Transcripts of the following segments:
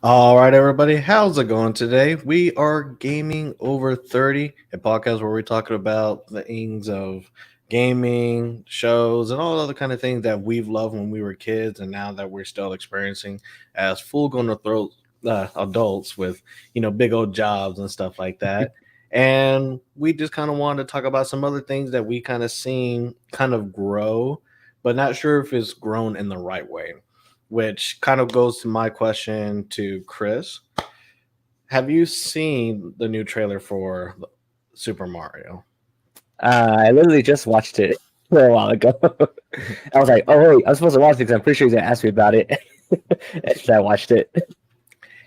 All right, everybody, how's it going today? We are Gaming Over 30, a podcast where we're talking about the things of gaming, shows, and all other kind of things that we've loved when we were kids and now that we're still experiencing as adults with, big old jobs and stuff like that. And we just kind of wanted to talk about some other things that we kind of seen kind of grow, but not sure if it's grown in the right way, which kind of goes to my question to Chris. Have you seen the new trailer for Super Mario? I literally just watched it a little while ago. I was like, oh, wait, I'm supposed to watch it because I'm pretty sure he's going to ask me about it. And I watched it. So,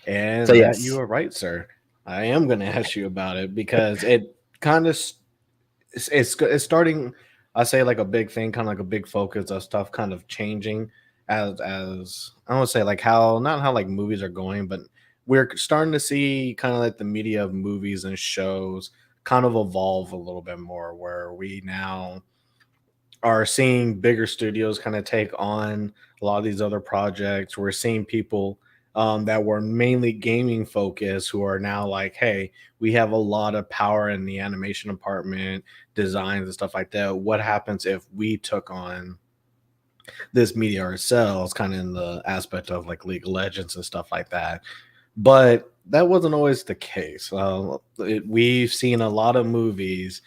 And that you yes. are right, sir. I am going to ask you about it because it kind of it's starting. I say like a big thing, kind of like a big focus of stuff, kind of changing as I don't want to say like how not how like movies are going, but we're starting to see kind of like the media of movies and shows kind of evolve a little bit more, where we now are seeing bigger studios kind of take on a lot of these other projects. We're seeing people that were mainly gaming focused who are now like, hey, we have a lot of power in the animation department, designs and stuff like that. What happens if we took on this media ourselves, kind of in the aspect of like League of Legends and stuff like that? But that wasn't always the case. We've seen a lot of movies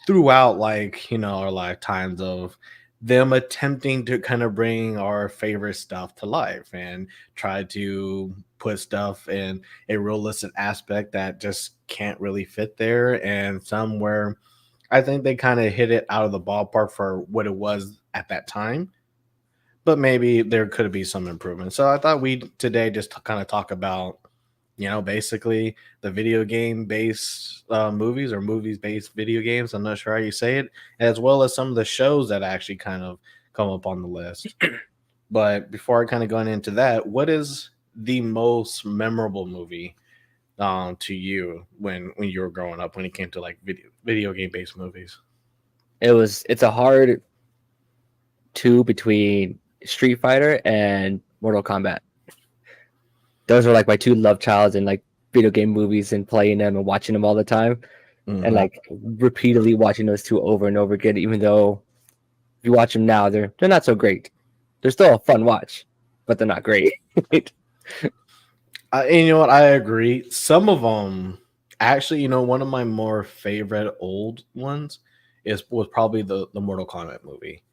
throughout like our lifetimes of them attempting to kind of bring our favorite stuff to life and try to put stuff in a realistic aspect that just can't really fit there, and somewhere I think they kind of hit it out of the ballpark for what it was at that time, but maybe there could be some improvement. So I thought we today just kind of talk about, basically the video game based movies or movies based video games. I'm not sure how you say it, as well as some of the shows that actually kind of come up on the list. But before I kind of going into that, what is the most memorable movie to you when you were growing up when it came to like video game based movies? It's a hard two between Street Fighter and Mortal Kombat. Those are like my two love childs in like video game movies and playing them and watching them all the time. And Hmm. like repeatedly watching those two over and over again, even though if you watch them now, they're not so great. They're still a fun watch, but they're not great. And you know what? I agree. Some of them, actually, one of my more favorite old ones was probably the Mortal Kombat movie.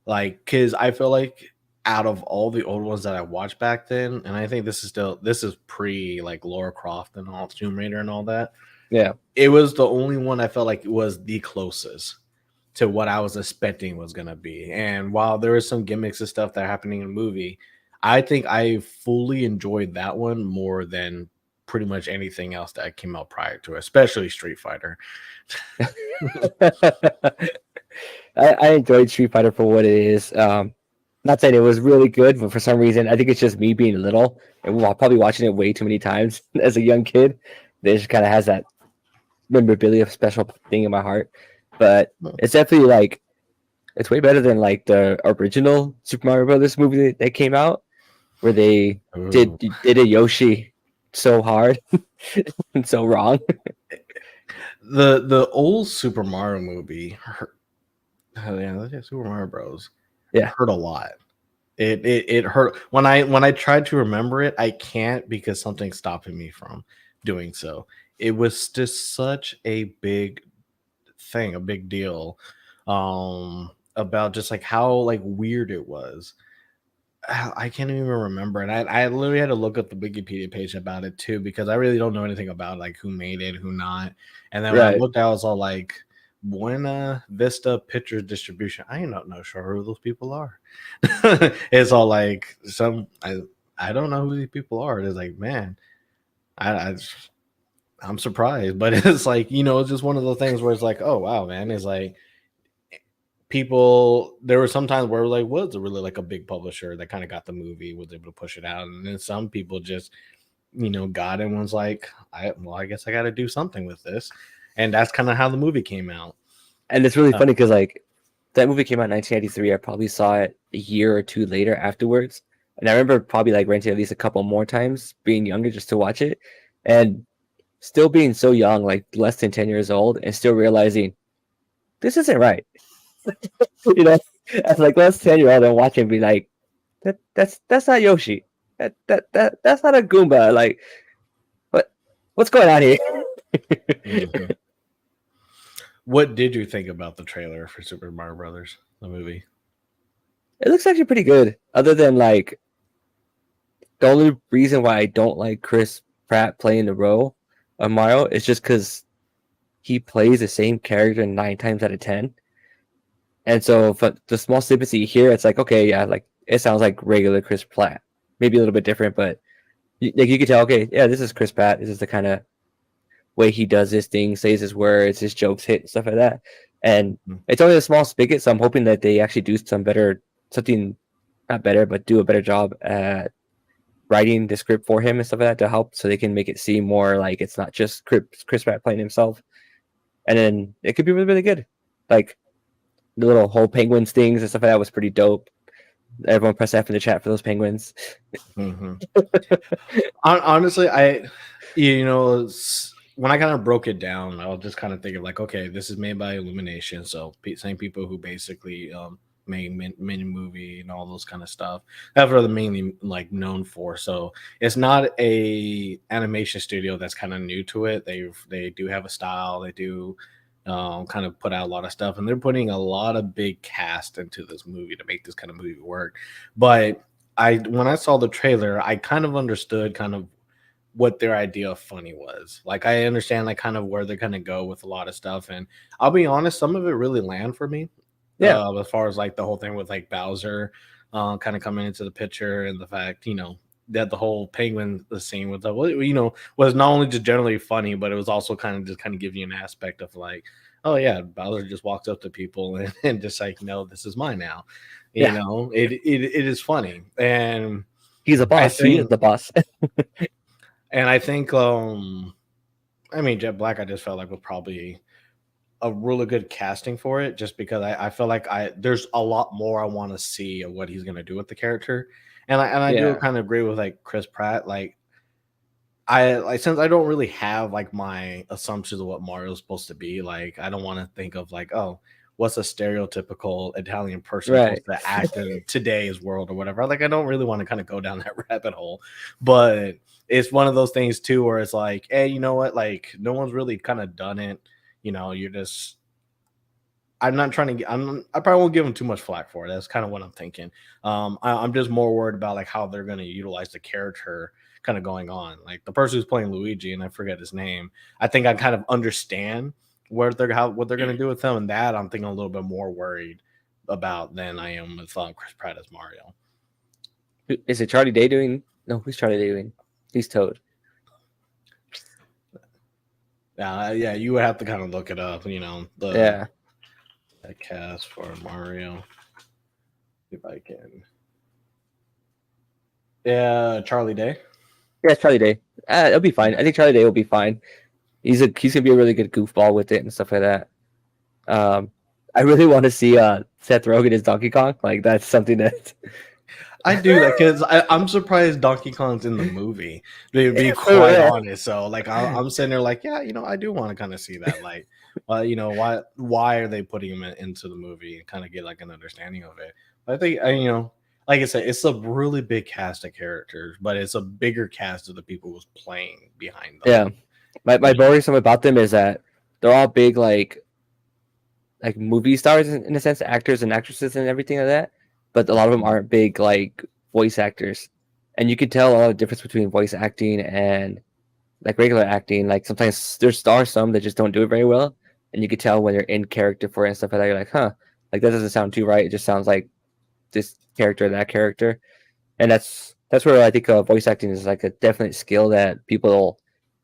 Like, because I feel like out of all the old ones that I watched back then, and I think this is pre like Laura Croft and all Tomb Raider and all that. Yeah. It was the only one I felt like it was the closest to what I was expecting was gonna be. And while there was some gimmicks and stuff that are happening in the movie, I think I fully enjoyed that one more than pretty much anything else that came out prior to it, especially Street Fighter. I enjoyed Street Fighter for what it is. Not saying it was really good, but for some reason, I think it's just me being little and probably watching it way too many times as a young kid. That just kind of has that memorabilia special thing in my heart. But it's definitely like it's way better than like the original Super Mario Brothers movie that came out, where they Ooh. did a Yoshi so hard and so wrong. The old Super Mario movie oh, yeah, that's Super Mario Bros. Yeah, Hurt a lot. It hurt when I tried to remember it. I can't because something's stopping me from doing so. It was just such a big thing, a big deal, about just like how like weird it was. I can't even remember, and I literally had to look up the Wikipedia page about it too because I really don't know anything about like who made it, who not. And then when I right. looked, I was all like, Buena Vista Pictures Distribution. I ain't not sure who those people are. It's all like I don't know who these people are. It's like, man, I I'm surprised, but it's like it's just one of those things where it's like, oh wow, man, it's like people. There were some times where like was it really like a big publisher that kind of got the movie, was able to push it out, and then some people just got it and was like, I guess I got to do something with this, and that's kind of how the movie came out. And it's really Uh, funny because like that movie came out in 1993. I probably saw it a year or two later afterwards. And I remember probably like renting at least a couple more times, being younger just to watch it, and still being so young, like less than 10 years old, and still realizing this isn't right. you know, as like less 10-year old and watching, be like, that's not Yoshi. That's not a Goomba. Like, what what's going on here? Mhm. What did you think about the trailer for Super Mario Brothers, the movie? It looks actually pretty good. Other than like the only reason why I don't like Chris Pratt playing the role of Mario is just because he plays the same character 9 times out of 10. And so for the small snippets that you hear, it's like, okay, yeah, like it sounds like regular Chris Pratt. Maybe a little bit different, but like you could tell, okay, yeah, this is Chris Pratt. This is the kind of way he does his thing, says his words, his jokes hit, stuff like that. And Mm. it's only a small spigot, so I'm hoping that they actually do something not better, but do a better job at writing the script for him and stuff like that to help, so they can make it seem more like it's not just Chris Pratt playing himself. And then it could be really, really good. Like the little whole penguins things and stuff like that was pretty dope. Everyone press F in the chat for those penguins. Mm-hmm. Honestly, when I kind of broke it down, I was just kind of thinking like, okay, this is made by Illumination, so same people who basically made mini movie and all those kind of stuff. That's what they're mainly like known for. So it's not a animation studio that's kind of new to it. They do have a style. They do kind of put out a lot of stuff, and they're putting a lot of big cast into this movie to make this kind of movie work. But when I saw the trailer, I kind of understood kind of what their idea of funny was. Like I understand like kind of where they're gonna go with a lot of stuff. And I'll be honest, some of it really land for me. Yeah, As far as like the whole thing with like Bowser kind of coming into the picture, and the fact, that the whole penguin the scene with the was not only just generally funny, but it was also kind of give you an aspect of like, oh yeah, Bowser just walks up to people and just like, no, this is mine now. yeah. It is funny. And He's a I boss. He is think the boss. I think I mean Jet Black I just felt like was probably a really good casting for it, just because I feel like I there's a lot more I want to see of what he's gonna do with the character. And I do Yeah, kind of agree with like Chris Pratt. Like since I don't really have like my assumptions of what Mario's supposed to be, like I don't want to think of like, oh, what's a stereotypical Italian person right. supposed to act in today's world or whatever. Like I don't really want to kind of go down that rabbit hole. But it's one of those things too where it's like, hey, you know what? Like no one's really kind of done it. You're just I'm not trying to get. I probably won't give them too much flack for it. That's kind of what I'm thinking. I'm just more worried about like how they're going to utilize the character kind of going on. Like the person who's playing Luigi, and I forget his name. I think I kind of understand what they're going to do with him, and that I'm thinking a little bit more worried about than I am with Chris Pratt as Mario. Is it Charlie Day doing? No, who's Charlie Day doing? He's Toad. Yeah, you would have to kind of look it up. Yeah, The cast for Mario. If I can. Yeah, Charlie Day. yeah, it's Charlie Day. It'll be fine. I think Charlie Day will be fine. He's gonna be a really good goofball with it and stuff like that. I really want to see Seth Rogen as Donkey Kong. Like that's something that I do that because I'm surprised Donkey Kong's in the movie. To be For quite real. honest, so like I'm sitting there like, yeah, I do want to kind of see that. Like, well, why are they putting him into the movie and kind of get like an understanding of it? I think like I said, it's a really big cast of characters, but it's a bigger cast of the people who's playing behind them. Yeah. My worrisome about them is that they're all big like movie stars in a sense, actors and actresses and everything like that. But a lot of them aren't big like voice actors. And you can tell a lot of difference between voice acting and like regular acting. Like sometimes are some that just don't do it very well. And you could tell when they're in character for it and stuff like that. You're like, huh, like that doesn't sound too right. It just sounds like this character, that character. And that's where I think voice acting is like a definite skill that people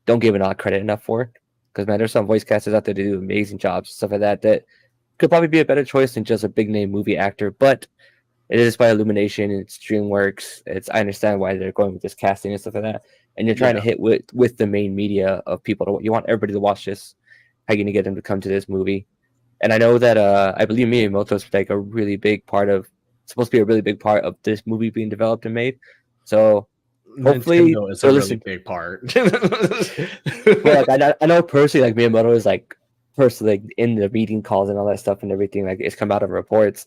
don't give enough credit enough for. Because man, there's some voice casters out there that do amazing jobs, stuff like that. That could probably be a better choice than just a big name movie actor. But it is by Illumination. It's DreamWorks. I understand why they're going with this casting and stuff like that. And you're trying to Yeah. hit with the main media of people. You want everybody to watch this. How are you gonna get them to come to this movie? And I know that I believe Miyamoto's like a really big part of supposed to be a really big part of this movie being developed and made. So hopefully Nintendo is a they're really listening. big part. Well, like I know personally, like Miyamoto is like personally like, in the meeting calls and all that stuff and everything. Like it's come out of reports.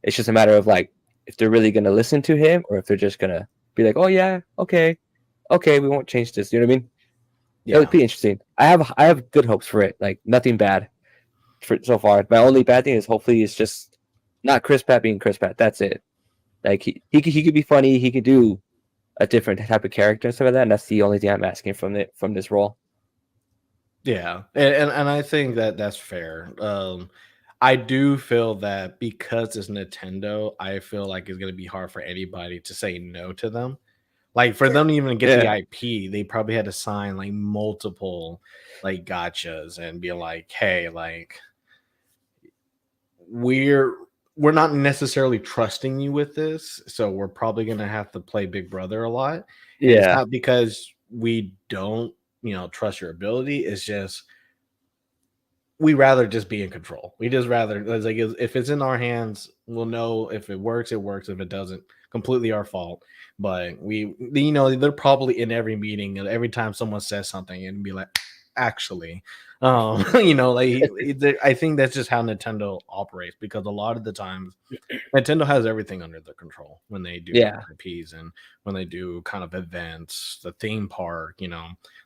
It's just a matter of like if they're really gonna listen to him or if they're just gonna be like, oh yeah, okay, okay, we won't change this. You know what I mean? It would Yeah. be interesting. I have good hopes for it. Like nothing bad for so far. My only bad thing is hopefully it's just not Chris Pratt being Chris Pratt. That's it. Like he could be funny. He could do a different type of character and stuff like that. And that's the only thing I'm asking from this role. Yeah, and I think that that's fair. I do feel that because it's Nintendo, I feel like it's gonna be hard for anybody to say no to them. Like for them to even get the Yeah, IP, they probably had to sign like multiple like gotchas and be like, hey, like we're we're not necessarily trusting you with this, so we're probably gonna have to play Big Brother a lot. And it's yeah, not because we don't, trust your ability. It's just we rather just be in control. We just rather it's like if it's in our hands, we'll know if it works, it works. If it doesn't, completely our fault. But they're probably in every meeting and every time someone says something and be like, actually, I think that's just how Nintendo operates because a lot of the times Nintendo has everything under their control when they do yeah. RPs and when they do kind of events, the theme park,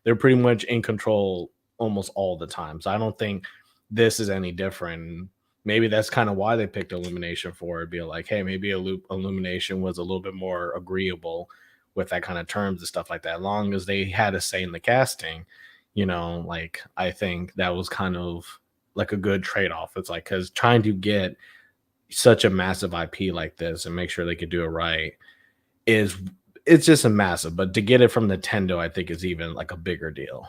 they're pretty much in control almost all the time. So I don't think this is any different. Maybe that's kind of why they picked Illumination for it. Be like, hey, maybe Illumination was a little bit more agreeable with that kind of terms and stuff like that. As long as they had a say in the casting, like I think that was kind of like a good trade off. It's like because trying to get such a massive IP like this and make sure they could do it right is it's just a massive. But to get it from Nintendo, I think is even like a bigger deal.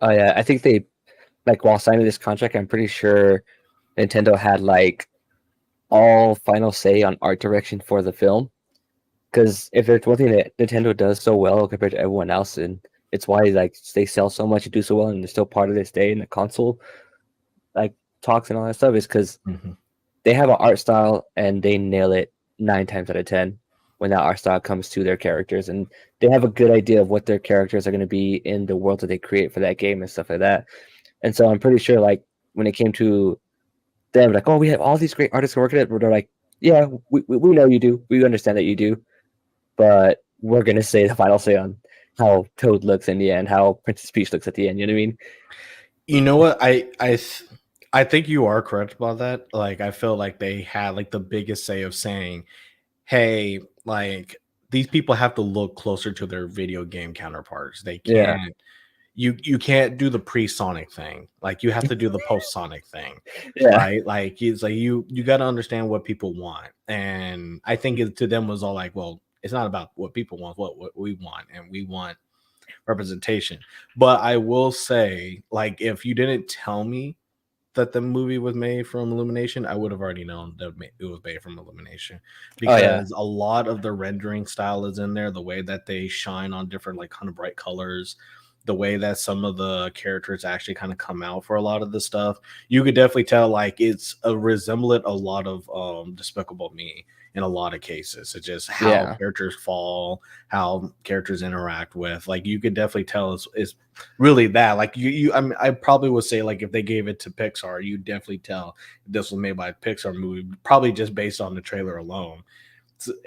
Oh yeah, I think they like while signing this contract, I'm pretty sure Nintendo had like all final say on art direction for the film. Because if there's one thing that Nintendo does so well compared to everyone else, and it's why like they sell so much and do so well, and they're still part of this day in the console like talks and all that stuff, is because Mhm. they have an art style and they nail it 9 times out of 10 when that art style comes to their characters, and they have a good idea of what their characters are going to be in the world that they create for that game and stuff like that. And so I'm pretty sure like when it came to them, like, oh, we have all these great artists working it, where they're like, yeah, we know you do, we understand that you do, but we're gonna say the final say on how Toad looks in the end, how Princess Peach looks at the end. You know what I mean? You know what? I think you are correct about that. Like I feel like they had like the biggest say of saying, "Hey, like these people have to look closer to their video game counterparts. They Yeah, can't you can't do the pre-Sonic thing. Like you have to do the post-Sonic thing, yeah, right? Like it's like you got to understand what people want. And I think it to them was all like, well, it's not about what people want, what we want, and we want representation. But I will say, like, if you didn't tell me that the movie was made from Illumination, I would have already known that it was made from Illumination oh yeah, because a lot of the rendering style is in there, the way that they shine on different, like, kind of bright colors, the way that some of the characters actually kind of come out for a lot of the stuff. You could definitely tell, like, it's a resemblant a lot of Despicable Me in a lot of cases. It's just how yeah, characters fall, how characters interact with. Like, you could definitely tell it's really that like I mean, I probably would say like if they gave it to Pixar, you definitely tell this was made by a Pixar movie, probably just based on the trailer alone.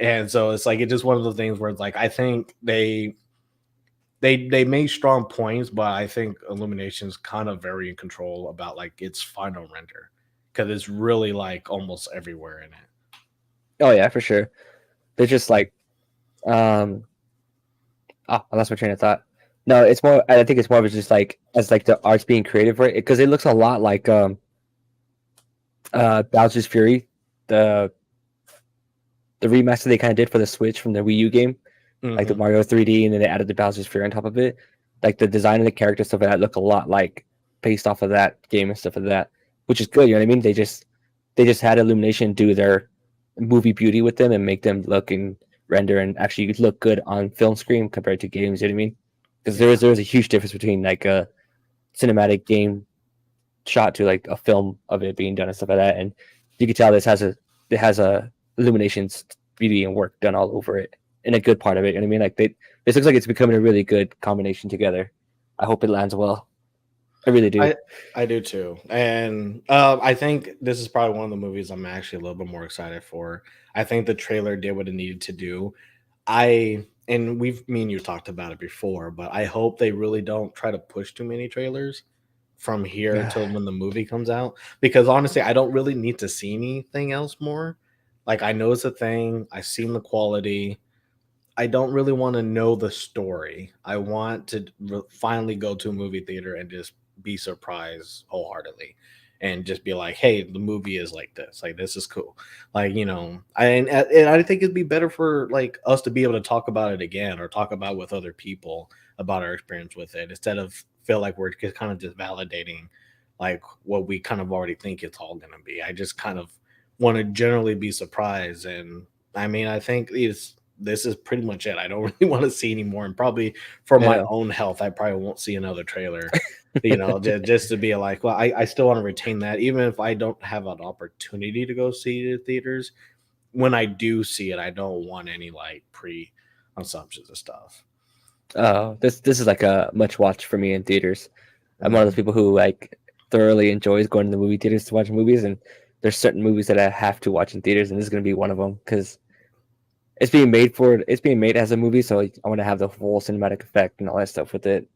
And so it's like it's just one of those things where it's like I think they made strong points, but I think Illumination's kind of very in control about like its final render because it's really like almost everywhere in it. oh yeah, for sure. They're just like, um, I lost my train of thought. No, it's more. I think it's more of just like as like the art's being creative, right? Because it looks a lot like Bowser's Fury, the the remaster they kind of did for the Switch from the Wii U game, like the Hmm. Mario 3D, and then they added the Bowser's Fury on top of it. Like the design of the character stuff like that look a lot like based off of that game and stuff like that, which is good. You know what I mean? They just had Illumination do their movie beauty with them and make them look and render and actually look good on film screen compared to games. You know what I mean? Because Yeah. there is a huge difference between like a cinematic game shot to like a film of it being done and stuff like that. And you can tell this has a Illumination's beauty and work done all over it, and a good part of it. And I mean, like this looks like it's becoming a really good combination together. I hope it lands well. I really do. I do too, and I think this is probably one of the movies I'm actually a little bit more excited for. I think the trailer did what it needed to do. And me and you talked about it before, but I hope they really don't try to push too many trailers from here until when the movie comes out. Because honestly, I don't really need to see anything else more. Like I know it's a thing. I've seen the quality. I don't really want to know the story. I want to finally go to a movie theater and just be surprised wholeheartedly and just be like, hey, the movie is like this. Like, this is cool. Like, and I think it'd be better for like us to be able to talk about it again or talk about with other people about our experience with it instead of feel like we're just kind of just validating like what we kind of already think it's all going to be. I just kind of want to generally be surprised. And I mean, I think this is pretty much it. I don't really want to see anymore, and probably for my Yeah. own health, I probably won't see another trailer. Just to be like, well, I still want to retain that, even if I don't have an opportunity to go see it in theaters. When I do see it, I don't want any like pre assumptions and stuff. This is like a much watch for me in theaters. I'm one of those Mhm. people who like thoroughly enjoys going to the movie theaters to watch movies, and there's certain movies that I have to watch in theaters, and this is going to be one of them because it's being made as a movie, so I want to have the full cinematic effect and all that stuff with it.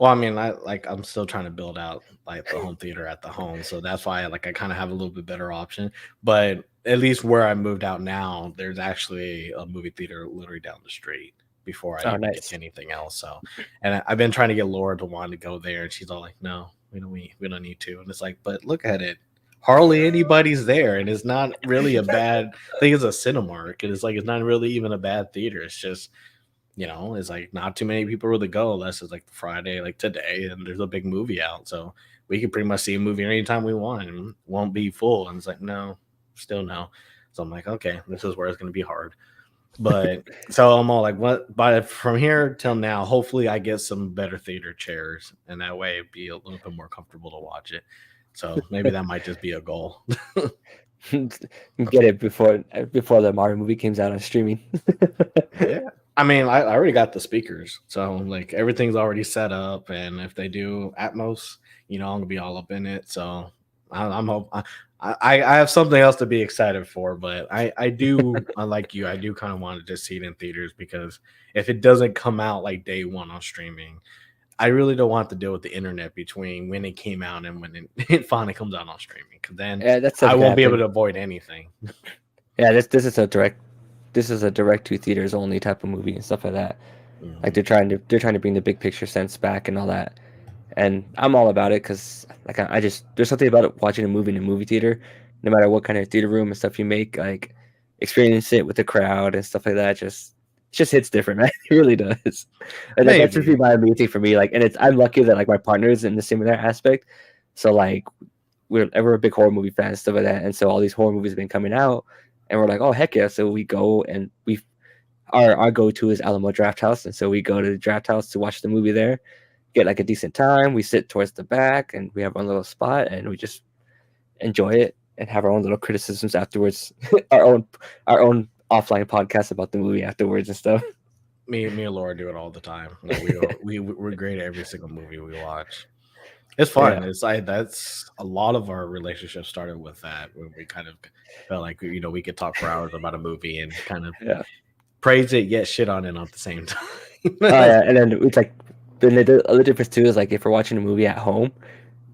Well, I mean, I'm still trying to build out like the home theater at the home, so that's why I kind of have a little bit better option. But at least where I moved out now, there's actually a movie theater literally down the street before I Oh, even get to nice. anything else. So, and I've been trying to get Laura to want to go there, and she's all like, "No, we don't need to." And it's like, but look at it. Hardly anybody's there, and it's not really a bad. I think it's a Cinemark, and it's like it's not really even a bad theater. It's just it's like not too many people really go unless it's like Friday, like today, and there's a big movie out. So we can pretty much see a movie anytime we want and won't be full. And it's like, no, still no. So I'm like, okay, this is where it's going to be hard. But so I'm all like, what? But from here till now, hopefully I get some better theater chairs, and that way it'd be a little bit more comfortable to watch it. So maybe that might just be a goal. Get it before the Mario movie comes out on streaming. Yeah. I mean, I already got the speakers, so like everything's already set up, and if they do Atmos, I'm gonna be all up in it. So I'm hope I have something else to be excited for, but I do, unlike you, I do kind of want to just see it in theaters because if it doesn't come out like day one on streaming, I really don't want to deal with the internet between when it came out and when it finally comes out on streaming, because then Yeah, that's I stuff can won't be able happen. to avoid anything. Yeah, this is a direct to theaters only type of movie and stuff like that. Like Mhm. they're trying to bring the big picture sense back and all that. And I'm all about it because like I just there's something about it, watching a movie in a movie theater, no matter what kind of theater room and stuff you make, like experience it with the crowd and stuff like that. It just hits different, man. It really does. And that's just Maybe. my main thing for me. Like, and it's I'm lucky that like my partner is in the similar aspect. So like we're a big horror movie fans, stuff like that. And so all these horror movies have been coming out, and we're like, oh heck yeah! So we go and our go to is Alamo Draft House, and so we go to the Draft House to watch the movie there, get like a decent time. We sit towards the back, and we have our little spot, and we just enjoy it and have our own little criticisms afterwards, our own our own offline podcast about the movie afterwards and stuff. Me and Laura do it all the time. Like we're great at every single movie we watch. It's Yeah, fun. It's like that's a lot of our relationship started with that when we kind of felt like we could talk for hours about a movie and kind of yeah. praise it yet shit on it at the same Oh time. yeah, and then it's like the other difference too is like if we're watching a movie at home,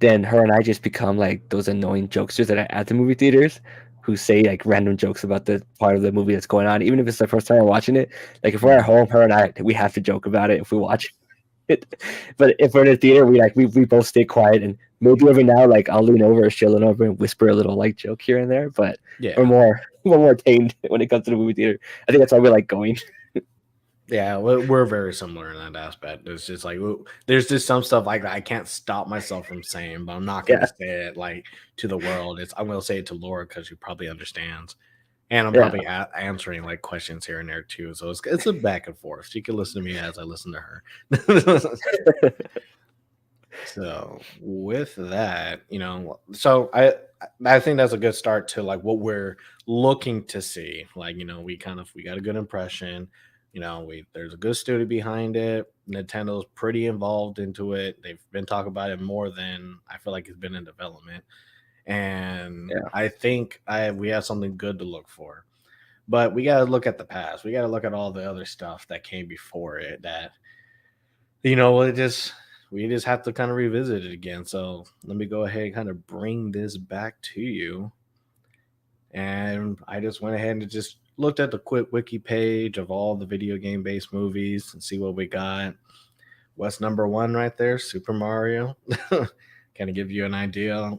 then her and I just become like those annoying jokesters that are at the movie theaters who say like random jokes about the part of the movie that's going on, even if it's the first time we're watching it. Like if we're at Mhm. home, her and I we have to joke about it if we watch it. But if we're in the theater, we both stay quiet and maybe every now like I'll lean over or she'll lean over and whisper a little like joke here and there. But we're Yeah. more we're more tamed when it comes to the movie theater. I think that's why we like going. Yeah, we're very similar in that aspect. It's just like there's just some stuff like I can't stop myself from saying, but I'm not going to Yeah, say it like to the world. I'm going to say it to Laura because she probably understands. And I'm yeah. probably answering like questions here and there too. So it's a back and forth. She can listen to me as I listen to her. So with that, so I think that's a good start to like what we're looking to see. Like, we got a good impression. We there's a good studio behind it. Nintendo's pretty involved into it. They've been talking about it more than I feel like it's been in development. And Yeah. I think I we have something good to look for. But we gotta look at the past. We gotta look at all the other stuff that came before it that it just we just have to kind of revisit it again. So let me go ahead and kind of bring this back to you. And I just went ahead and just looked at the quick wiki page of all the video game based movies and see what we got. What's number one right there? Super Mario. Kind of give you an idea.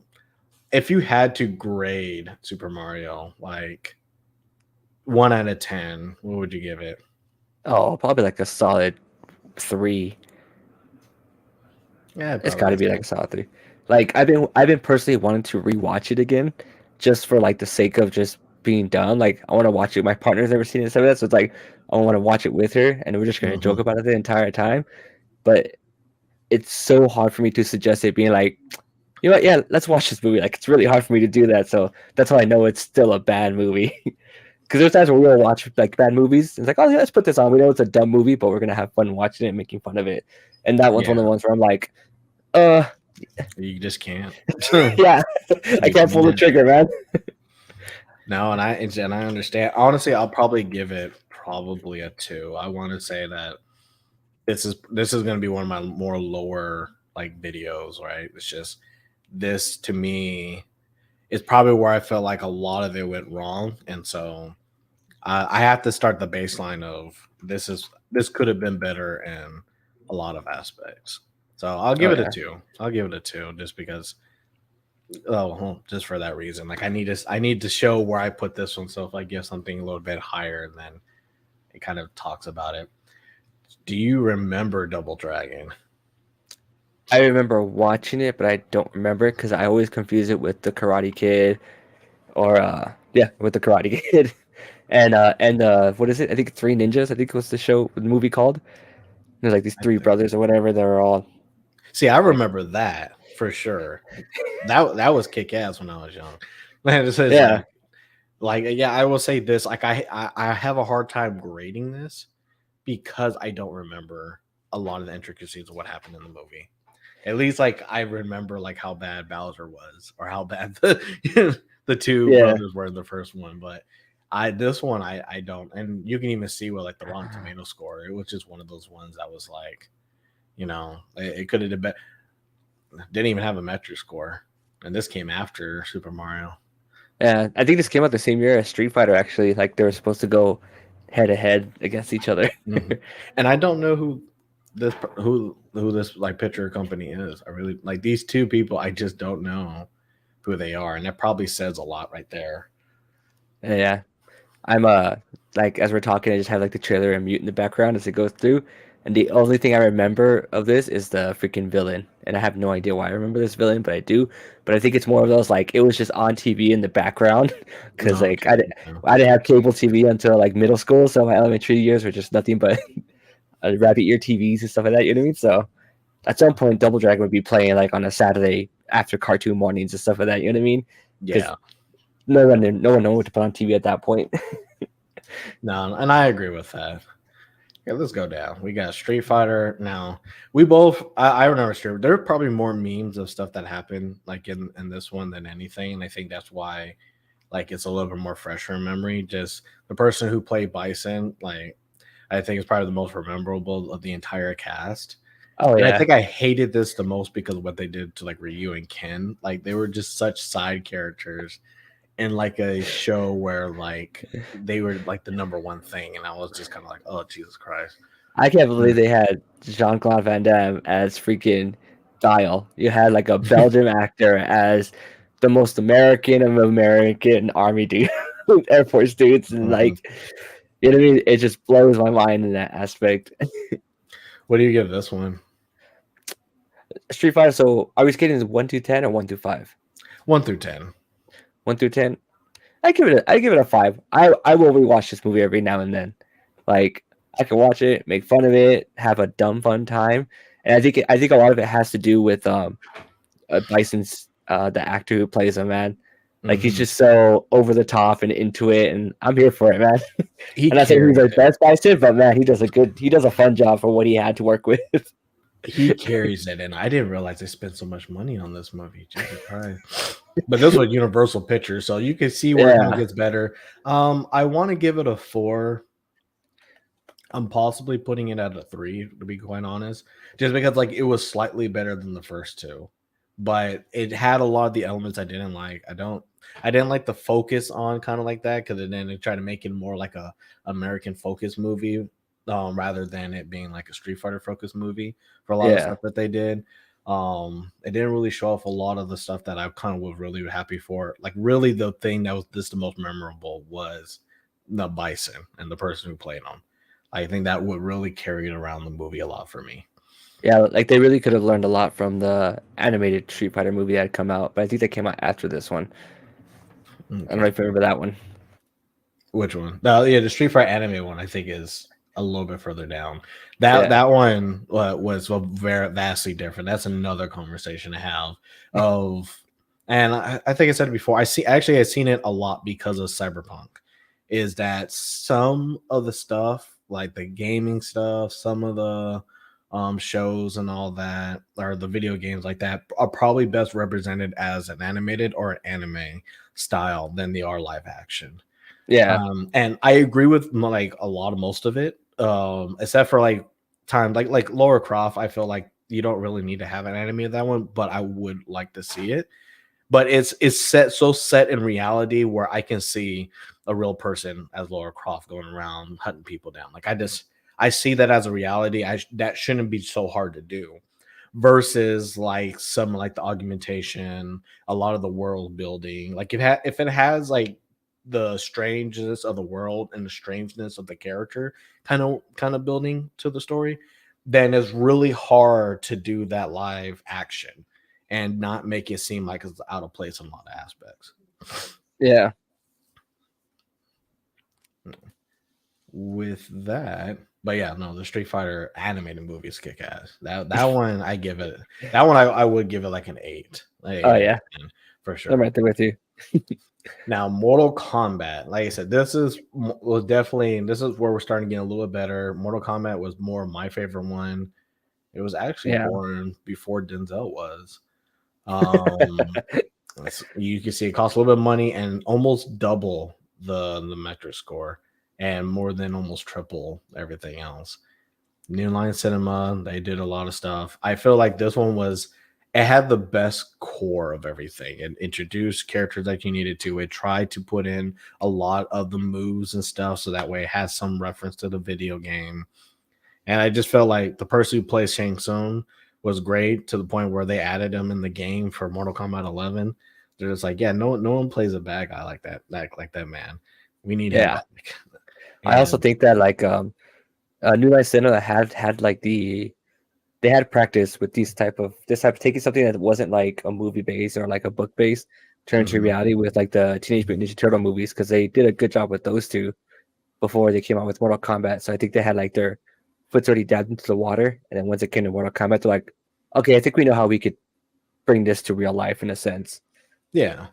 If you had to grade Super Mario like 1 out of 10, what would you give it? Oh, probably like a solid 3. Yeah, It's probably got to the be like same. a solid 3. Like I've been personally wanting to rewatch it again, just for like the sake of just being done. Like I want to watch it. My partner's never seen it, and stuff like that, so it's like I want to watch it with her, and we're just gonna joke Hmm. about it the entire time. But it's so hard for me to suggest it, being like, you know what? Yeah, let's watch this movie. Like it's really hard for me to do that. So that's how I know it's still a bad movie. Because there's times where we'll watch like bad movies. And it's like, oh yeah, let's put this on. We know it's a dumb movie, but we're gonna have fun watching it and making fun of it. And that one's one of Yeah, the ones where I'm like, uh, you just can't. yeah, I You can't pull the can't. trigger, man. No, and I understand. Honestly, I'll probably give it probably a 2. I want to say that this is going to be one of my more lower like videos, right? It's just this to me is probably where I felt like a lot of it went wrong, and so I have to start the baseline of this could have been better in a lot of aspects. So I'll give Oh it a yeah, 2. I'll give it a 2 just because. Oh, well, just for that reason. Like I need to show where I put this one. So if I give something a little bit higher, then it kind of talks about it. Do you remember Double Dragon? I remember watching it, but I don't remember it because I always confuse it with the Karate Kid, or yeah, with the Karate Kid, and what is it? I think Three Ninjas. I think was the movie called. There's like these I three think. brothers or whatever. They're all See, I like, remember that for sure. That was kick ass when I was young. Man, it says yeah, like yeah, I will say this. Like I have a hard time grading this because I don't remember a lot of the intricacies of what happened in the movie. At least like I remember like how bad Bowser was or how bad the two yeah. brothers were in the first one, but I this one I don't, and you can even see what like the Rotten Tomato score. It was just one of those ones that was like, it could have been didn't even have a Metro score, and this came after Super Mario. Yeah, I think this came out the same year as Street Fighter. Actually, like they were supposed to go head to head against each other. Mhm. And I don't know who this like picture company is. I really like these two people. I just don't know who they are, and that probably says a lot right there. Yeah, I'm like as we're talking, I just have like the trailer and mute in the background as it goes through, and the only thing I remember of this is the freaking villain, and I have no idea why I remember this villain, but I do. But I think it's more of those like it was just on TV in the background because like Okay. Yeah. I didn't have cable TV until like middle school, so my elementary years were just nothing but rabbit ear TVs and stuff like that. You know what I mean? So at some point, Double Dragon would be playing like on a Saturday after cartoon mornings and stuff like that. You know what I mean? Because Yeah. no one knew what to put on TV at that point. No, and I agree with that. Yeah, let's go down. We got Street Fighter. Now, we both. I remember Street. There are probably more memes of stuff that happened like in this one than anything, and I think that's why like it's a little bit more fresher in memory. Just the person who played Bison, like I think is probably the most memorable of the entire cast. Oh And I yeah, think I hated this the most because of what they did to like Ryu and Ken. Like they were just such side characters in like a show where like they were like the number one thing, and I was just kind of like, oh Jesus Christ. I can't believe Mm. they had Jean Claude Van Damme as freaking Dial. You had like a Belgian actor as the most American of American army dude, Air Force dudes, and Mhm. like you know what I mean. It just blows my mind in that aspect. What do you give this one? Street Fighter. So are we skating 1 through 10 or 1 through 5? 1 through 10. 1 through 10. I give it a 5. I will rewatch this movie every now and then. Like I can watch it, make fun of it, have a dumb fun time, And I think a lot of it has to do with Bison's the actor who plays him, man. Like he's Mhm. just so over the top and into it, and I'm here for it, man. He I'm not saying he's carries the it. best Bison, but man, he does a fun job for what he had to work with. He carries it, and I didn't realize they spent so much money on this movie. Jesus Christ! But this was Universal Pictures, so you can see where it kind of Yeah, gets better. I want to give it a 4. I'm possibly putting it at a 3, to be quite honest, just because like it was slightly better than the first two, but it had a lot of the elements I didn't like. I didn't like the focus on kind of like that because then they tried to make it more like a American focus movie, rather than it being like a Street Fighter focus movie for a lot of the yeah, stuff that they did. It didn't really show off a lot of the stuff that I kind of was really happy for. Like really, the thing that was just the most memorable was the Bison and the person who played him. I think that would really carry it around the movie a lot for me. yeah. Like they really could have learned a lot from the animated Street Fighter movie that had come out, but I think they came out after this one. I don't know Okay, if you remember that one. which one? No, yeah, the Street Fighter anime one I think is a little bit further down. That Yeah, that one was very vastly different. That's another conversation to have. Of, and I think I said it before. I've seen it a lot because of Cyberpunk. Is that some of the stuff like the gaming stuff, some of the shows and all that, or the video games like that, are probably best represented as an animated or an anime style than they are live action. yeah, And I agree with like a lot of most of it, except for like time like Laura Croft. I feel like you don't really need to have an anime of that one, but I would like to see it. But it's set in reality where I can see a real person as Laura Croft going around hunting people down. Like I see that as a reality. That shouldn't be so hard to do versus like some like the augmentation, a lot of the world building. Like if it has like the strangeness of the world and the strangeness of the character kind of building to the story, then it's really hard to do that live action and not make it seem like it's out of place in a lot of aspects. yeah. With that, but yeah, no, the Street Fighter animated movie is kick ass. That one I give it. That one I would give it like an 8, like Oh 8 out yeah, of 10 for I'm sure. right there with you. Now, Mortal Kombat, like I said, was definitely, this is where we're starting to get a little bit better. Mortal Kombat was more my favorite one. It was actually Yeah, born before Denzel was. Um, you can see it costs a little bit of money and almost double the metric score, and more than almost triple everything else. New Line Cinema, they did a lot of stuff. I feel like this one was, it had the best core of everything. It introduced characters that you needed to. It tried to put in a lot of the moves and stuff so that way it has some reference to the video game. And I just felt like the person who plays Shang Tsung was great to the point where they added him in the game for Mortal Kombat 11. They're just like, yeah, no one plays a bad guy like that man. We need him yeah. back. I also And think that like New Line Cinema had like they had practice with this type of taking something that wasn't like a movie base or like a book base, turn to mhm. reality with like the Teenage Mutant Ninja Turtle movies because they did a good job with those two before they came out with Mortal Kombat. So I think they had like their foot's already dabbed into the water, and then once it came to Mortal Kombat, they're like, okay, I think we know how we could bring this to real life in a sense. Yeah.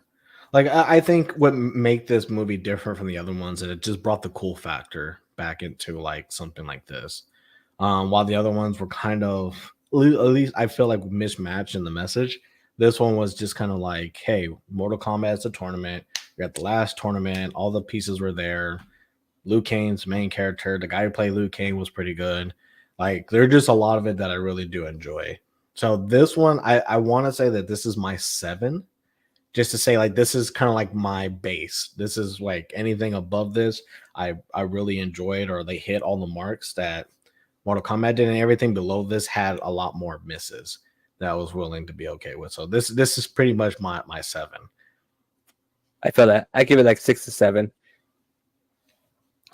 Like I think what make this movie different from the other ones is it just brought the cool factor back into like something like this. While the other ones were kind of, at least I feel like mismatched in the message. This one was just kind of like, hey, Mortal Kombat is a tournament. You're at the last tournament. All the pieces were there. Liu Kane's main character, the guy who played Liu Kane, was pretty good. Like there's just a lot of it that I really do enjoy. So this one, I want to say that this is my 7, just to say like this is kind of like my base. This is like anything above this, I really enjoyed, or they hit all the marks that Mortal Kombat did, and everything below this had a lot more misses that I was willing to be okay with. So this is pretty much my 7. I feel that I give it like 6 to 7.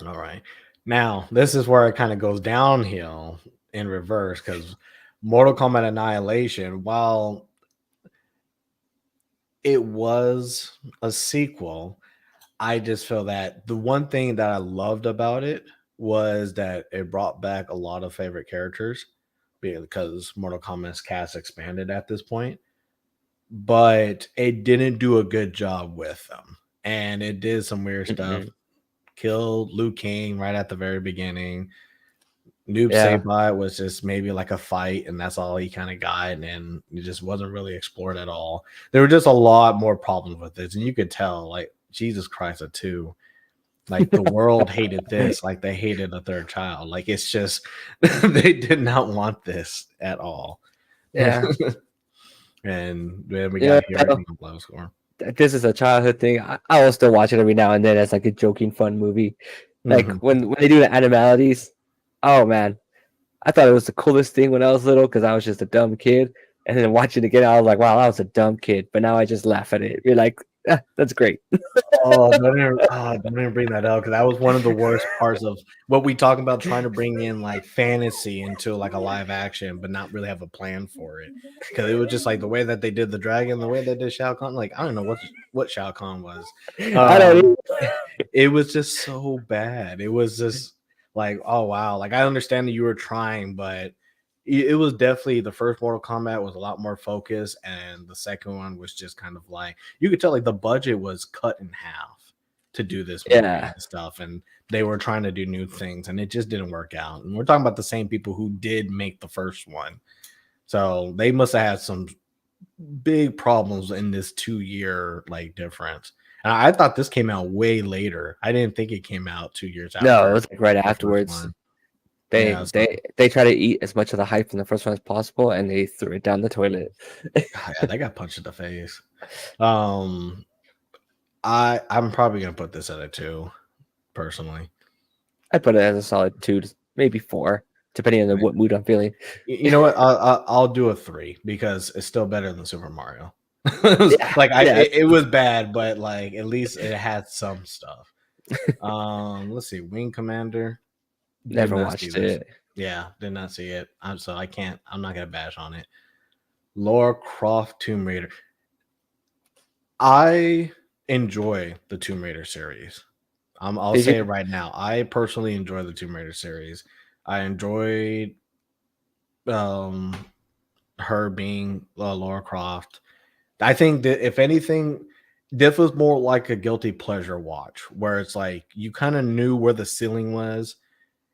All right. Now, this is where it kind of goes downhill in reverse because Mortal Kombat Annihilation, while it was a sequel, I just feel that the one thing that I loved about it was that it brought back a lot of favorite characters because Mortal Kombat's cast expanded at this point, but it didn't do a good job with them, and it did some weird stuff. Mm-mm. Killed Liu Kang right at the very beginning. Noob Yeah, Saibot was just maybe like a fight, and that's all he kind of got, and then it just wasn't really explored at all. There were just a lot more problems with this, and you could tell, like, Jesus Christ, a two. Like the world hated this, like they hated a third child. Like it's just they did not want this at all. yeah. And then we You know, got here in the low score. this is a childhood thing. I will still watch it every now and then as like a joking, fun movie. Like Mhm. when they do the animalities. Oh man, I thought it was the coolest thing when I was little because I was just a dumb kid. And then watching it again, I was like, wow, I was a dumb kid. But now I just laugh at it. You're like, that's great. Don't even bring that up because that was one of the worst parts of what we talk about trying to bring in like fantasy into like a live action, but not really have a plan for it. Because it was just like the way that they did the dragon, the way they did Shao Kahn. Like I don't know what Shao Kahn was. I don't. It was just so bad. It was just like, oh wow. Like I understand that you were trying, but it was definitely the first Mortal Kombat was a lot more focused, and the second one was just kind of like you could tell like the budget was cut in half to do this movie Yeah. and stuff, and they were trying to do new things, and it just didn't work out. And we're talking about the same people who did make the first one, so they must have had some big problems in this 2 year like difference. And I thought this came out way later. I didn't think it came out 2 years No, it after was like right the first afterwards. one. They Yeah, so they try to eat as much of the hype from the first one as possible, and they threw it down the toilet. yeah, they got punched in the face. Um, I'm probably gonna put this at a two, personally. I put it as a solid 2 to maybe 4, depending on what mood I'm feeling. You know what? I'll do a three because it's still better than Super Mario. Yeah, Like yeah. it was bad, but like at least it had some stuff. Let's see, Wing Commander. Did Never not see watched this. it. Yeah, did not see it. So I can't. I'm not gonna bash on it. Laura Croft Tomb Raider. I enjoy the Tomb Raider series. I'll Did say you? it right now. I personally enjoy the Tomb Raider series. I enjoyed um her being Laura Croft. I think that if anything, this was more like a guilty pleasure watch, where it's like you kind of knew where the ceiling was,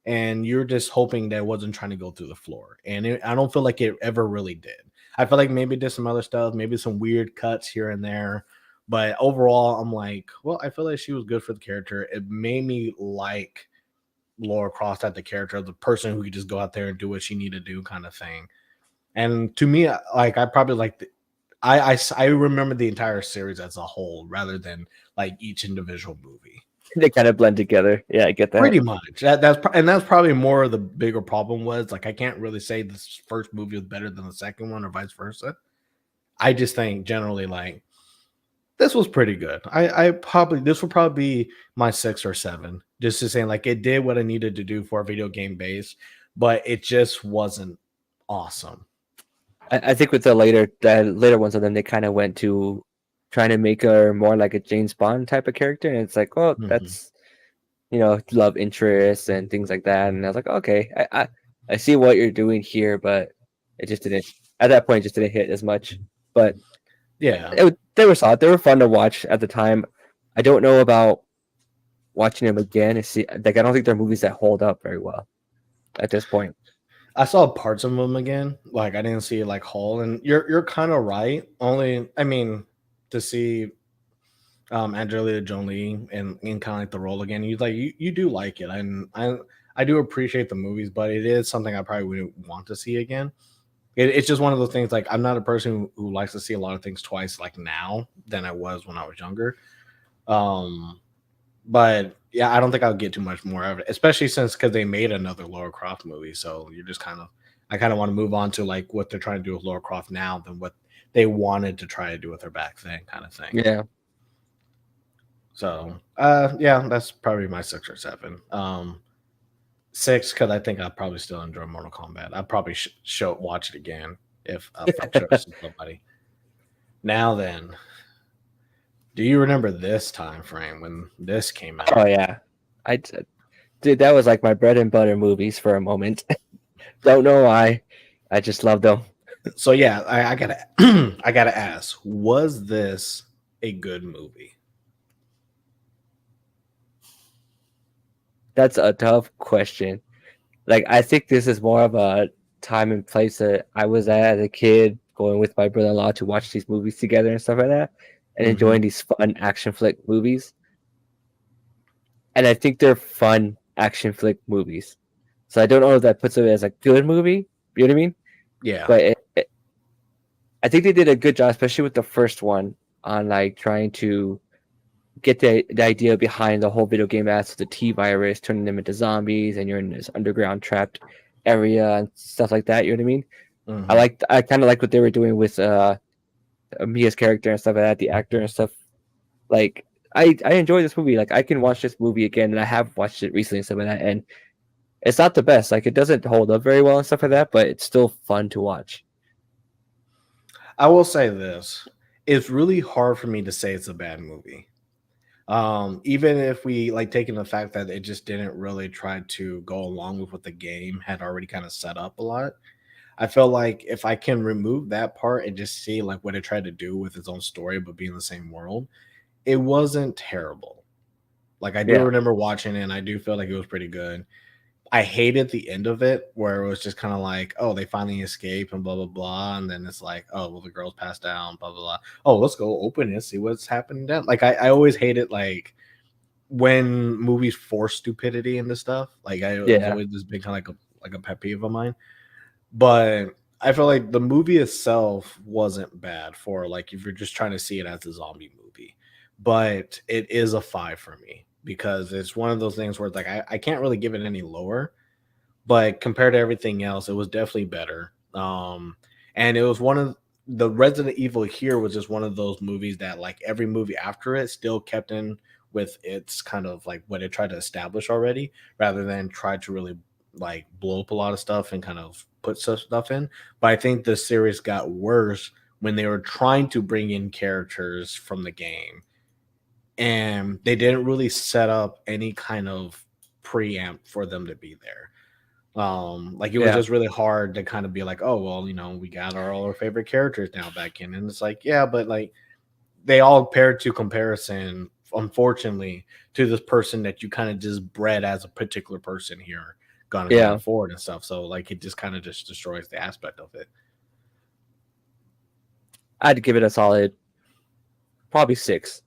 and you're just hoping that it wasn't trying to go through the floor. And I don't feel like it ever really did. I feel like maybe did some other stuff, maybe some weird cuts here and there. But overall, I'm like, well, I feel like she was good for the character. It made me like Laura Croft at the character of the person who could just go out there and do what she needed to do, kind of thing. And to me, like I probably like I remember the entire series as a whole rather than like each individual movie. They kind of blend together. Yeah, I get that. Pretty much. That's probably more of the bigger problem was like I can't really say this first movie was better than the second one or vice versa. I just think generally like this was pretty good. I probably this would probably be my 6 or 7. Just to say like it did what it needed to do for a video game base, but it just wasn't awesome. I think with the later ones of them, they kind of went to trying to make her more like a James Bond type of character, and it's like, well, Mhm. that's love interests and things like that. And I was like, okay, I see what you're doing here, but it just didn't at that point. It just didn't hit as much. But Yeah. they were solid. They were fun to watch at the time. I don't know about watching them again. And see, like I don't think they're movies that hold up very well at this point. I saw parts of them again. Like I didn't see like whole, and you're kind of right. Only I mean to see Angelina Jolie in kind of like the role again. You do like it, and I do appreciate the movies, but it is something I probably wouldn't want to see again. It's just one of those things. Like I'm not a person who likes to see a lot of things twice, like now than I was when I was younger. Um, but yeah, I don't think I'll get too much more of it, especially since because they made another Laura Croft movie. So you're just I kind of want to move on to like what they're trying to do with Laura Croft now than what they wanted to try to do with her back then, kind of thing. Yeah, So yeah, that's probably my 6 or 7. 6 because I think I probably still enjoy Mortal Kombat. I probably watch it again if I'm sure it's somebody. Now then, do you remember this time frame when this came out? oh yeah, dude, that was like my bread and butter movies for a moment. Don't know why. I just love them. So yeah, I gotta I gotta ask, was this a good movie? That's a tough question. Like I think this is more of a time and place that I was at as a kid, going with my brother-in-law to watch these movies together and stuff like that, and Hmm. enjoying these fun action flick movies. And I think they're fun action flick movies. So I don't know if that puts it as a good movie. You know what I mean? Yeah. But I think they did a good job, especially with the first one, on like trying to get the idea behind the whole video game as the T virus, turning them into zombies, and you're in this underground trapped area and stuff like that. You know what I mean? Hmm. I kind of like what they were doing with Mia's character and stuff like that, the actor and stuff. Like I enjoy this movie. Like I can watch this movie again, and I have watched it recently and stuff like that. And it's not the best. Like it doesn't hold up very well and stuff like that, but it's still fun to watch. I will say this. It's really hard for me to say it's a bad movie. Even if we like taking the fact that it just didn't really try to go along with what the game had already kind of set up a lot. I feel like if I can remove that part and just see like what it tried to do with its own story, but be in the same world, it wasn't terrible. Like I do Yeah, remember watching it, and I do feel like it was pretty good. I hated the end of it where it was just kind of like, oh, they finally escape and blah blah blah, and then it's like, oh, well, the girls passed down, blah blah blah. Oh, let's go open it, see what's happening down. Like I always hated like when movies force stupidity into stuff. Like it's yeah, always just been kind of like a pet peeve of mine. But I feel like the movie itself wasn't bad for like if you're just trying to see it as a zombie movie. But it is a 5 for me because it's one of those things where it's like I can't really give it any lower, but compared to everything else, it was definitely better. And it was one of the Resident Evil here was just one of those movies that like every movie after it still kept in with its kind of like what it tried to establish already, rather than try to really like blow up a lot of stuff and kind of put stuff in. But I think the series got worse when they were trying to bring in characters from the game, and they didn't really set up any kind of preamp for them to be there. Like it was yeah, just really hard to kind of be like, oh well, we got all our favorite characters now back in, and it's like, yeah, but like they all paired to comparison, unfortunately, to this person that you kind of just bred as a particular person here, going yeah. forward and stuff. So like it just kind of just destroys the aspect of it. I'd give it a solid probably 6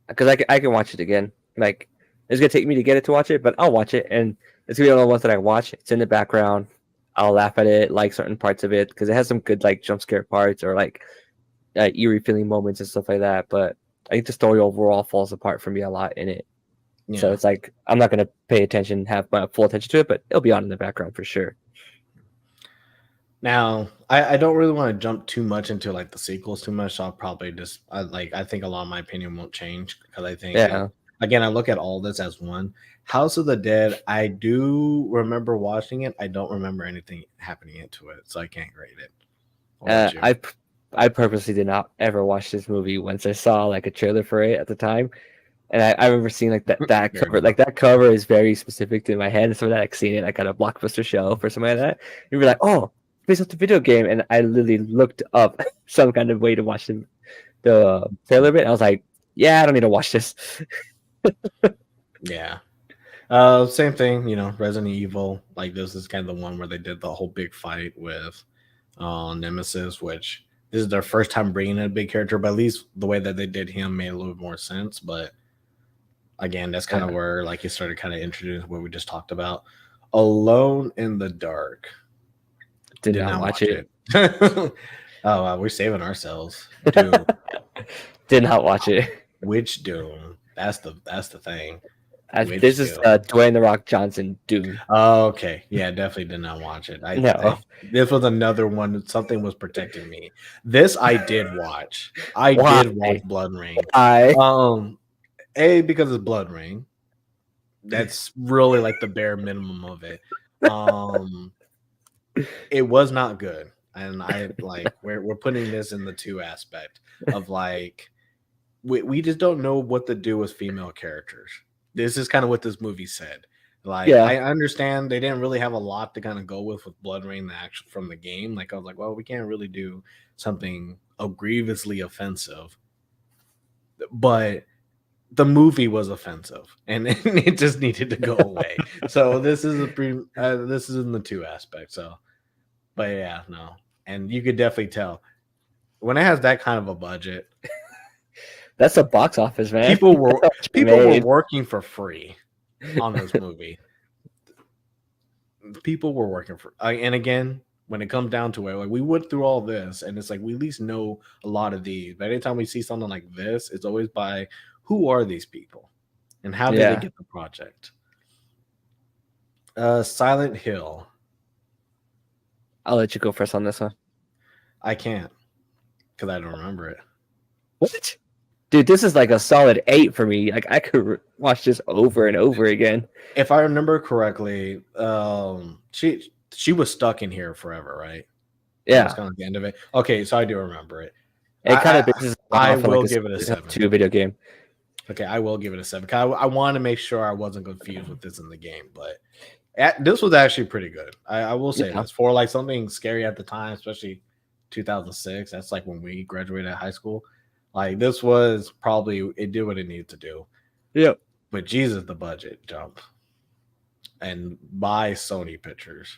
because I can watch it again. Like it's gonna take me to get it to watch it, but I'll watch it, and it's gonna be one of the ones that I watch. It's in the background. I'll laugh at it, like certain parts of it, because it has some good like jump scare parts or like eerie feeling moments and stuff like that. But I think the story overall falls apart for me a lot in it. So Yeah. it's like I'm not gonna pay attention, have my full attention to it, but it'll be on in the background for sure. Now, I don't really want to jump too much into like the sequels too much. So I'll probably just I think a lot of my opinion won't change because I think Yeah. again I look at all this as one. House of the Dead, I do remember watching it. I don't remember anything happening into it, so I can't grade it. What Uh, about you? I I purposely did not ever watch this movie once I saw like a trailer for it at the time. And I remember seeing like that Fair cover, enough. like that cover is very specific to my head. And some of that, like seeing it like at a Blockbuster shelf or something like that. You'd be like, oh, based off the video game. And I literally looked up some kind of way to watch the trailer of it. I was like, yeah, I don't need to watch this. Yeah. Same thing. Resident Evil. Like this is kind of the one where they did the whole big fight with Nemesis, which this is their first time bringing in a big character, but at least the way that they did him made a little bit more sense. But again, that's kind of Yeah, where like you started kind of introducing what we just talked about. Alone in the Dark. did Did not not watch watch it. it. Oh, we're saving ourselves. Doom. Did not watch it. Which Doom? That's the thing. This Which is Doom? Dwayne the Rock Johnson Doom. Oh, okay. Yeah, definitely did not watch it. No, This was another one. Something was protecting me. This I did watch. I why? did watch Blood Rain. Why? Um, A, because it's Blood Rain. That's really like the bare minimum of it. Um, it was not good. And I like we're putting this in the two aspect of like we just don't know what to do with female characters. This is kind of what this movie said. Like Yeah, I understand they didn't really have a lot to kind of go with Blood Rain the action from the game. Like I was like, well, we can't really do something grievously offensive, but the movie was offensive and it just needed to go away. So this is in the two aspects. So, but yeah, no, and you could definitely tell when it has that kind of a budget, that's a box office, man. people were people were Made. working for free on this movie. People were working for, and again, when it comes down to it, like we went through all this, and it's like we at least know a lot of these. But anytime we see something like this, it's always by who are these people, and how did they Yeah, get the project? Silent Hill. I'll let you go first on this one. I can't because I don't remember it. What? Dude, this is like a solid 8 for me. Like I could watch this over and over again. If I remember correctly, she was stuck in here forever, right? That was Yeah, kind of the end of it. Okay, so I do remember it. it kind of I bases I off of like will a give it a 7. 2 video game. Okay, I will give it a 7. I want to make sure I wasn't confused with this in the game, but this was actually pretty good. I will say Yeah, this for like something scary at the time, especially 2006. That's like when we graduated high school. Like this was probably it did what it needed to do. yeah. But Jesus, the budget jump and by Sony Pictures.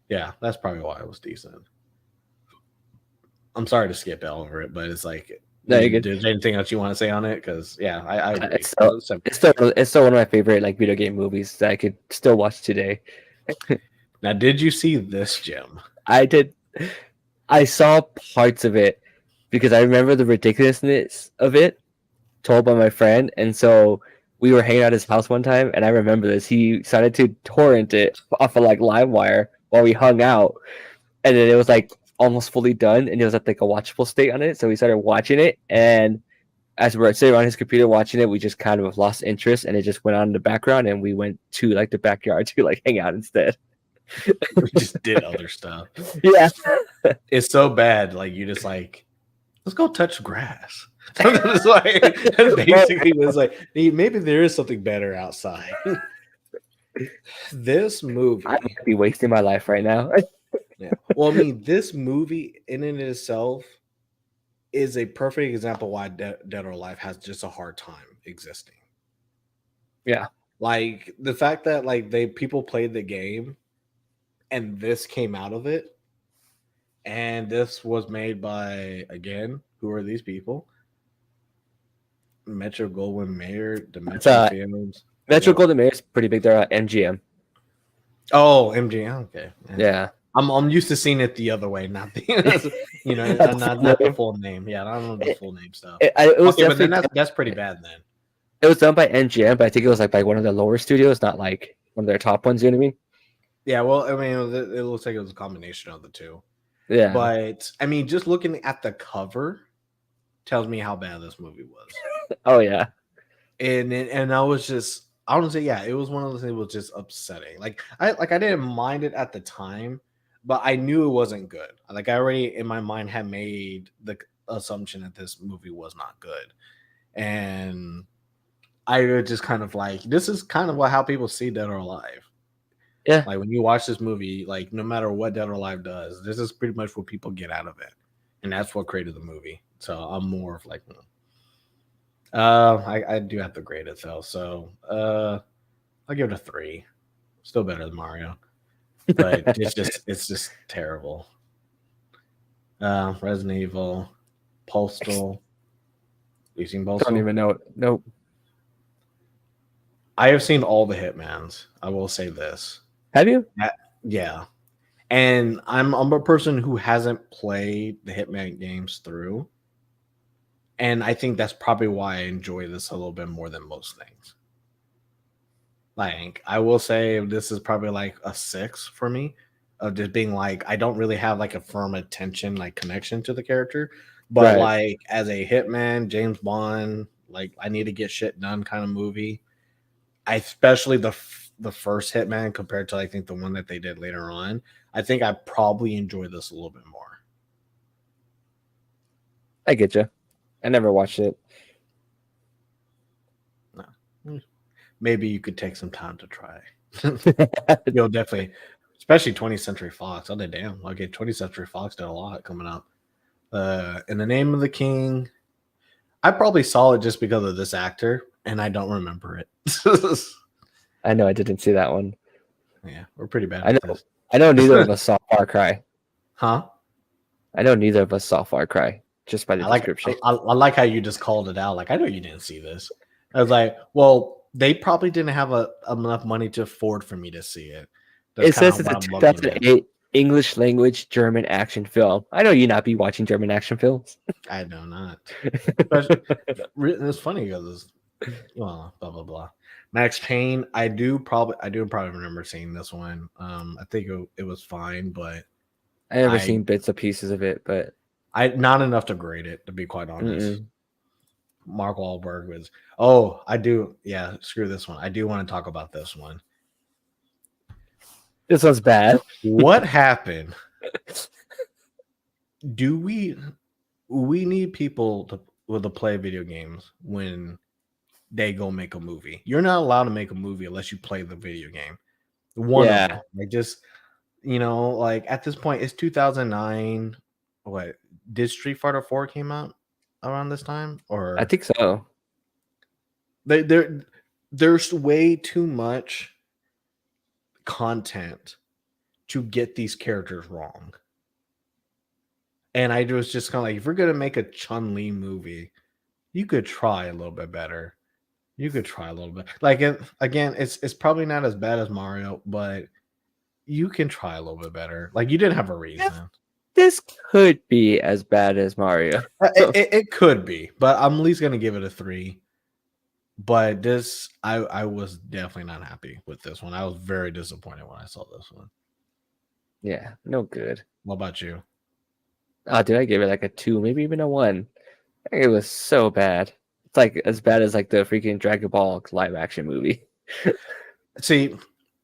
Yeah, that's probably why it was decent. I'm sorry to skip over it, but it's like, No, you're good. there's anything else you want to say on it? Because yeah, I agree. It's still one of my favorite like video game movies that I could still watch today. Now, did you see this, Jim? I did. I saw parts of it because I remember the ridiculousness of it told by my friend, and so we were hanging out at his house one time, and I remember this. He decided to torrent it off of like LimeWire while we hung out, and then it was like almost fully done, and it was at like a watchable state on it. So we started watching it, and as we were sitting on his computer watching it, we just kind of lost interest, and it just went on in the background, and we went to like the backyard to like hang out instead. We just did other stuff. Yeah, It's so bad. Like you just like, let's go touch grass. It's like basically was like maybe there is something better outside. This movie, I might be wasting my life right now. yeah. Well, I mean, this movie in and of itself is a perfect example why Dead or Alive has just a hard time existing. Yeah, Like the fact that like people played the game and this came out of it, and this was made by again, who are these people? Metro Goldwyn Mayer, it's Dimension Films. Metro Yeah. Golden Mayer is pretty big. They're MGM. Oh, MGM. Okay. Yeah, I'm used to seeing it the other way, not the not the full name. Yeah, I don't know the full name stuff. it was Okay, but then definitely that's pretty bad then. it was done by MGM, but I think it was like by one of the lower studios, not like one of their top ones. You know what I mean? Yeah, well, I mean, it looks like it was a combination of the two. Yeah, But I mean, just looking at the cover tells me how bad this movie was. oh yeah, And I was just I want to say yeah, it was one of those things that was just upsetting. I didn't mind it at the time, but I knew it wasn't good. Like I already in my mind had made the assumption that this movie was not good, and I was just kind of like this is kind of how people see Dead or Alive. yeah. Like when you watch this movie, like no matter what Dead or Alive does, this is pretty much what people get out of it, and that's what created the movie. So I'm more of like, I do have to grade it though, so I'll give it a 3. Still better than Mario, but it's just terrible. Resident Evil, Postal. You seen Don't Postal? even know it. Nope. I have seen all the Hitmans. I will say this. Have you? Yeah. And I'm a person who hasn't played the Hitman games through. And I think that's probably why I enjoy this a little bit more than most things. Like, I will say this is probably like a 6 for me of just being like, I don't really have like a firm attention, like connection to the character. But Right. like as a Hitman, James Bond, like I need to get shit done kind of movie. I especially the first Hitman compared to I think the one that they did later on. I think I probably enjoy this a little bit more. I get you. I never watched it. No. Maybe you could take some time to try. You'll definitely, especially 20th Century Fox. Oh, they damn. Okay, 20th Century Fox did a lot coming up. In the Name of the King, I probably saw it just because of this actor, and I don't remember it. I know I didn't see that one. Yeah, we're pretty bad I at know. this. I know neither of us saw Far Cry. Huh? I know neither of us saw Far Cry just by the I like description. I like how you just called it out. Like, I know you didn't see this. I was like, well, they probably didn't have enough money to afford for me to see it. That's It kind says of it's what a I'm looking at. 2008 English language German action film. I know you not be watching German action films. I know not. But it's funny because well, blah blah blah. Max Payne, I do probably remember seeing this one. I think it was fine, but I never I seen bits or pieces of it, but I not enough to grade it, to be quite honest. mm-mm. Mark Wahlberg was. Oh, I do. Yeah, screw this one. I do want to talk about this one. This one's bad. What happened? Do we need people to play video games when they go make a movie? You're not allowed to make a movie unless you play the video game. One of Yeah, them. Like, just, like, at this point, it's 2009. What did Street Fighter 4 came out around this time? I Or think so. there's way too much content to get these characters wrong. And I was just kind of like, if we're gonna make a Chun-Li movie, you could try a little bit better. You could try a little bit. Like, again, it's probably not as bad as Mario, but you can try a little bit better. Like, you didn't have a reason. This could be as bad as Mario. It could be, but I'm at least gonna give it a 3. But this, I was definitely not happy with this one. I was very disappointed when I saw this one. Yeah, no good. What about you? Oh, dude, I gave it like a 2, maybe even a 1. I think it was so bad. It's like as bad as like the freaking Dragon Ball live action movie. See,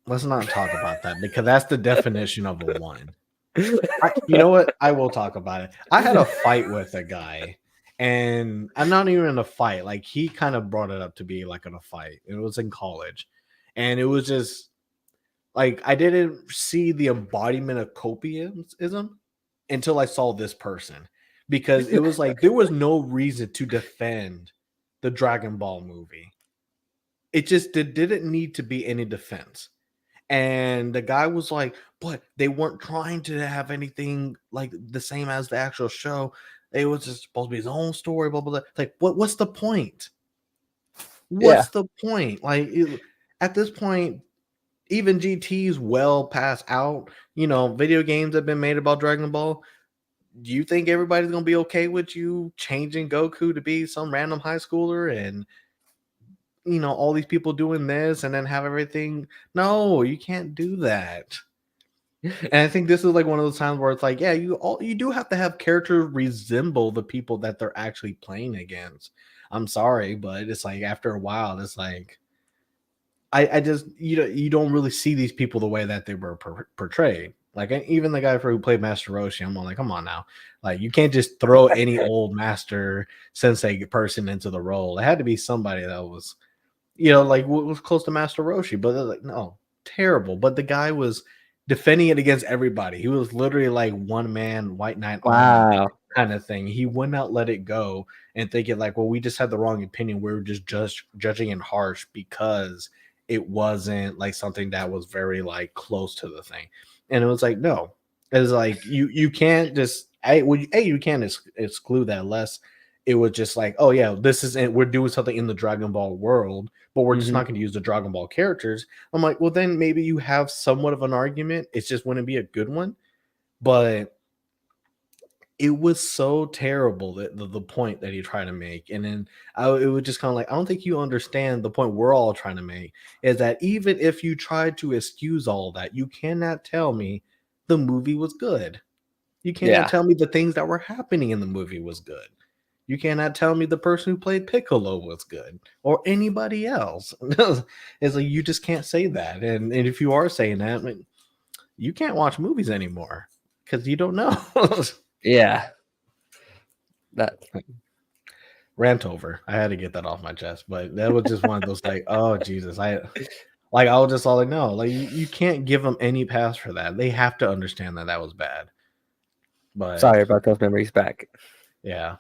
let's not talk about that because that's the definition of a 1. You know what? I will talk about it. I had a fight with a guy, and I'm not even in a fight. Like, he kind of brought it up to be like in a fight. It was in college, and it was just like I didn't see the embodiment of copianism until I saw this person, because it was like there was no reason to defend the Dragon Ball movie. It just didn't need to be any defense. And the guy was like, but they weren't trying to have anything like the same as the actual show. It was just supposed to be his own story, blah, blah, blah. Like, what's the point? Yeah. What's the point? Like, at this point, even GT's well past out. Video games have been made about Dragon Ball. Do you think everybody's going to be okay with you changing Goku to be some random high schooler and all these people doing this and then have everything? No, you can't do that. And I think this is like one of those times where it's like, yeah, you do have to have characters resemble the people that they're actually playing against. I'm sorry, but it's like after a while, it's like I just you don't really see these people the way that they were portrayed. Like, even the guy who played Master Roshi, I'm like, come on now, like, you can't just throw any old master sensei person into the role. It had to be somebody that was like what was close to Master Roshi, but they're like, no, terrible. But the guy was defending it against everybody. He was literally like one man, white knight army Wow. kind of thing. He would not let it go and think it like, well, we just had the wrong opinion. We were just judging it harsh because it wasn't like something that was very like close to the thing. And it was like, no, it's like you can't just you can't exclude that unless it was just like, oh yeah, this is it. We're doing something in the Dragon Ball world, but we're just not going to use the Dragon Ball characters. I'm like, well, then maybe you have somewhat of an argument. It just wouldn't be a good one. But it was so terrible that the point that he tried to make. And then it was just kind of like, I don't think you understand the point we're all trying to make, is that even if you tried to excuse all that, you cannot tell me the movie was good. You cannot tell me the things that were happening in the movie was good. You cannot tell me the person who played Piccolo was good or anybody else. It's like, you just can't say that. And if you are saying that, I mean, you can't watch movies anymore because you don't know. Yeah. That Rant over. I had to get that off my chest, but that was just one of those like, oh Jesus, Like I was just all like, no, like you can't give them any pass for that. They have to understand that that was bad. But Sorry about those memories back. yeah,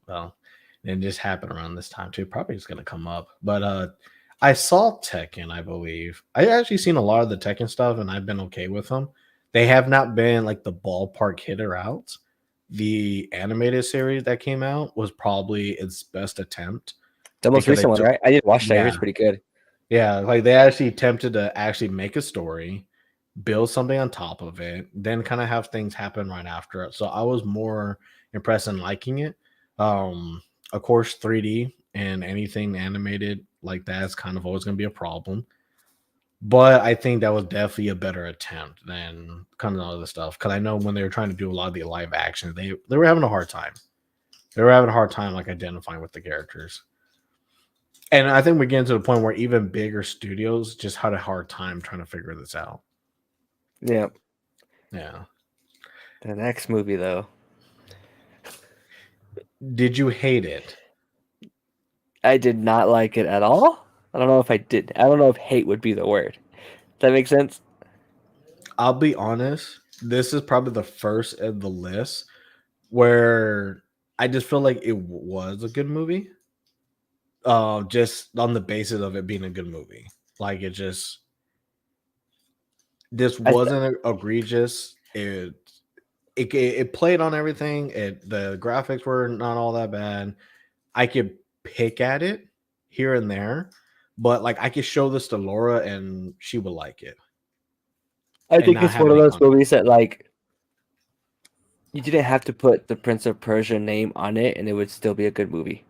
well, it just happened around this time too. Probably it's gonna come up. But I saw Tekken, I believe. I actually seen a lot of the Tekken stuff, and I've been okay with them. They have not been like the ballpark hitter out. The animated series that came out was probably its best attempt The most because they recent one, took right? I did watch that. I hear yeah, it's pretty good. yeah, like they actually attempted to actually make a story, build something on top of it, then kind of have things happen right after it. So I was more impressed and liking it. Of course, 3D and anything animated like that is kind of always going to be a problem. But I think that was definitely a better attempt than kind of other stuff. Because I know when they were trying to do a lot of the live action, they were having a hard time. They were having a hard time like identifying with the characters. And I think we're getting to the point where even bigger studios just had a hard time trying to figure this out. Yeah. Yeah. The next movie, though, Did you hate it? I did not like it at all. I don't know if I did. I don't know if hate would be the word. Does that make sense? I'll be honest. This is probably the first of the list where I just feel like it was a good movie. Just on the basis of it being a good movie. Like it just this I wasn't egregious. It played on everything. The graphics were not all that bad. I could pick at it here and there, but like I could show this to Laura and she would like it I and think not it's have one of any those conflict. movies that like you didn't have to put the Prince of Persia name on it, and it would still be a good movie.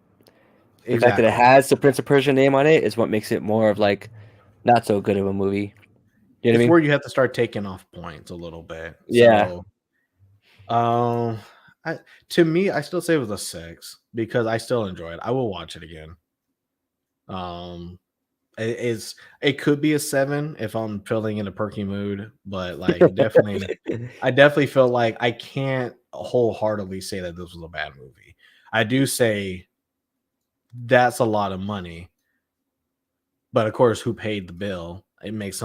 The fact that it Exactly. has the Prince of Persia name on it is what makes it more of like not so good of a movie. You know what I It's mean? where you have to start taking off points a little bit. Yeah. So, um, I to me, I still say it was a 6 because I still enjoy it. I will watch it again. Um, it could be a 7 if I'm feeling in a perky mood, but like definitely, I definitely feel like I can't wholeheartedly say that this was a bad movie. I do say that's a lot of money, but of course, who paid the bill? It makes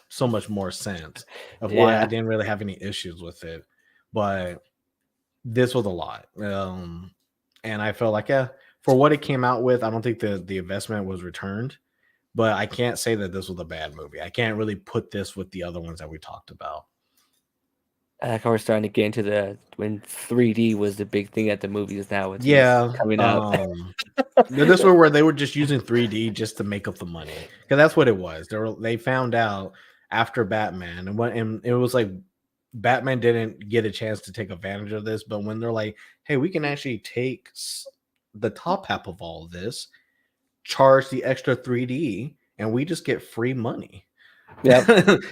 so much more sense of why I Yeah. didn't really have any issues with it. But this was a lot, and I felt like yeah, for what it came out with, I don't think the investment was returned. But I can't say that this was a bad movie. I can't really put this with the other ones that we talked about. I like how we're starting to get into the when 3D was the big thing at the movies now with these Yeah, coming out. this one where they were just using 3D just to make up the money because that's what it was. They found out after Batman and it was like Batman didn't get a chance to take advantage of this, but when they're like, "Hey, we can actually take the top half of all of this, charge the extra 3D, and we just get free money." Yep.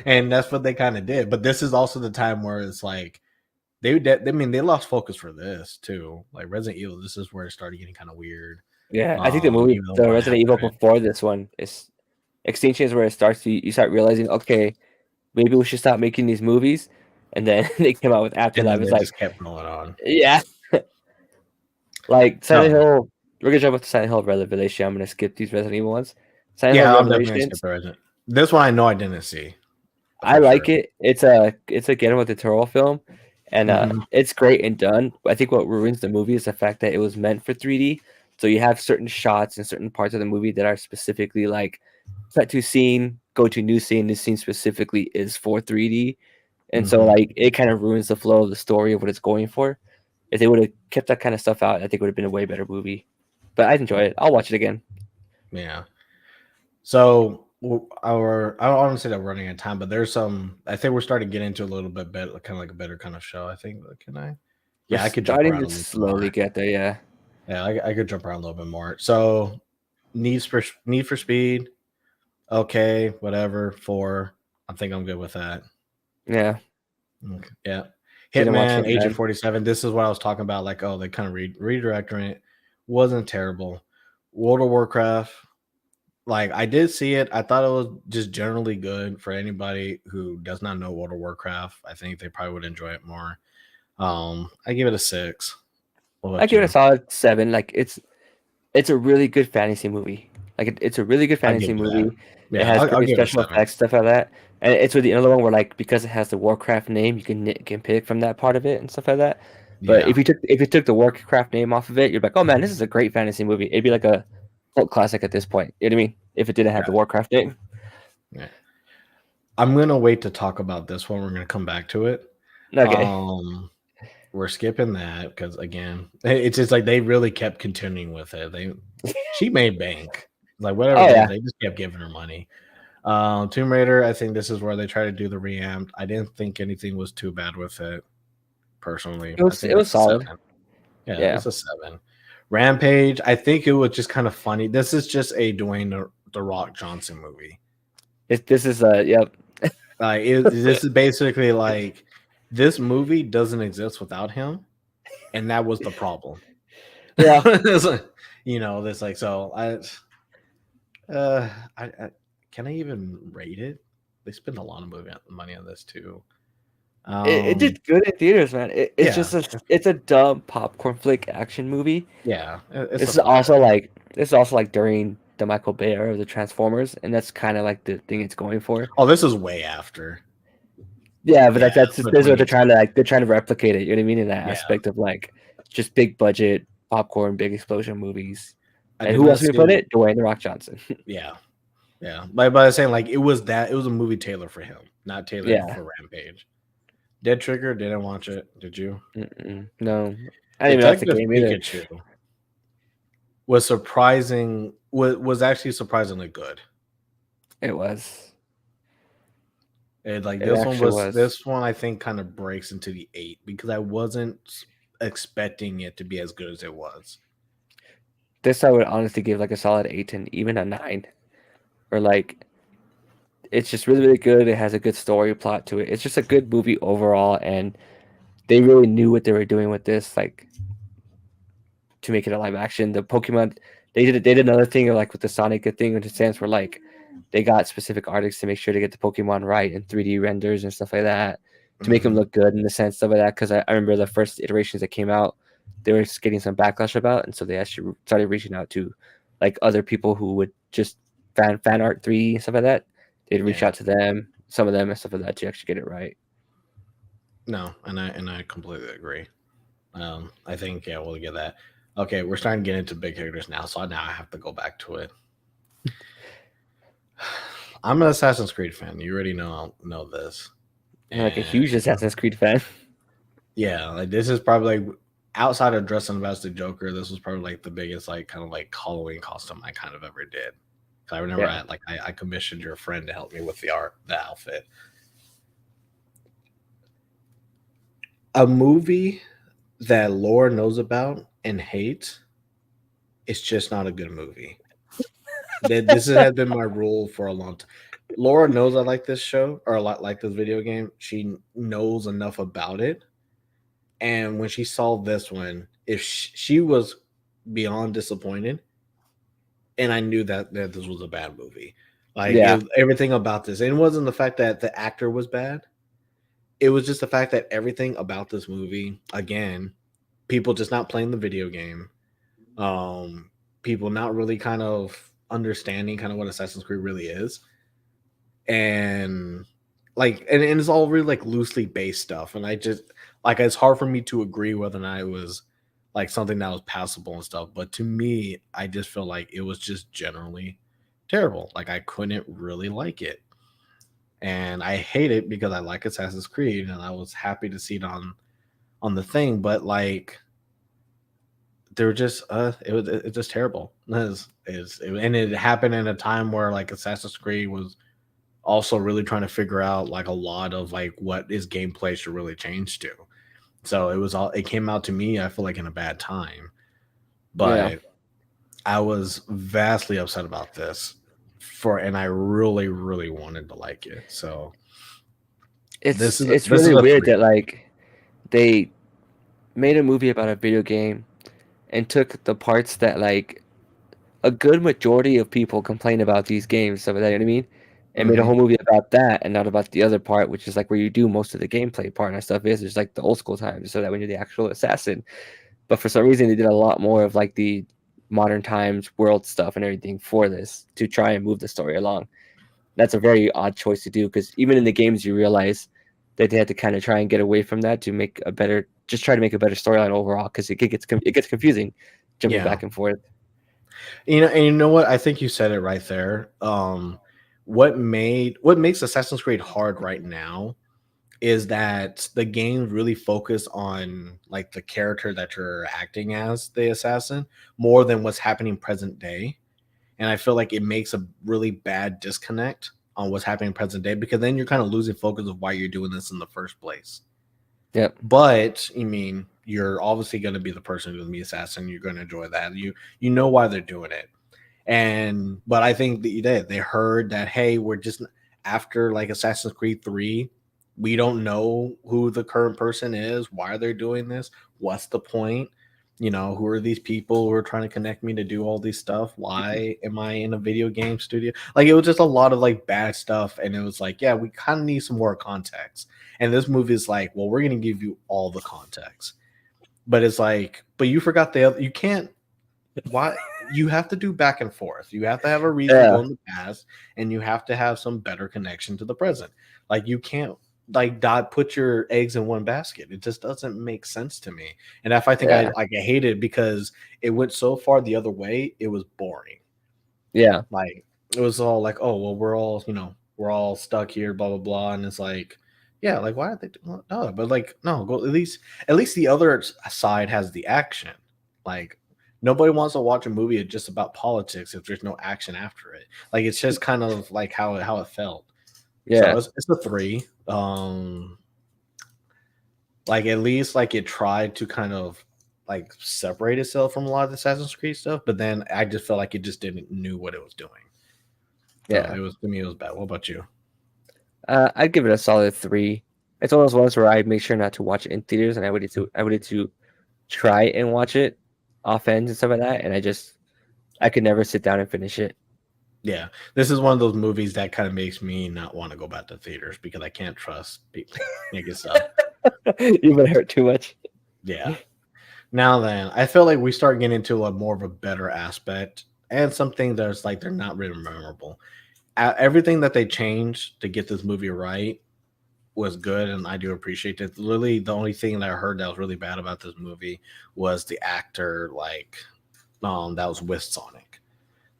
And that's what they kind of did. But this is also the time where it's like I mean, they lost focus for this too. Like Resident Evil, this is where it started getting kind of weird. Yeah. I think the movie, Even the the one Resident Evil after it, before this one is Extinction is where it starts. You start realizing, okay, maybe we should stop making these movies. And then they came out with and Afterlife. then It's they like, just kept going on. yeah, like Silent No, Hill. We're gonna jump up to Silent Hill Revelation. I'm gonna skip these Resident Evil ones. Silent Hill yeah, I'll definitely skip Revelations. the Resident. This one I know I didn't see I for like sure. it. It's a Guillermo del Toro film, and Hmm. it's great and done. I think what ruins the movie is the fact that it was meant for 3D. So you have certain shots and certain parts of the movie that are specifically like cut to scene, go to new scene. This scene specifically is for 3D, and so Hmm. like it kind of ruins the flow of the story of what it's going for. If they would have kept that kind of stuff out, I think it would have been a way better movie. But I'd enjoy it. I'll watch it again. Yeah. So I don't want to say that we're running out of time, but there's some. I think we're starting to get into a little bit better, kind of like a better kind of show. I think. Can I? We're Yeah, I could jump starting around to a little bit slowly more. get there. Yeah. Yeah, I could jump around a little bit more. So Need for Speed. Okay, whatever. 4. I think I'm good with that. Yeah. Okay, yeah. Didn't watch Hitman, Agent Hitman. 47. This is what I was talking about. Like, oh, they kind of redirecting it. Wasn't terrible. World of Warcraft. Like, I did see it. I thought it was just generally good for anybody who does not know World of Warcraft. I think they probably would enjoy it more. I give it a 6. What I about give it a you? solid 7. Like it's a really good fantasy movie. Like it's a really good I fantasy give you that. movie. It Yeah, has I'll great give it a special 7. effects, stuff like that. And it's with the another one where like because it has the Warcraft name, you can pick from that part of it and stuff like that. But Yeah. if you took the Warcraft name off of it, you're like, oh man, this is a great fantasy movie. It'd be like a cult classic at this point. You know what I mean? If it didn't have the Got Warcraft name. Yeah. I'm gonna wait to talk about this one. We're gonna come back to it. Okay. Um, we're skipping that because again, it's just like they really kept continuing with it. She made bank. Like whatever Oh it is, yeah. they just kept giving her money. Tomb Raider, I think this is where they try to do the reamp. I didn't think anything was too bad with it, personally. I think It was that's a solid. 7. Yeah, Yeah. it's a 7. Rampage, I think it was just kind of funny. This is just a Dwayne the Rock Johnson movie. This is yep. This is basically like this movie doesn't exist without him, and that was the problem. Yeah. It's like, this like so. I can I even rate it? They spend a lot of money on this too. It did good in theaters, man. It's Yeah, just it's a dumb popcorn flick action movie. yeah, it's a This is fun also movie. like this is also like during the Michael Bay era of the Transformers, and that's kind of like the thing it's going for. Oh, this is way after. Yeah, but Yeah, that's for what they're 2018. trying to like. They're trying to replicate it. You know what I mean? In that Yeah, aspect of like just big budget popcorn, big explosion movies. I And did who not else we see put it. it? Dwayne the Rock Johnson. Yeah, yeah. But I was saying like it was a movie tailored for him, not tailored Yeah. for Rampage. Dead Trigger, didn't watch it. Did you? No, I didn't even know that's the Detective game either. Pikachu was actually surprisingly good. It was. And like It actually was. this one I think kind of breaks into the 8 because I wasn't expecting it to be as good as it was. This I would honestly give like a solid 8 and even a 9. Or like it's just really really good. It has a good story plot to it. It's just a good movie overall, and they really knew what they were doing with this, like to make it a live action. The Pokemon they did another thing like with the Sonic thing, in a sense where like they got specific artists to make sure to get the Pokemon right in 3D renders and stuff like that to make them Mhm. look good in the sense stuff like that. Because I remember the first iterations that came out, they were getting some backlash about, and so they actually started reaching out to like other people who would just fan art 3D and stuff like that. They'd reach Yeah. out to them, some of them and stuff like that to actually get it right. No, and I completely agree. I think yeah, we'll get that. Okay, we're starting to get into big characters now, so now I have to go back to it. I'm an Assassin's Creed fan. You already know this. I'm like a huge And Assassin's Creed fan. yeah, like this is probably like outside of dressing up as the Joker, this was probably like the biggest like kind of like Halloween costume I kind of ever did. 'Cause I remember Yeah. I commissioned your friend to help me with the outfit. A movie that Laura knows about and hates, it's just not a good movie. Has been my rule for a long time. Laura knows I like this show or a lot like this video game. She knows enough about it, and when she saw this one, if she was beyond disappointed, and I knew that this was a bad movie. Like Yeah. everything about this, and it wasn't the fact that the actor was bad. It was just the fact that everything about this movie, again, people just not playing the video game, people not really kind of understanding kind of what Assassin's Creed really is, and and it's all really like loosely based stuff, and I just like it's hard for me to agree whether or not it was like something that was passable and stuff, but to me, I just feel like it was just generally terrible. Like I couldn't really like it, and I hate it because I like Assassin's Creed, and I was happy to see it on the thing, but like they're just it's just terrible. And it happened in a time where like Assassin's Creed was also really trying to figure out like a lot of like what his gameplay should really change to. So it came out to me, I feel like in a bad time. Yeah. But I was vastly upset about this and I really, really wanted to like it. So It's this is really a weird 3. that like they made a movie about a video game and took the parts that like a good majority of people complain about these games, stuff like that, you know what I mean? And made a Hmm. whole movie about that and not about the other part, which is like where you do most of the gameplay part and stuff is like the old school times, so that when you're the actual assassin. But for some reason they did a lot more of like the modern times world stuff and everything for this to try and move the story along. That's a very odd choice to do because even in the games you realize that they had to kind of try and get away from that to make a better, just try to make a better storyline overall because it gets confusing jumping Yeah. back and forth. And you know what? I think you said it right there. What makes Assassin's Creed hard right now is that the game really focus on like the character that you're acting as the assassin more than what's happening present day. And I feel like it makes a really bad disconnect on what's happening present day because then you're kind of losing focus of why you're doing this in the first place. Yep. But I mean, you're obviously going to be the person who's the assassin. You're going to enjoy that. You know why they're doing it. And but I think they heard that, hey, we're just after like Assassin's Creed 3, we don't know who the current person is, why they're doing this, what's the point? Who are these people who are trying to connect me to do all this stuff? Why am I in a video game studio? Like it was just a lot of like bad stuff, and it was like, yeah, we kind of need some more context. And this movie is like, well, we're gonna give you all the context, but it's like, but you forgot the other. You can't. Why you have to do back and forth. You have to have a reason to Yeah. go in the past, and you have to have some better connection to the present. Like you can't like dot put your eggs in one basket. It just doesn't make sense to me. And if I think Yeah. I hate it because it went so far the other way, it was boring. Yeah. Like it was all like, oh well, we're all stuck here, blah blah blah, and it's like, yeah, like why are they doing no? But like no, go at least the other side has the action. Like nobody wants to watch a movie just about politics if there's no action after it. Like it's just kind of like how it felt. So Yeah. it's a three. Like at least like it tried to kind of like separate itself from a lot of the Assassin's Creed stuff, but then I just felt like it just didn't knew what it was doing. So Yeah. it was to me it was bad. What about you? I'd give it a solid 3. It's one of those ones where I make sure not to watch it in theaters, and I would need to try and watch it off ends and stuff like that, and I could never sit down and finish it. Yeah, this is one of those movies that kind of makes me not want to go back to theaters because I can't trust people making stuff. You would hurt too much. Yeah. Now then, I feel like we start getting into a more of a better aspect and something that's like they're not really memorable. Everything that they changed to get this movie right was good, and I do appreciate it. Literally, the only thing that I heard that was really bad about this movie was the actor, like, that was with Sonic,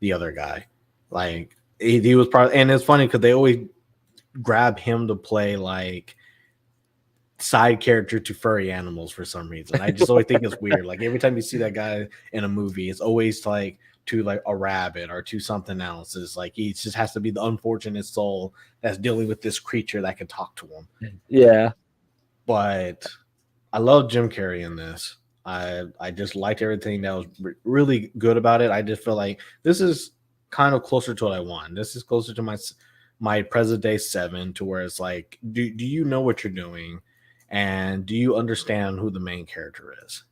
the other guy. Like, he was probably, and it's funny because they always grab him to play like side character to furry animals for some reason. I just always think it's weird. Like every time you see that guy in a movie, it's always like to like a rabbit or to something else. It's like he just has to be the unfortunate soul that's dealing with this creature that can talk to him. Yeah. But I love Jim Carrey in this. I just liked everything that was really good about it. I just feel like this is kind of closer to what I want. This is closer to my present day 7 to where it's like, do you know what you're doing? And do you understand who the main character is?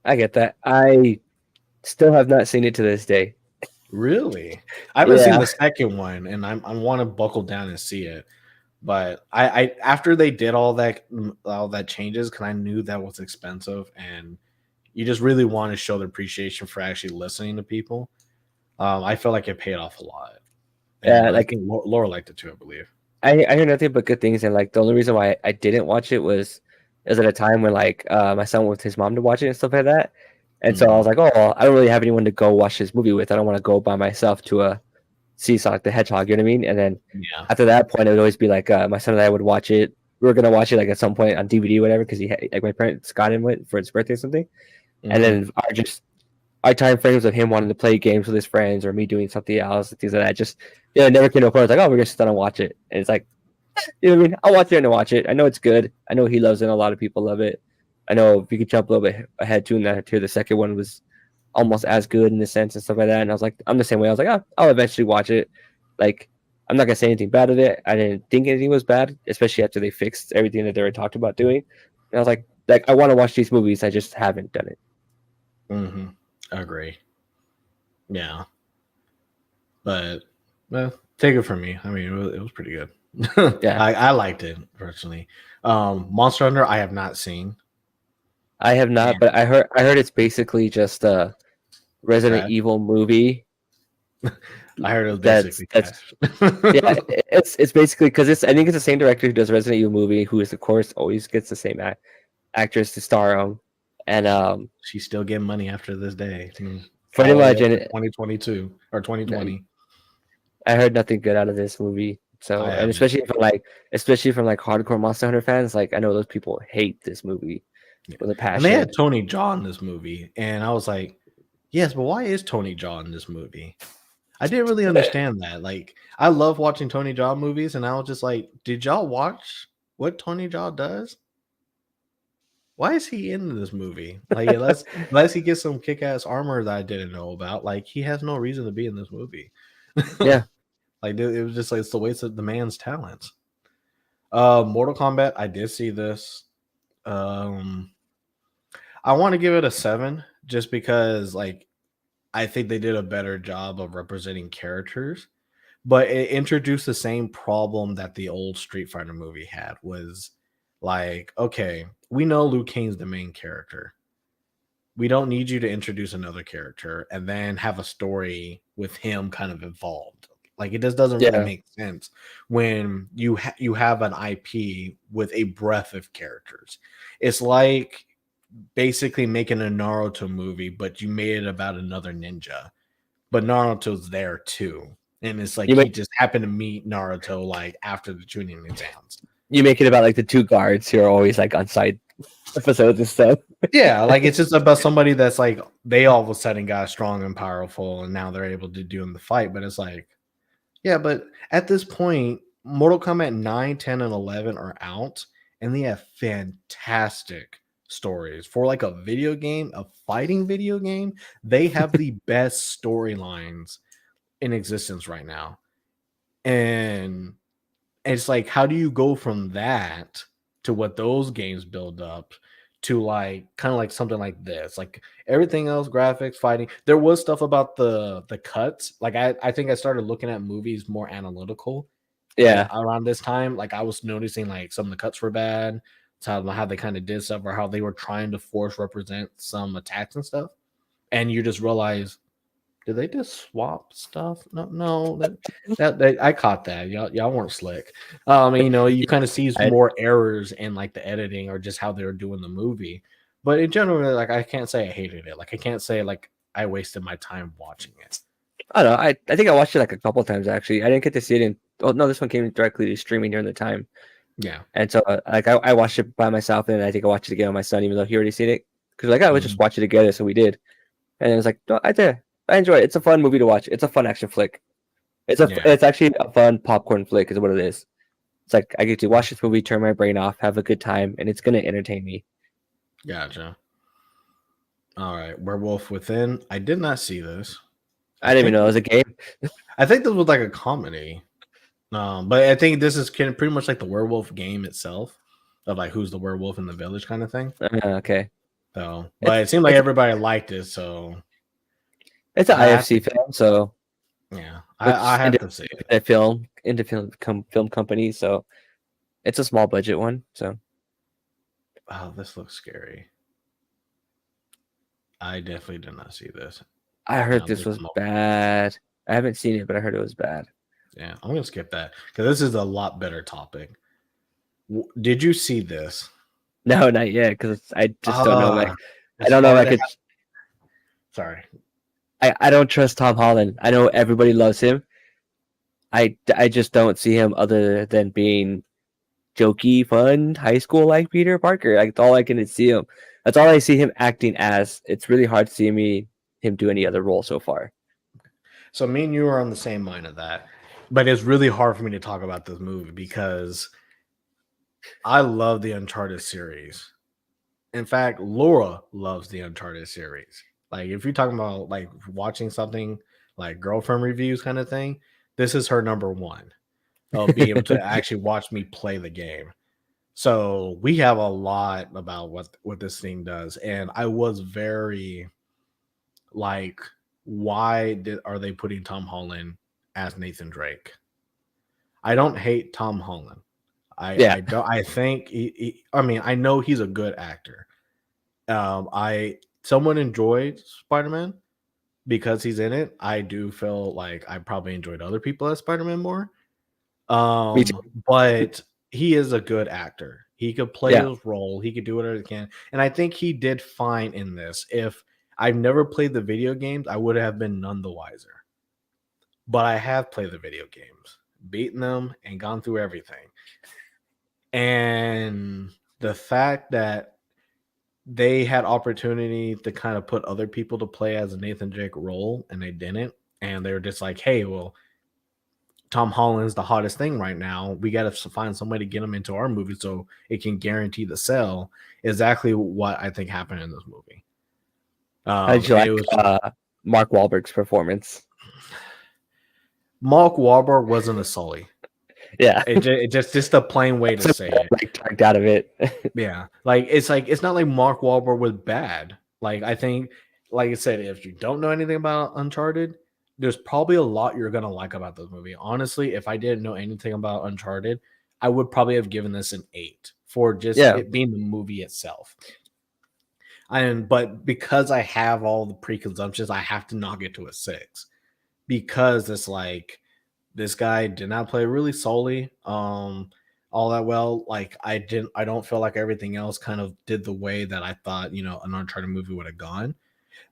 I get that. I still have not seen it to this day. Really? I haven't seen Yeah. the second one, and I want to buckle down and see it. But I after they did all that changes, because I knew that was expensive, and you just really want to show the appreciation for actually listening to people. I feel like it paid off a lot, and Yeah, I like think Laura liked it too. I believe. I hear nothing but good things, and like the only reason why I didn't watch it was at a time when like my son went with his mom to watch it and stuff like that. And so I was Mhm. like, oh, well, I don't really have anyone to go watch this movie with. I don't want to go by myself to see Sonic the Hedgehog, you know what I mean? And then Yeah. after that point, it would always be like my son and I would watch it. We were gonna watch it like at some point on DVD or whatever because he had, like my parents got him with for his birthday or something. And Mhm. then our time frames of him wanting to play games with his friends or me doing something else, things like that. Just it never came to a point. It's like, oh, we're gonna sit down and watch it. And it's like, you know what I mean? I'll watch it and watch it. I know it's good. I know he loves it. And a lot of people love it. I know if you could jump a little bit ahead too, and that too, the second one was almost as good in the sense and stuff like that. And I was like, I'm the same way. I was like, oh, I'll eventually watch it. Like, I'm not gonna say anything bad of it. I didn't think anything was bad, especially after they fixed everything that they were talked about doing. And I was like I want to watch these movies. I just haven't done it. Mhm. I agree. Yeah. But well, take it from me. I mean, it was pretty good. Yeah, I liked it personally. Monster Hunter, I have not seen. I have not, And but I heard it's basically just Resident Trash. Evil movie. I heard it was That's basically that's trash. yeah. It's basically because I think it's the same director who does Resident Evil movie, who is of course always gets the same actress to star him, and She's still getting money after this day. pretty All the way much. up And to 2022 or 2020. I heard nothing good out of this movie. I So, and haven't. especially from like hardcore Monster Hunter fans, like I know those people hate this movie Yeah. with a And they passion. had Tony Jaa in this movie, and I was like, yes, but why is Tony Jaa in this movie? I didn't really understand that. Like, I love watching Tony Jaa movies, and I was just like, did y'all watch what Tony Jaa does? Why is he in this movie? Like, unless he gets some kick-ass armor that I didn't know about, like he has no reason to be in this movie. Yeah, Like, it was just like it's the waste of the man's talents. Mortal Kombat, I did see this. Um, I want to give it a 7 just because, like, I think they did a better job of representing characters, but it introduced the same problem that the old Street Fighter movie had was like, okay, we know Liu Kang's the main character. We don't need you to introduce another character and then have a story with him kind of involved. Like it just doesn't really yeah. make sense when you have an IP with a breadth of characters. It's like basically making a Naruto movie, but you made it about another ninja. But Naruto's there too. And it's like You he make just happened to meet Naruto like after the tuning exams. you make it about like the two guards who are always like on side episodes and stuff. Yeah, like it's just about somebody that's like they all of a sudden got strong and powerful and now they're able to do in the fight. But it's like, yeah, but at this point, Mortal Kombat 9, 10, and 11 are out, and they have fantastic stories. For like a video game, a fighting video game, they have the best storylines in existence right now. And it's like, how do you go from that to what those games build up to like kind of like something like this? Like everything else, graphics, fighting. There was stuff about the cuts. Like I think I started looking at movies more analytical. Like Yeah, around this time, like I was noticing like some of the cuts were bad. So how they kind of did stuff or how they were trying to force represent some attacks and stuff. And you just realize did they just swap stuff? No, no, I caught that. Y'all weren't slick. You kind of sees I, more errors in like the editing or just how they were doing the movie. But in general, like I can't say I hated it. Like I can't say like I wasted my time watching it. I don't know. I think I watched it like a couple times actually. I didn't get to see it in. Oh no, this one came directly to streaming during the time, Yeah. and so like I watched it by myself, and I think I watched it again with my son, even though he already seen it. Because like I would just Mhm. watch it together, so we did. And it was like, no, I did. I enjoy it. It's a fun movie to watch. It's a fun action flick. Yeah. It's actually a fun popcorn flick, is what it is. It's like I get to watch this movie, turn my brain off, have a good time, and it's gonna entertain me. Gotcha. All right. Werewolf Within. I did not see this. I I didn't even think know it was a game. I think this was like a comedy. But I think this is pretty much like the werewolf game itself, of like who's the werewolf in the village kind of thing. Okay, So, it's but it seemed like it's everybody liked it, so it's an I have IFC to, film, so yeah, I which have to see it. film company, so it's a small budget one. So Oh, this looks scary. I definitely did not see this. I heard Now this this was mo- bad. I haven't seen it, but I heard it was bad. yeah, I'm gonna skip that because this is a lot better topic. Did you see this? No, not yet, because I just don't know. Ah, I it's don't know if hard I to could. have. Sorry. I don't trust Tom Holland. I know everybody loves him. I just don't see him other than being jokey, fun, high school like Peter Parker. Like that's all I can see him. That's all I see him acting as. It's really hard to see him do any other role so far. So me and you are on the same mind of that, but it's really hard for me to talk about this movie because I love the Uncharted series. In fact, Laura loves the Uncharted series. Like, if you're talking about like watching something like girlfriend reviews kind of thing, this is her number one of being able to actually watch me play the game. So we have a lot about what this thing does, and I was very like, why are they putting Tom Holland as Nathan Drake? I don't hate Tom Holland. Yeah, I don't. I think I mean, I know he's a good actor. I somewhat enjoyed Spider Man, because he's in it, I do feel like I probably enjoyed other people as Spider-Man more. Me too. But he is a good actor. He could play Yeah. his role. He could do whatever he can, and I think he did fine in this. If I've never played the video games, I would have been none the wiser. But I have played the video games, beaten them, and gone through everything. And the fact that they had opportunity to kind of put other people to play as a Nathan Drake role, and they didn't, and they were just like, "Hey, well, Tom Holland's the hottest thing right now. We got to find some way to get him into our movie so it can guarantee the sale." Exactly what I think happened in this movie. How did you And it like was Mark Wahlberg's performance? Mark Wahlberg wasn't a Sully. Yeah. It just a plain way to That's say what it. I like dragged out of it. Yeah, like it's not like Mark Wahlberg was bad. Like I think, like I said, if you don't know anything about Uncharted, there's probably a lot you're gonna like about this movie. Honestly, if I didn't know anything about Uncharted, I would probably have given this an 8 for just Yeah. it being the movie itself. And but because I have all the preconceptions, I have to knock it to a 6 because it's like this guy did not play really solely all that well. Like I don't feel like everything else kind of did the way that I thought, an Uncharted movie would have gone.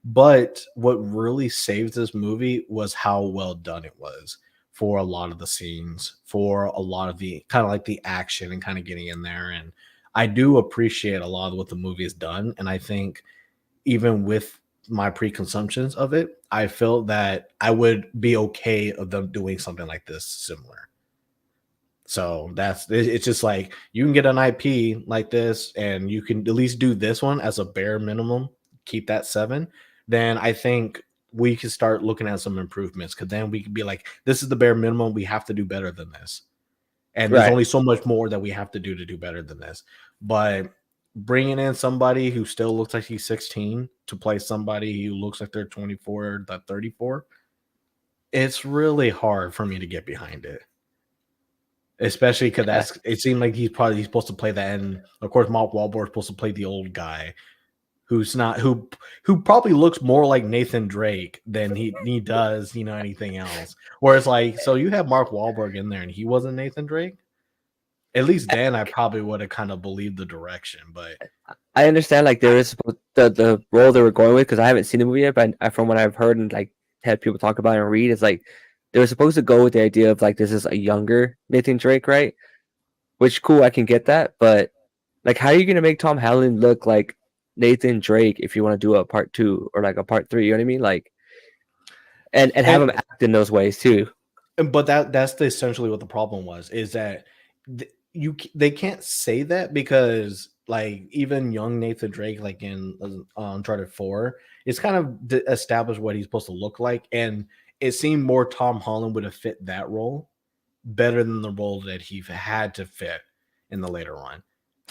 But what really saved this movie was how well done it was for a lot of the scenes, for a lot of the kind of like the action and kind of getting in there. And I do appreciate a lot of what the movie has done. And I think even with my preconceptions of it, I felt that I would be okay of them doing something like this similar. So it's just like you can get an IP like this and you can at least do this one as a bare minimum, keep that 7, then I think we can start looking at some improvements because then we can be like, this is the bare minimum. We have to do better than this. And there's Right. only so much more that we have to do better than this. But bringing in somebody who still looks like he's 16 to play somebody who looks like they're 24 or 34, it's really hard for me to get behind it. Especially because Yeah. it seemed like he's supposed to play that, and of course Mark Wahlberg's supposed to play the old guy who's not who probably looks more like Nathan Drake than he does anything else. Whereas like so you have Mark Wahlberg in there and he wasn't Nathan Drake. At least then I probably would have kind of believed the direction, but I understand like there is the role they were going with because I haven't seen the movie yet, but from what I've heard and like had people talk about and read, it's like they were supposed to go with the idea of like this is a younger Nathan Drake, right? Which cool, I can get that, but like how are you gonna make Tom Holland look like Nathan Drake if you want to do a part 2 or like a part 3? You know what I mean? Like and have him and act in those ways too. but essentially what the problem was is that they can't say that because like even young Nathan Drake like in Uncharted 4 it's kind of established what he's supposed to look like, and it seemed more Tom Holland would have fit that role better than the role that he had to fit in the later one.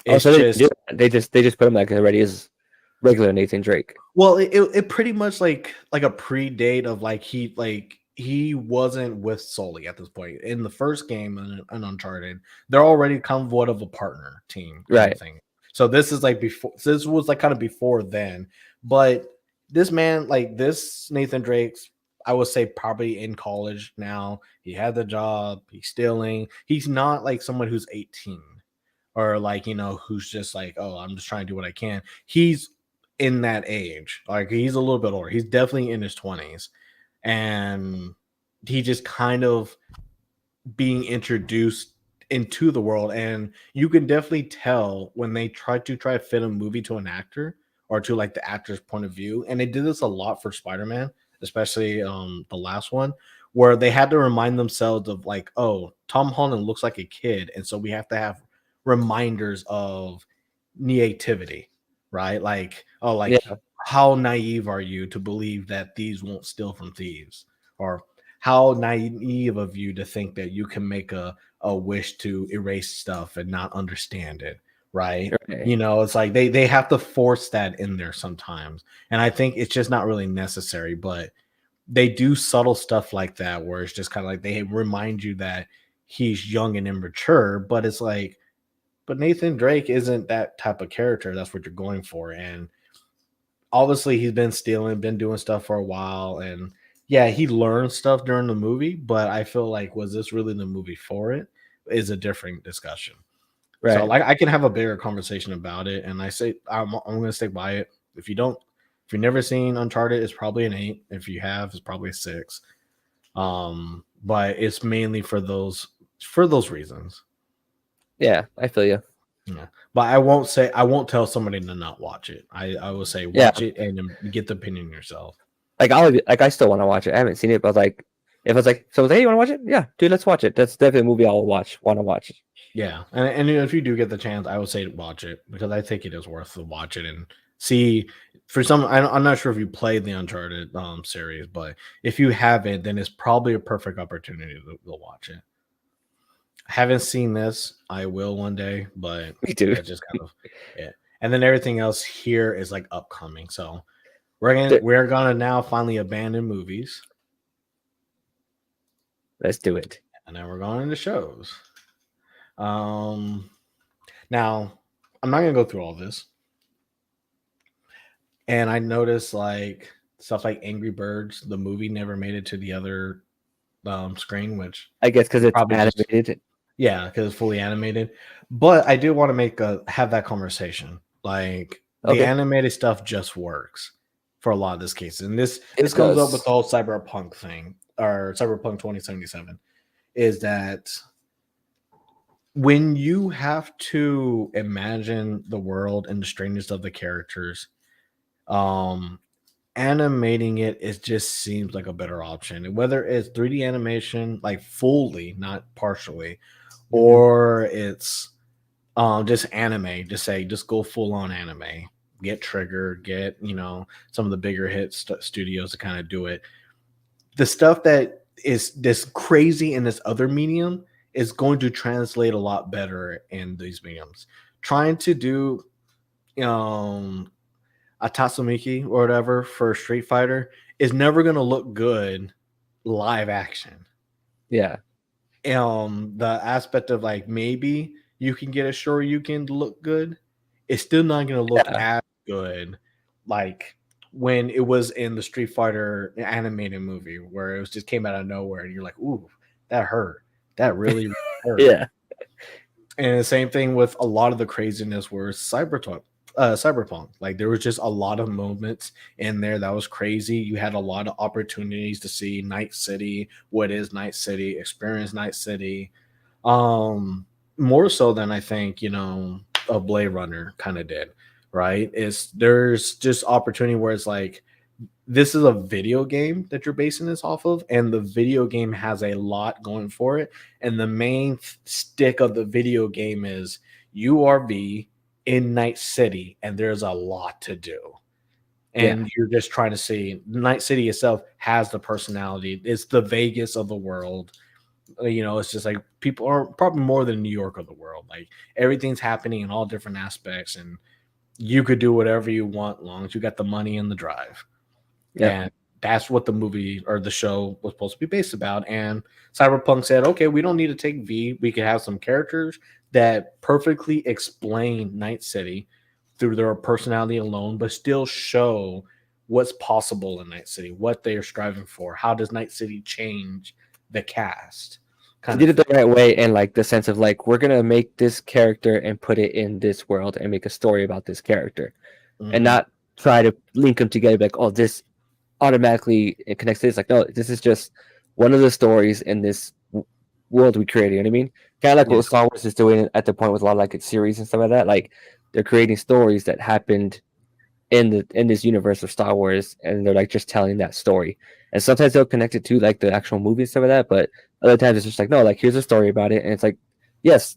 Oh, It's so they didn't do just that. They just put him like already as regular Nathan Drake. well, it pretty much like a predate of like he wasn't with Sully at this point. In the first game in Uncharted, they're already kind of what of a partner team kind of Right. thing. So this is like before. So this was like kind of before then. But this man, like this Nathan Drake's, I would say probably in college now. He had the job. He's stealing. He's not like someone who's 18 or like who's just like, oh, I'm just trying to do what I can. He's in that age. Like he's a little bit older. He's definitely in his 20s. And he just kind of being introduced into the world. And you can definitely tell when they try to fit a movie to an actor or to like the actor's point of view. And they did this a lot for Spider-Man, especially the last one, where they had to remind themselves of like, oh, Tom Holland looks like a kid. And so we have to have reminders of naivety, right? Like, oh, like Yeah. how naive are you to believe that thieves won't steal from thieves? Or how naive of you to think that you can make a wish to erase stuff and not understand it, right? Right. It's like they have to force that in there sometimes. And I think it's just not really necessary, but they do subtle stuff like that where it's just kind of like they remind you that he's young and immature, but it's like, but Nathan Drake isn't that type of character. That's what you're going for. And obviously he's been stealing, been doing stuff for a while, and yeah, he learned stuff during the movie. But I feel like was this really the movie for it? Is a different discussion. So Right. like I can have a bigger conversation about it, and I say I'm gonna stick by it. If you don't, if you've never seen Uncharted, it's probably an 8. If you have, it's probably a 6. But it's mainly for those reasons. Yeah, I feel you. Yeah, but I won't tell somebody to not watch it. I will say Yeah, watch it and then get the opinion yourself. like I still want to watch it. I haven't seen it, but like if it's like so, hey, you want to watch it? Yeah, dude, let's watch it. That's definitely a movie I'll watch. Want to watch it. Yeah, and if you do get the chance, I would say watch it because I think it is worth to watch it and see. For some, I'm not sure if you played the Uncharted series, but if you haven't, then it's probably a perfect opportunity to watch it. I haven't seen this. I will one day, but Me too. that's just kind of it. And then everything else here is like upcoming. So Th- we're gonna now finally abandon movies, Let's do it. and then we're going into shows. Um, Now I'm not gonna go through all this, and I noticed like stuff like Angry Birds, the movie never made it to the other screen, which I guess because it's probably just animated. yeah, because it's fully animated. But I do want to have that conversation. Like the Okay, animated stuff just works for a lot of this cases, and this it comes up with does. the whole cyberpunk thing or cyberpunk 2077 is that when you have to imagine the world and the strangeness of the characters, um animating it just seems like a better option. And whether it's 3D animation like fully, not partially, Mhm. or it's just anime, just go full on anime, get Trigger, get some of the bigger hit studios to kind of do it. The stuff that is this crazy in this other medium is going to translate a lot better in these mediums. Trying to do um a Tatsumiki or whatever for Street Fighter is never going to look good live action. Yeah, The aspect of like maybe you can get a Shoryuken to look good, it's still not going to look yeah, as good like when it was in the Street Fighter animated movie where it was just came out of nowhere and you're like, ooh, that hurt. That really hurt. yeah, And the same thing with a lot of the craziness where cyberpunk. Like there was just a lot of moments in there that was crazy. You had a lot of opportunities to see Night City, what is Night City, experience Night City. More so than I think, a Blade Runner kind of did, right? Is there's just opportunity where it's like this is a video game that you're basing this off of, and the video game has a lot going for it. And the main stick of the video game is you are V in Night City, and there's a lot to do. yeah, And you're just trying to see Night City itself has the personality. It's the Vegas of the world. It's just like people are probably more than New York of the world. Like everything's happening in all different aspects, and you could do whatever you want, long as you got the money and the drive. yep. And that's what the movie or the show was supposed to be based about. And Cyberpunk said, okay, we don't need to take V. We could have some characters that perfectly explain Night City through their personality alone, but still show what's possible in Night City, what they are striving for. How does Night City change the cast? They Kind did of it the thing. right way, and like the sense of like we're gonna make this character and put it in this world and make a story about this character, and Hmm. not try to link them together. Like, oh, this automatically it connects to this. Like, no, this is just one of the stories in this world we created. You know what I mean? Kind of like Yeah. what Star Wars is doing at the point with a lot of like its series and stuff like that. Like, they're creating stories that happened in this universe of Star Wars, and they're like just telling that story. And sometimes they'll connect it to like the actual movie and stuff like that, but other times it's just like, no, like here's a story about it, and it's like, yes,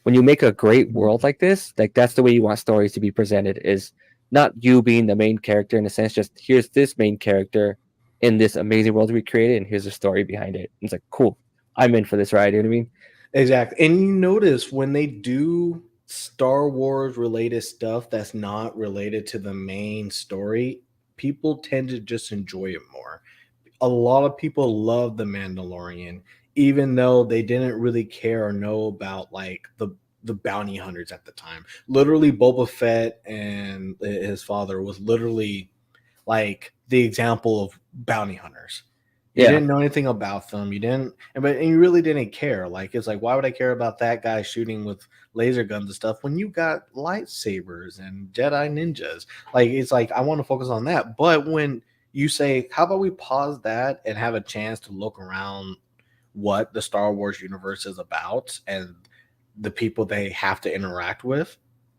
when you make a great world like this, like that's the way you want stories to be presented. Is not you being the main character in a sense, just here's this main character in this amazing world we created, and here's a story behind it. And it's like, cool, I'm in for this ride. You know what I mean? Exactly. And you notice when they do Star Wars related stuff that's not related to the main story, people tend to just enjoy it more. A lot of people love The Mandalorian, even though they didn't really care or know about like the bounty hunters at the time. Literally, Boba Fett and his father was literally like the example of bounty hunters. You Yeah. didn't know anything about them. You didn't, and you really didn't care. Like it's like, why would I care about that guy shooting with laser guns and stuff when you got lightsabers and Jedi ninjas? Like it's like I want to focus on that. But when you say, how about we pause that and have a chance to look around what the Star Wars universe is about and the people they have to interact with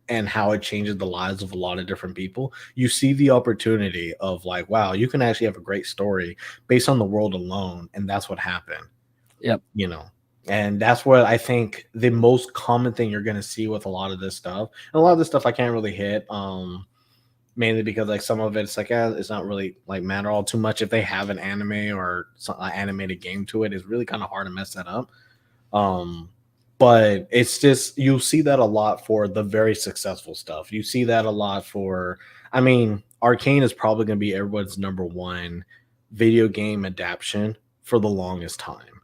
and how it changes the lives of a lot of different people, you see the opportunity of like, wow, you can actually have a great story based on the world alone. And that's what happened, Yep. you know. And that's what I think the most common thing you're going to see with a lot of this stuff. And a lot of this stuff I can't really hit. Mainly because like some of it's like it's not really like matter all too much if they have an anime or some animated game to it. It's really kind of hard to mess that up. Um, but it's just you'll see that a lot for the very successful stuff. You see that a lot for. I mean, Arcane is probably going to be everyone's number one video game adaptation for the longest time.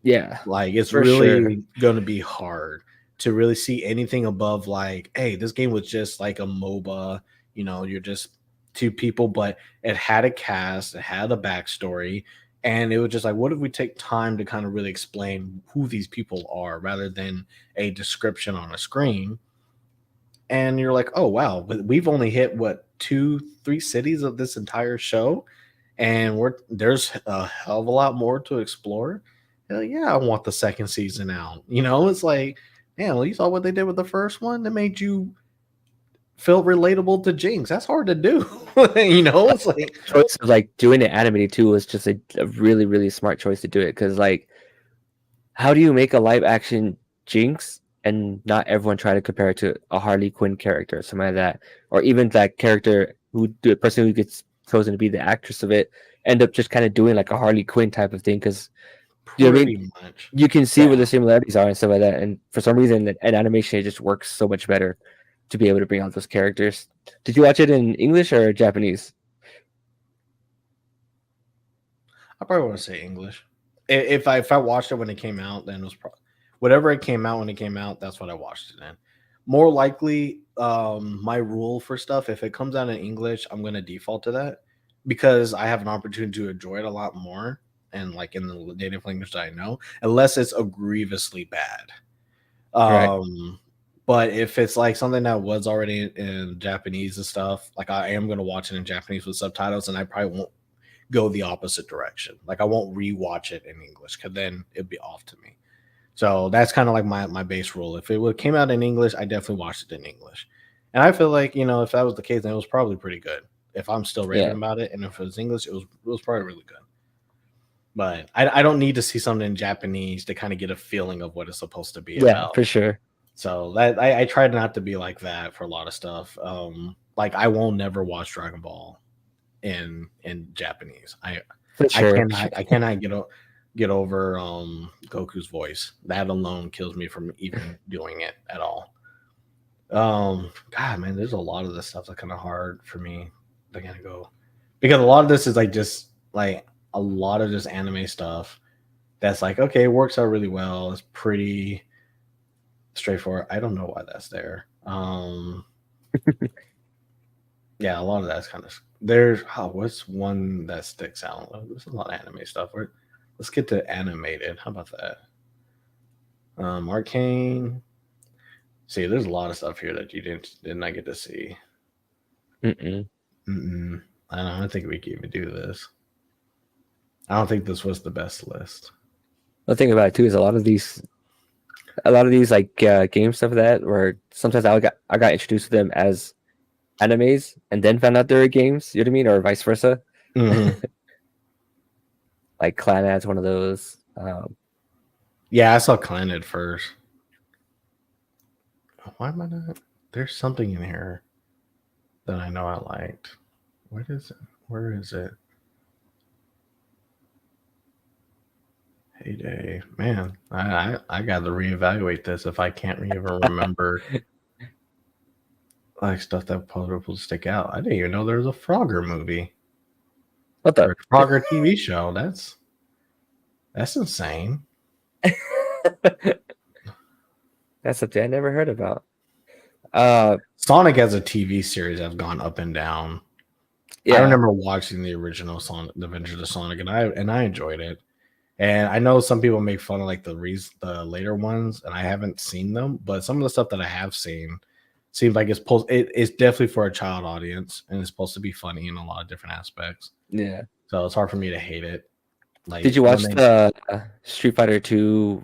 Yeah. Like it's For sure. really going to be hard to really see anything above like, hey, this game was just like a MOBA. You know, you're just two people, but it had a cast, it had a backstory, and it was just like, what if we take time to kind of really explain who these people are rather than a description on a screen? And you're like, oh wow, but we've only hit what 2, 3 cities of this entire show, and there's a hell of a lot more to explore. Hell yeah, I want the second season out. You know, it's like, man, well, you saw what they did with the first one. That made you feel relatable to Jinx. That's hard to do. You know, it's like Choice of like doing it animated too was just a really, really smart choice to do it. Because like, how do you make a live action Jinx and not everyone try to compare it to a Harley Quinn character or something like that, or even that character the person who gets chosen to be the actress of it end up just kind of doing like a Harley Quinn type of thing? Because you know what I mean, pretty much. you can see where the Yeah. similarities are and stuff like that. And for some reason, an animation it just works so much better to be able to bring out those characters. Did you watch it in English or Japanese? I probably want to say English. If I watched it when it came out, then it was probably whatever it came out when it came out. That's what I watched it in. More likely, my rule for stuff if it comes out in English, I'm gonna default to that because I have an opportunity to enjoy it a lot more and like in the native language that I know, unless it's egregiously bad. Right. Um, but if it's like something that was already in Japanese and stuff, like I am gonna watch it in Japanese with subtitles, and I probably won't go the opposite direction. Like I won't rewatch it in English because then it'd be off to me. So that's kind of like my base rule. If it would came out in English, I definitely watched it in English. And I feel like, you know, if that was the case, then it was probably pretty good. If I'm still raving Yeah. about it, and if it was English, it was probably really good. But I don't need to see something in Japanese to kind of get a feeling of what it's supposed to be Yeah, about. for sure. So that I tried not to be like that for a lot of stuff. Like I won't never watch Dragon Ball in Japanese. For I sure. cannot get over Goku's voice. That alone kills me from even doing it at all. God, man, there's a lot of this stuff that's kind of hard for me to kind of go because a lot of this is like just like a lot of just anime stuff that's like okay, it works out really well. It's pretty straightforward. I don't know why that's there. Yeah, a lot of that's kind of there's what's one that sticks out? There's a lot of anime stuff. Let's get to animated. How about that? Arcane. See, there's a lot of stuff here that you did not get to see. Mm-mm. I don't think we can even do this. I don't think this was the best list. The thing about it too is a lot of these like game stuff that where sometimes I got introduced to them as animes and then found out they were games. You know what I mean, or vice versa. Mm-hmm. Like Clanad's one of those. Yeah, I saw Clanid first. Why am I not? There's something in here that I know I liked. What is it? Where is it? Heyday, man! I got to reevaluate this if I can't even remember like stuff that probably will stick out. I didn't even know there was a Frogger movie What or the? a Frogger TV show. That's insane. That's something I never heard about. Sonic as a TV series has gone up and down. I Yeah, remember watching the original Sonic, The Adventures of Sonic, and I enjoyed it. And I know some people make fun of like the later ones, and I haven't seen them, but some of the stuff that I have seen seems like it's definitely for a child audience, and it's supposed to be funny in a lot of different aspects. yeah. So it's hard for me to hate it. Did Like you when watch they the Street Fighter 2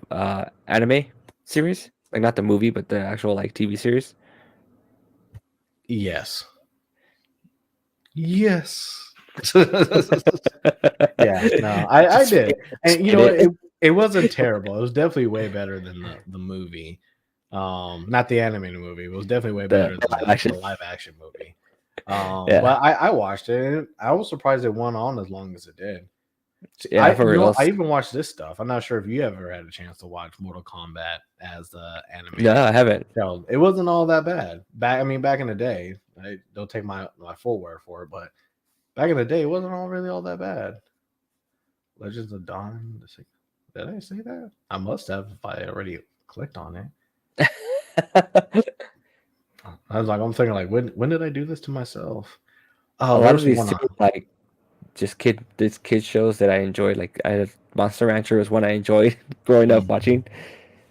anime series? Like not the movie, but the actual like TV series? yes. Yes. Yeah, no, I Just did. And you explain know, it. it wasn't terrible. It was definitely way better than the movie. Not the animated movie. It was definitely way better The than live the action. live action movie. Yeah, But I watched it, and I was surprised it went on as long as it did. yeah, for I reals. even watched this stuff. I'm not sure if you ever had a chance to watch Mortal Kombat as the No, animated I haven't. show. It wasn't all that bad. Back in the day, I don't take my full word for it, but back in the day, it wasn't all really all that bad. Legends of Dawn. Did I say that? I must have if I already clicked on it. I was like, I'm thinking like, when did I do this to myself? A Oh, lot there of was these one. series, like just kid shows that I enjoyed. Like Monster Rancher was one I enjoyed growing up Mhm. watching.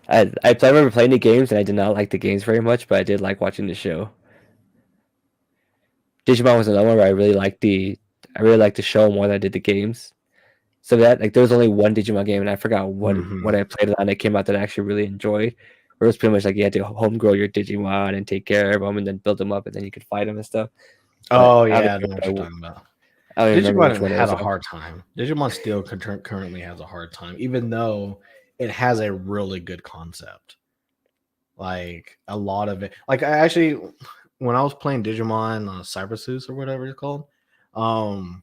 I remember playing the games and I did not like the games very much, but I did like watching the show. Digimon was another one where I really liked the show more than I did the games. So that like there was only one Digimon game and I forgot what Mhm. I played it on that came out that I actually really enjoyed. Where it was pretty much like you had to home grow your Digimon and take care of them and then build them up and then you could fight them and stuff. But Oh yeah, I know what you're talking about. I don't even remember which Digimon one it had was a on. hard time. Digimon still currently has a hard time, even though it has a really good concept. Like a lot of it. Like I actually, when I was playing Digimon Cyber or whatever it's called, um,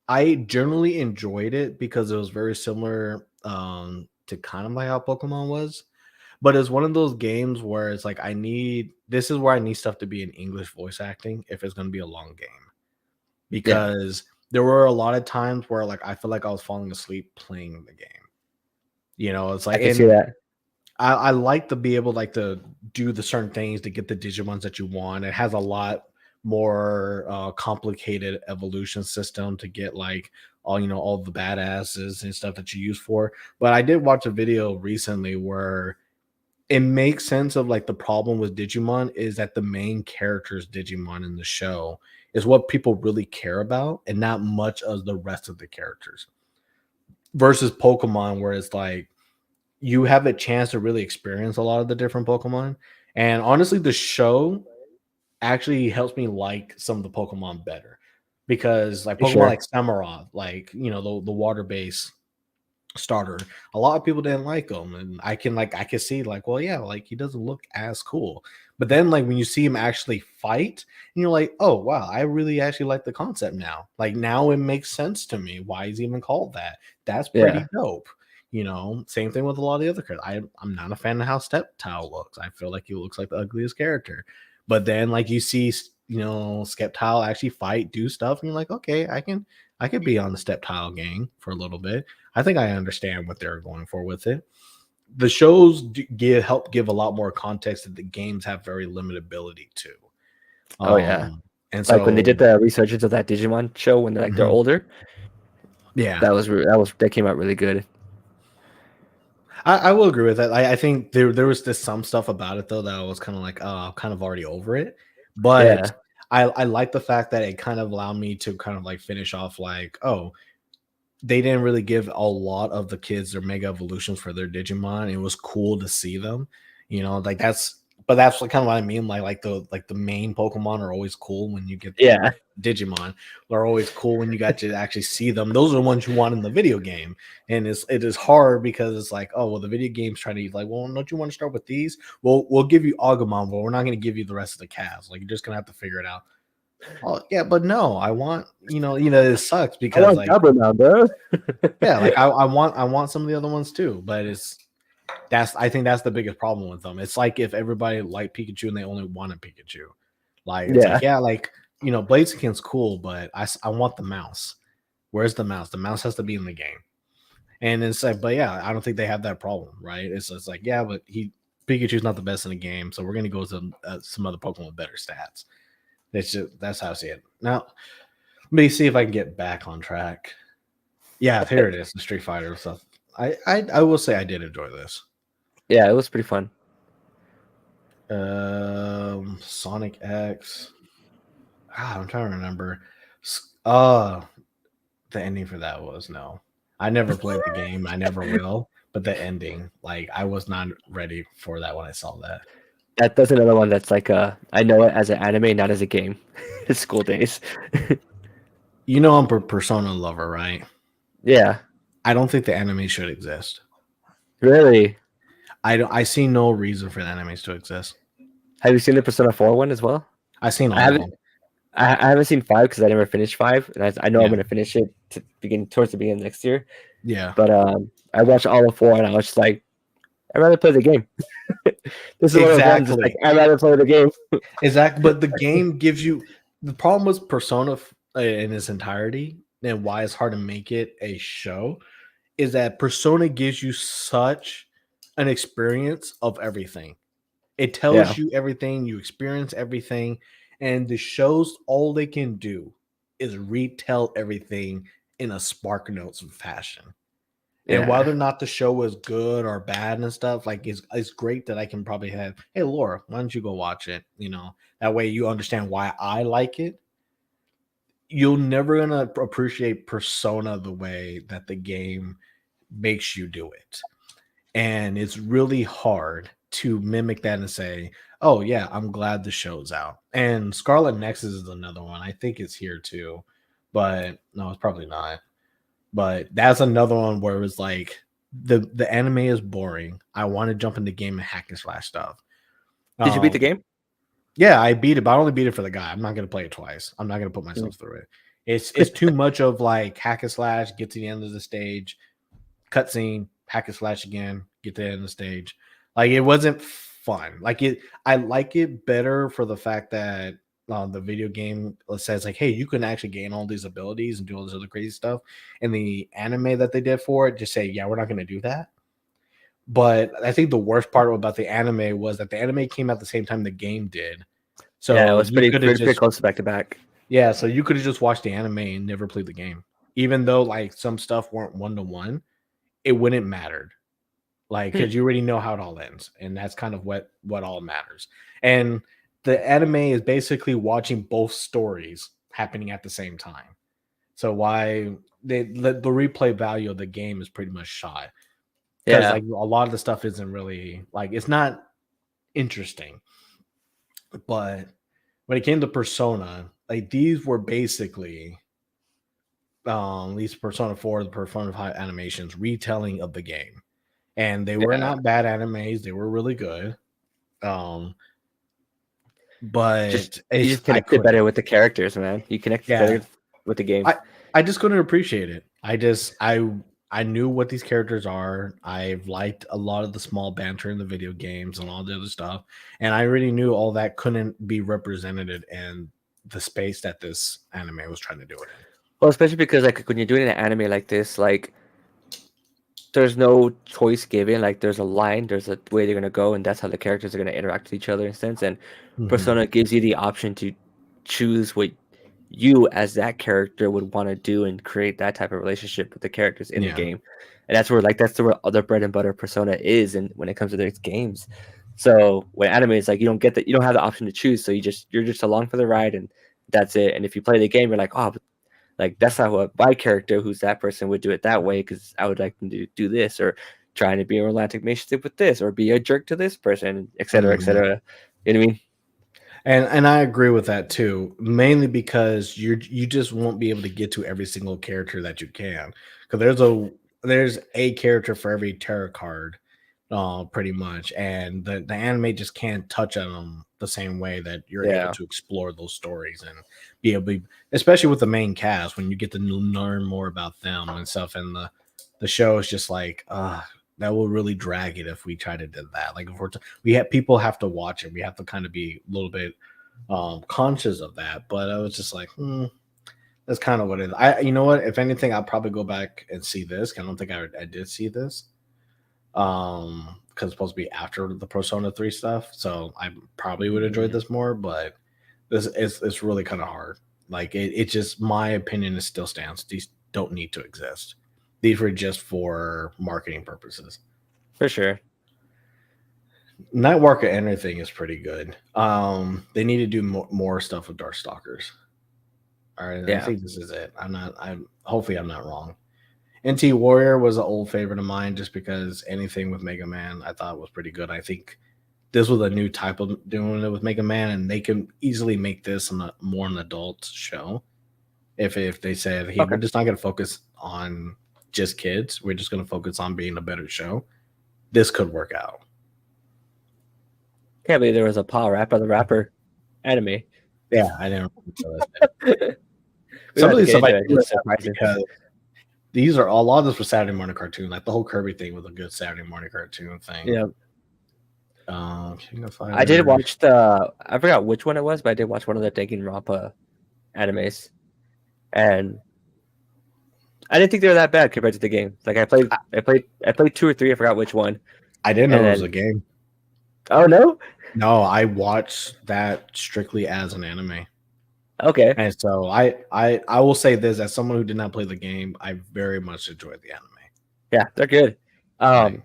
I generally enjoyed it because it was very similar to kind of like how Pokemon was. But it's one of those games where it's like this is where I need stuff to be in English voice acting if it's going to be a long game, Yeah, because there were a lot of times where like I feel like I was falling asleep playing the game. You know, it's I like, can see and that. I like to be able like to do the certain things to get the Digimons that you want. It has a lot more complicated evolution system to get like all the badasses and stuff that you use for. But I did watch a video recently where it makes sense of like the problem with Digimon is that the main characters Digimon in the show is what people really care about and not much of the rest of the characters versus Pokemon where it's like you have a chance to really experience a lot of the different Pokemon. And honestly, the show actually helps me like some of the Pokemon better because like For Pokemon sure. like Samurott, like the water base starter, a lot of people didn't like him, and I can see like, well, yeah, like he doesn't look as cool. But then like when you see him actually fight, and you're like, oh wow, I really actually like the concept now. Like now it makes sense to me why he's even called that. That's Yeah. pretty dope. Same thing with a lot of the other characters. I'm not a fan of how Steptile looks. I feel like he looks like the ugliest character. But then like you see Skeptile actually fight, do stuff, and you're like, okay, I can be on the Steptile gang for a little bit. I think I understand what they're going for with it. The shows help give a lot more context that the games have very limited ability to. Oh yeah. And Like when they so did the resurgence of that Digimon show when they're mhm, older, yeah, that came out really good. I will agree with that. I think there was this some stuff about it though that I was kind of like, kind of already over it. But Yeah. I like the fact that it kind of allowed me to kind of like finish off like, oh, they didn't really give a lot of the kids their mega evolutions for their Digimon. It was cool to see them, like that's kind of what I mean. Like the main Pokemon are always cool when you get Yeah. Digimon. They're always cool when you got to actually see them. Those are the ones you want in the video game, and it is hard because it's like, oh well, the video game's trying to like, well, don't you want to start with these? We'll give you Agumon, but we're not going to give you the rest of the cast. Like you're just gonna have to figure it out. Oh yeah, but no, I want it sucks I because want like Gabba now, bro. yeah, like I want some of the other ones too, but I think that's the biggest problem with them. It's like if everybody liked Pikachu and they only wanted Pikachu. Like it's like Yeah. yeah, like Blaziken's cool, but I want the mouse. Where's the mouse? The mouse has to be in the game. And it's like, but yeah, I don't think they have that problem, right? It's like yeah, but Pikachu's not the best in the game, so we're gonna go to some other Pokemon with better stats. That's how I see it. Now, me see if I can get back on track. Yeah, here it is, the Street Fighter stuff. I will say I did enjoy this. Yeah, it was pretty fun. Sonic X. I'm trying to remember. The ending for that was no. I never played the game. I never will. But the ending, like I was not ready for that when I saw that. That's another one that's like I know it as an anime, not as a game. It's School Days. You know I'm a Persona lover, right? Yeah, I don't think the anime should exist. really. I see no reason for the animes to exist. Have you seen the Persona 4 one as well? I've seen I all of haven't. them. I haven't seen 5 because I never finished 5, and I know I'm Yeah. gonna finish it to begin towards the beginning of next year. Yeah. But I watched all of 4, and I was just like, I'd rather play the game. This is one of those ones. Just like Exactly. I'd rather play the game. Exactly. But the game gives you the problem with Persona in its entirety and why it's hard to make it a show is that Persona gives you such an experience of everything. It Yeah, tells you everything, you experience everything, and the shows all they can do is retell everything in a Spark Notes fashion. And yeah, whether or not the show was good or bad and stuff, like it's great that I can probably have, hey Laura, why don't you go watch it? You know, that way you understand why I like it. You're never gonna appreciate Persona the way that the game makes you do it. And it's really hard to mimic that and say, "Oh yeah, I'm glad the show's out." And Scarlet Nexus is another one. I think it's here too, but no, it's probably not. But that's another one where it's like the anime is boring. I want to jump in the game and hack and slash stuff. did you beat the Um, game? yeah, I beat it, but I only beat it for the guy. I'm not gonna play it twice. I'm not gonna put Mm. myself through it. It's too much of like hack and slash, get to the end of the stage, cutscene, hack and slash again, get to the end of the stage. Like it wasn't fun. Like it, I like it better for the fact that the video game says like, hey, you can actually gain all these abilities and do all this other crazy stuff. And the anime that they did for it just say, yeah, we're not going to do that. But I think the worst part about the anime was that the anime came out the same time the game did. Yeah, it So was you could have pretty just close back to back. yeah, so you could have just watched the anime and never played the game. Even though like some stuff weren't one to one, it wouldn't matter like Hmm. because you already know how it all ends, and that's kind of what all matters. And the anime is basically watching both stories happening at the same time. So why the replay value of the game is pretty much shot because Yeah, like a lot of the stuff isn't really like it's not interesting. But when it came to Persona, like these were basically at least Persona 4, the Persona 5 animations retelling of the game, and they were yeah. not bad animes. They were really good. Um, but You it's just I connected couldn't. better with the characters, man. You connected Yeah, better with the game. I just couldn't appreciate it. I knew what these characters are. I've liked a lot of the small banter in the video games and all the other stuff, and I already knew all that couldn't be represented in the space that this anime was trying to do it in. Well, especially because like when you're doing an anime like this, like there's no choice given. Like there's a line, there's a way they're gonna go, and that's how the characters are gonna interact with each other in a sense. And Mhm. Persona gives you the option to choose what you as that character would want to do and create that type of relationship with the characters in the Yeah. game. And that's where like that's the where other bread and butter Persona is, and when it comes to their games. So when anime is like you don't have the option to choose, so you're just along for the ride and that's it. And if you play the game, you're like, oh, but like that's not what my character, who's that person, would do it that way because I would like them to do this or trying to be a romantic relationship with this or be a jerk to this person, etc., Mhm. etc. You know what I mean? And I agree with that too, mainly because you just won't be able to get to every single character that you can. Because there's a character for every tarot card, pretty much, and the anime just can't touch on them the same way that you're able Yeah. to explore those stories and be able, to, especially with the main cast when you get to learn more about them and stuff. And the show is just like, that will really drag it if we try to do that. Like if we have people have to watch it, we have to kind of be a little bit conscious of that. But I was just like, that's kind of what it is. You know what? If anything, I'll probably go back and see this. 'Cause I don't think I did see this. Because it's supposed to be after the Persona 3 stuff. So I probably would enjoy Mhm. this more, but this is it's really kind of hard. Like it just my opinion is still stands. These don't need to exist. These were just for marketing purposes. For sure. Nightwalker anything is pretty good. They need to do more stuff with Darkstalkers. All right, I Yeah. think this is it. I'm hopefully I'm not wrong. NT Warrior was an old favorite of mine just because anything with Mega Man I thought was pretty good. I think this was a new type of doing it with Mega Man, and they can easily make this more an adult show. If they said, hey, Okay. we're just not going to focus on just kids, we're just going to focus on being a better show, this could work out. Can't believe there was a Paul Rapper the Rapper anime. Yeah, I didn't. We Some don't of have these to stuff get I into it. do It's remember surprising. because these are a lot of this was Saturday morning cartoon. Like the whole Kirby thing was a good Saturday morning cartoon thing. Yeah. King of I did Fighters. watch I forgot which one it was, but I did watch one of the Danganronpa animes, and I didn't think they were that bad compared to the game. Like I played 2 or 3. I forgot which one. I didn't know And it was then- a game. Oh no. No, I watched that strictly as an anime. Okay. And so I will say this as someone who did not play the game, I very much enjoyed the anime. Yeah, they're good. Right.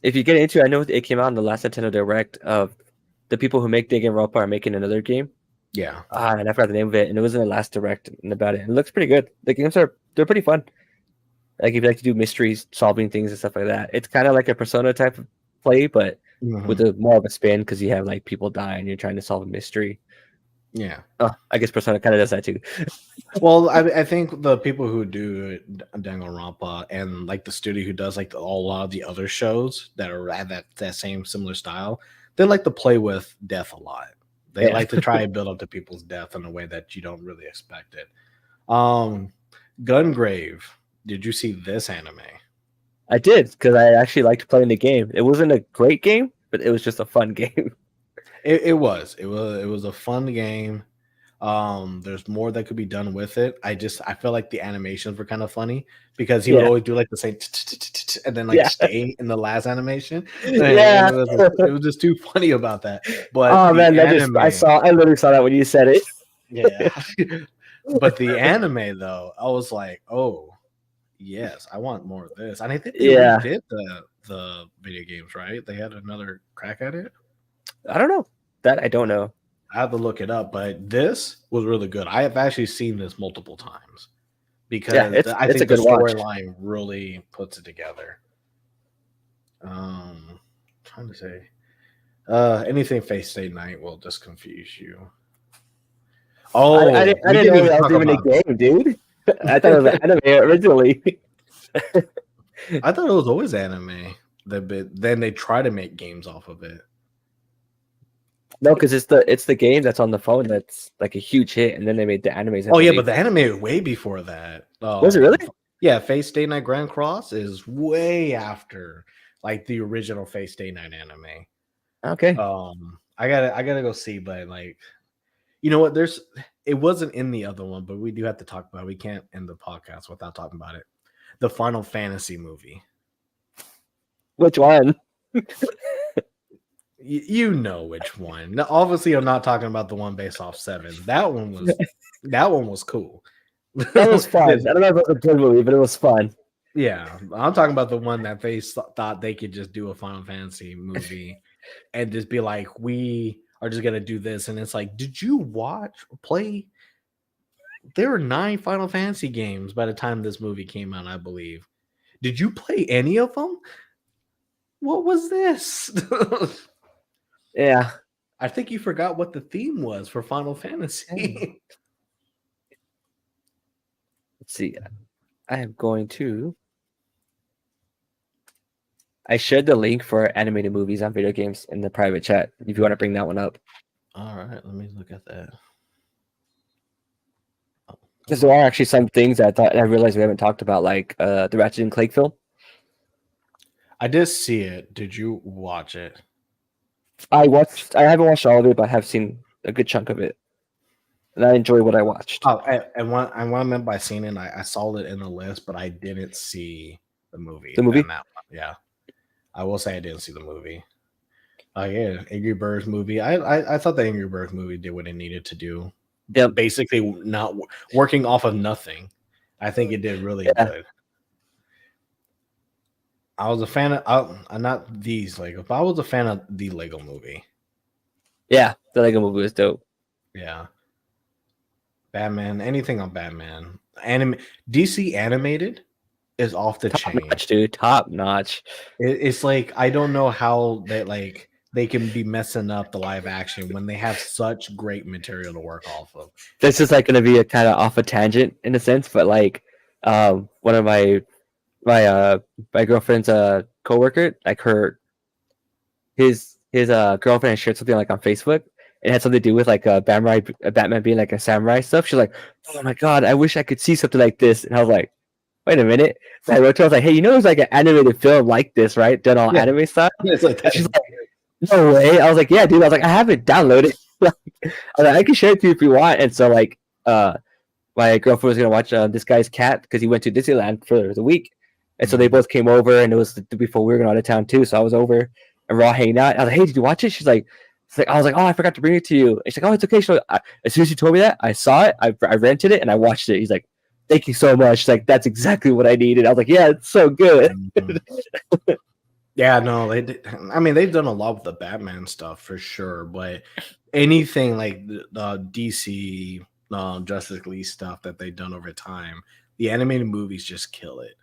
If you get into, I know it came out in the last Nintendo Direct of the people who make Danganronpa are making another game. Yeah. And I forgot the name of it, and it was in the last Direct and about it. And it looks pretty good. The games they're pretty fun. Like if you like to do mysteries, solving things and stuff like that. It's kind of like a Persona type of play, but Mhm. with a more of a spin because you have like people die and you're trying to solve a mystery. Yeah. I guess Persona kind of does that too. Well, I think the people who do Danganronpa and like the studio who does like a lot of the other shows that are at that same similar style, they like to play with death a lot. They Yeah. like to try and build up to people's death in a way that you don't really expect it. Gungrave, did you see this anime? I did because I actually liked playing the game. It wasn't a great game, but it was just a fun game. It was a fun game. There's more that could be done with it. I feel like the animations were kind of funny because he would Yeah. always do like the same and then like Yeah. stay in the last animation. Yeah. It was just too funny about that. But Oh the man, I literally saw that when you said it. yeah. But the anime though, I was like, oh yes, I want more of this. And I think they Yeah. redid the video games, right? They had another crack at it. I don't know. That I don't know. I have to look it up, but this was really good. I have actually seen this multiple times because I it's a think the good watch. storyline really puts it together. Trying to say anything Face Stay Night will just confuse you. Oh, I we didn't know even that talk was even a about- game, dude. I thought it was anime originally. I thought it was always anime. Then they try to make games off of it. No, because it's the game that's on the phone that's like a huge hit, and then they made the animes. Oh yeah, but the anime way before that. Was it really? Yeah, Face Day Night Grand Cross is way after like the original Face Day Night anime. Okay. I gotta go see, but like, you know what? It wasn't in the other one, but we do have to talk about it. We can't end the podcast without talking about it. The Final Fantasy movie. Which one? You know which one. Now, obviously, I'm not talking about the one based off 7. That one was cool. That was fun. I don't know if it was a good movie, but it was fun. Yeah, I'm talking about the one that they thought they could just do a Final Fantasy movie and just be like, we are just gonna do this, and it's like, did you play? There were 9 Final Fantasy games by the time this movie came out, I believe. Did you play any of them? What was this? Yeah. I think you forgot what the theme was for Final Fantasy. Let's see. I am going to. I shared the link for animated movies on video games in the private chat. If you want to bring that one up, All right, let me look at that. because there are actually some things that I realized we haven't talked about, like the Ratchet and Clank film. I did see it. Did you watch it? I haven't watched all of it, but I have seen a good chunk of it, and I enjoy what I watched. Oh, and what I meant by seeing it, I saw it in the list, but I didn't see the movie. The movie? on that one. Yeah, I will say I didn't see the movie. Yeah, Angry Birds movie. I thought the Angry Birds movie did what it needed to do. Yep. basically not working off of nothing. I think it did really Yeah. good. I was a fan of not these Lego, but I was a fan of the Lego movie. Yeah, the Lego movie was dope. Yeah. Batman, anything on Batman. DC animated is off the Top chain. notch, dude. Top notch. It's like I don't know how they can be messing up the live action when they have such great material to work off of. This is like going to be a kind of off a tangent in a sense, but like one of my girlfriend's coworker, like his girlfriend had shared something like on Facebook. It had something to do with like Batman being like a samurai stuff. She's like, "Oh my god, I wish I could see something like this." And I was like, "Wait a minute." So I wrote to her, I was like, "Hey, you know, there's like an animated film like this, right? Done all anime style." It's like And she's like, "No way." I was like, "Yeah, dude." I was like, "I have it downloaded." I was like, "I can share it to you if you want." And so like, my girlfriend was gonna watch this guy's cat because he went to Disneyland for the week, and so they both came over, and it was before we were going out of town too. So I was over, and we're all hanging out. I was like, "Hey, did you watch it?" She's like, I was like, "Oh, I forgot to bring it to you." And she's like, "Oh, it's okay." So as soon as you told me that, I saw it, I rented it, and I watched it. He's like, "Thank you so much." She's like, "That's exactly what I needed." I was like, "Yeah, it's so good." Yeah, no, they did. I mean, they've done a lot with the Batman stuff for sure, but anything like the DC Justice League stuff that they've done over time, the animated movies just kill it.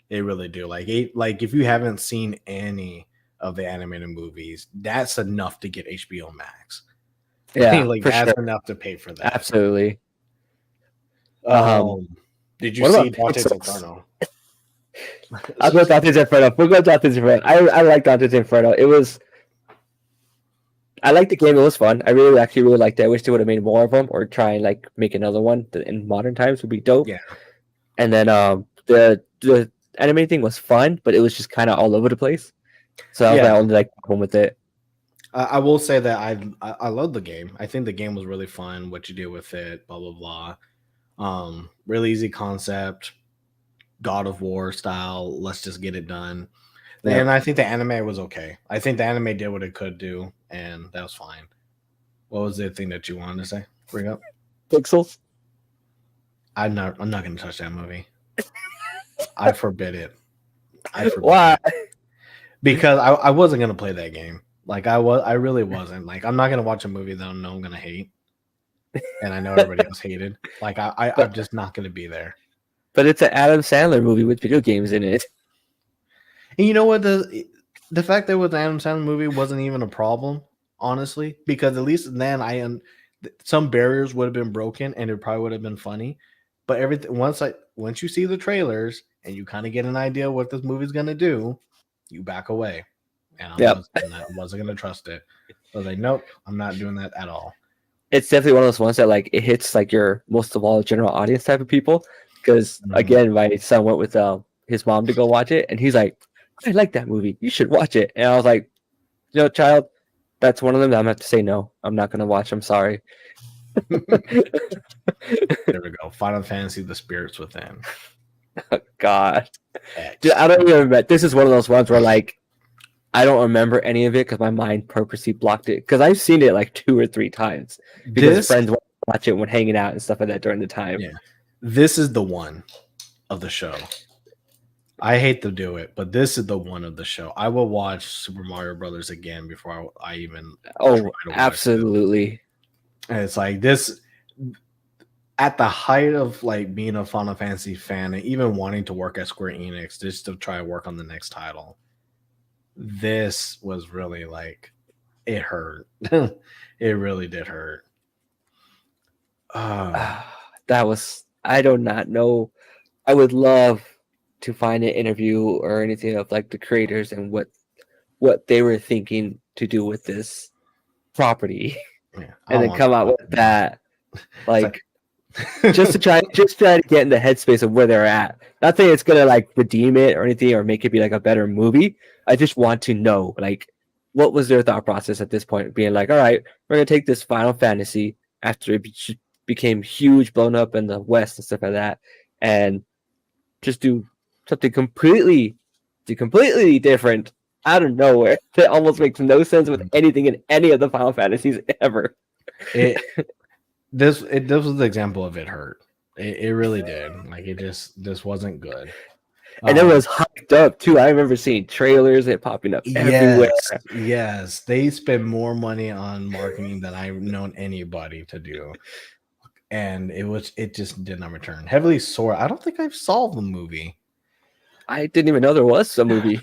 They really do. Like if you haven't seen any of the animated movies, that's enough to get HBO Max. Yeah, like for that's sure. enough to pay for that. Absolutely. Did you what see about Dante's Pixels? Inferno? I'll go Dante's Inferno. We'll go Dante's Inferno. I like Dante's Inferno. I liked the game. It was fun. I actually really liked it. I wish they would have made more of them or try and like make another one in modern times would be dope. Yeah. And then the anime thing was fun, but it was just kind of all over the place. So that was my only like problem with it. I will say that I love the game. I think the game was really fun. What you do with it, blah blah blah. Really easy concept, God of War style. Let's just get it done. Yeah. And I think the anime was okay. I think the anime did what it could do, and that was fine. What was the thing that you wanted to say? Bring up Pixels. I'm not going to touch that movie. I forbid it. Why? It. Because I wasn't going to play that game. Like I really wasn't. Like I'm not going to watch a movie that I know I'm going to hate, and I know everybody else hated. Like I'm just not going to be there. But it's an Adam Sandler movie with video games in it. And you know what? The fact that it was an Adam Sandler movie wasn't even a problem, honestly, because at least then some barriers would have been broken and it probably would have been funny. But everything once you see the trailers and you kind of get an idea what this movie's gonna do, you back away. And I wasn't gonna trust it. I was like, nope, I'm not doing that at all. It's definitely one of those ones that like it hits like your most of all general audience type of people. Because again, my son went with his mom to go watch it, and he's like, "I like that movie. You should watch it." And I was like, "You know, child, that's one of them that I'm gonna have to say no. I'm not gonna watch. I'm sorry." There we go. Final Fantasy: The Spirits Within. Oh, God, dude, I don't even remember. This is one of those ones where like I don't remember any of it because my mind purposely blocked it. Because I've seen it like 2 or 3 times because friends watch it when hanging out and stuff like that during the time. Yeah, this is the one of the show. I hate to do it, but this is the one of the show. I will watch Super Mario Brothers again before I even. Oh, absolutely. And it's like this at the height of like being a Final Fantasy fan and even wanting to work at Square Enix just to try to work on the next title. This was really like it hurt. It really did hurt. That was I do not know. I would love to find an interview or anything of like the creators and what they were thinking to do with this property, and then come out with that, like just to try to get in the headspace of where they're at. Not saying it's gonna like redeem it or anything or make it be like a better movie. I just want to know like what was their thought process at this point, being like, all right, we're gonna take this Final Fantasy after it became huge, blown up in the West and stuff like that, and just do something completely different out of nowhere that almost makes no sense with anything in any of the Final Fantasies ever. this was the example of it hurt. It really did. Like it just this wasn't good. And it Um, was hyped up too. I remember seeing trailers and popping up everywhere. yes, they spend more money on marketing than I've known anybody to do, and it just did not return. Heavily Sore. I don't think I've saw the movie. I didn't even know there was a movie.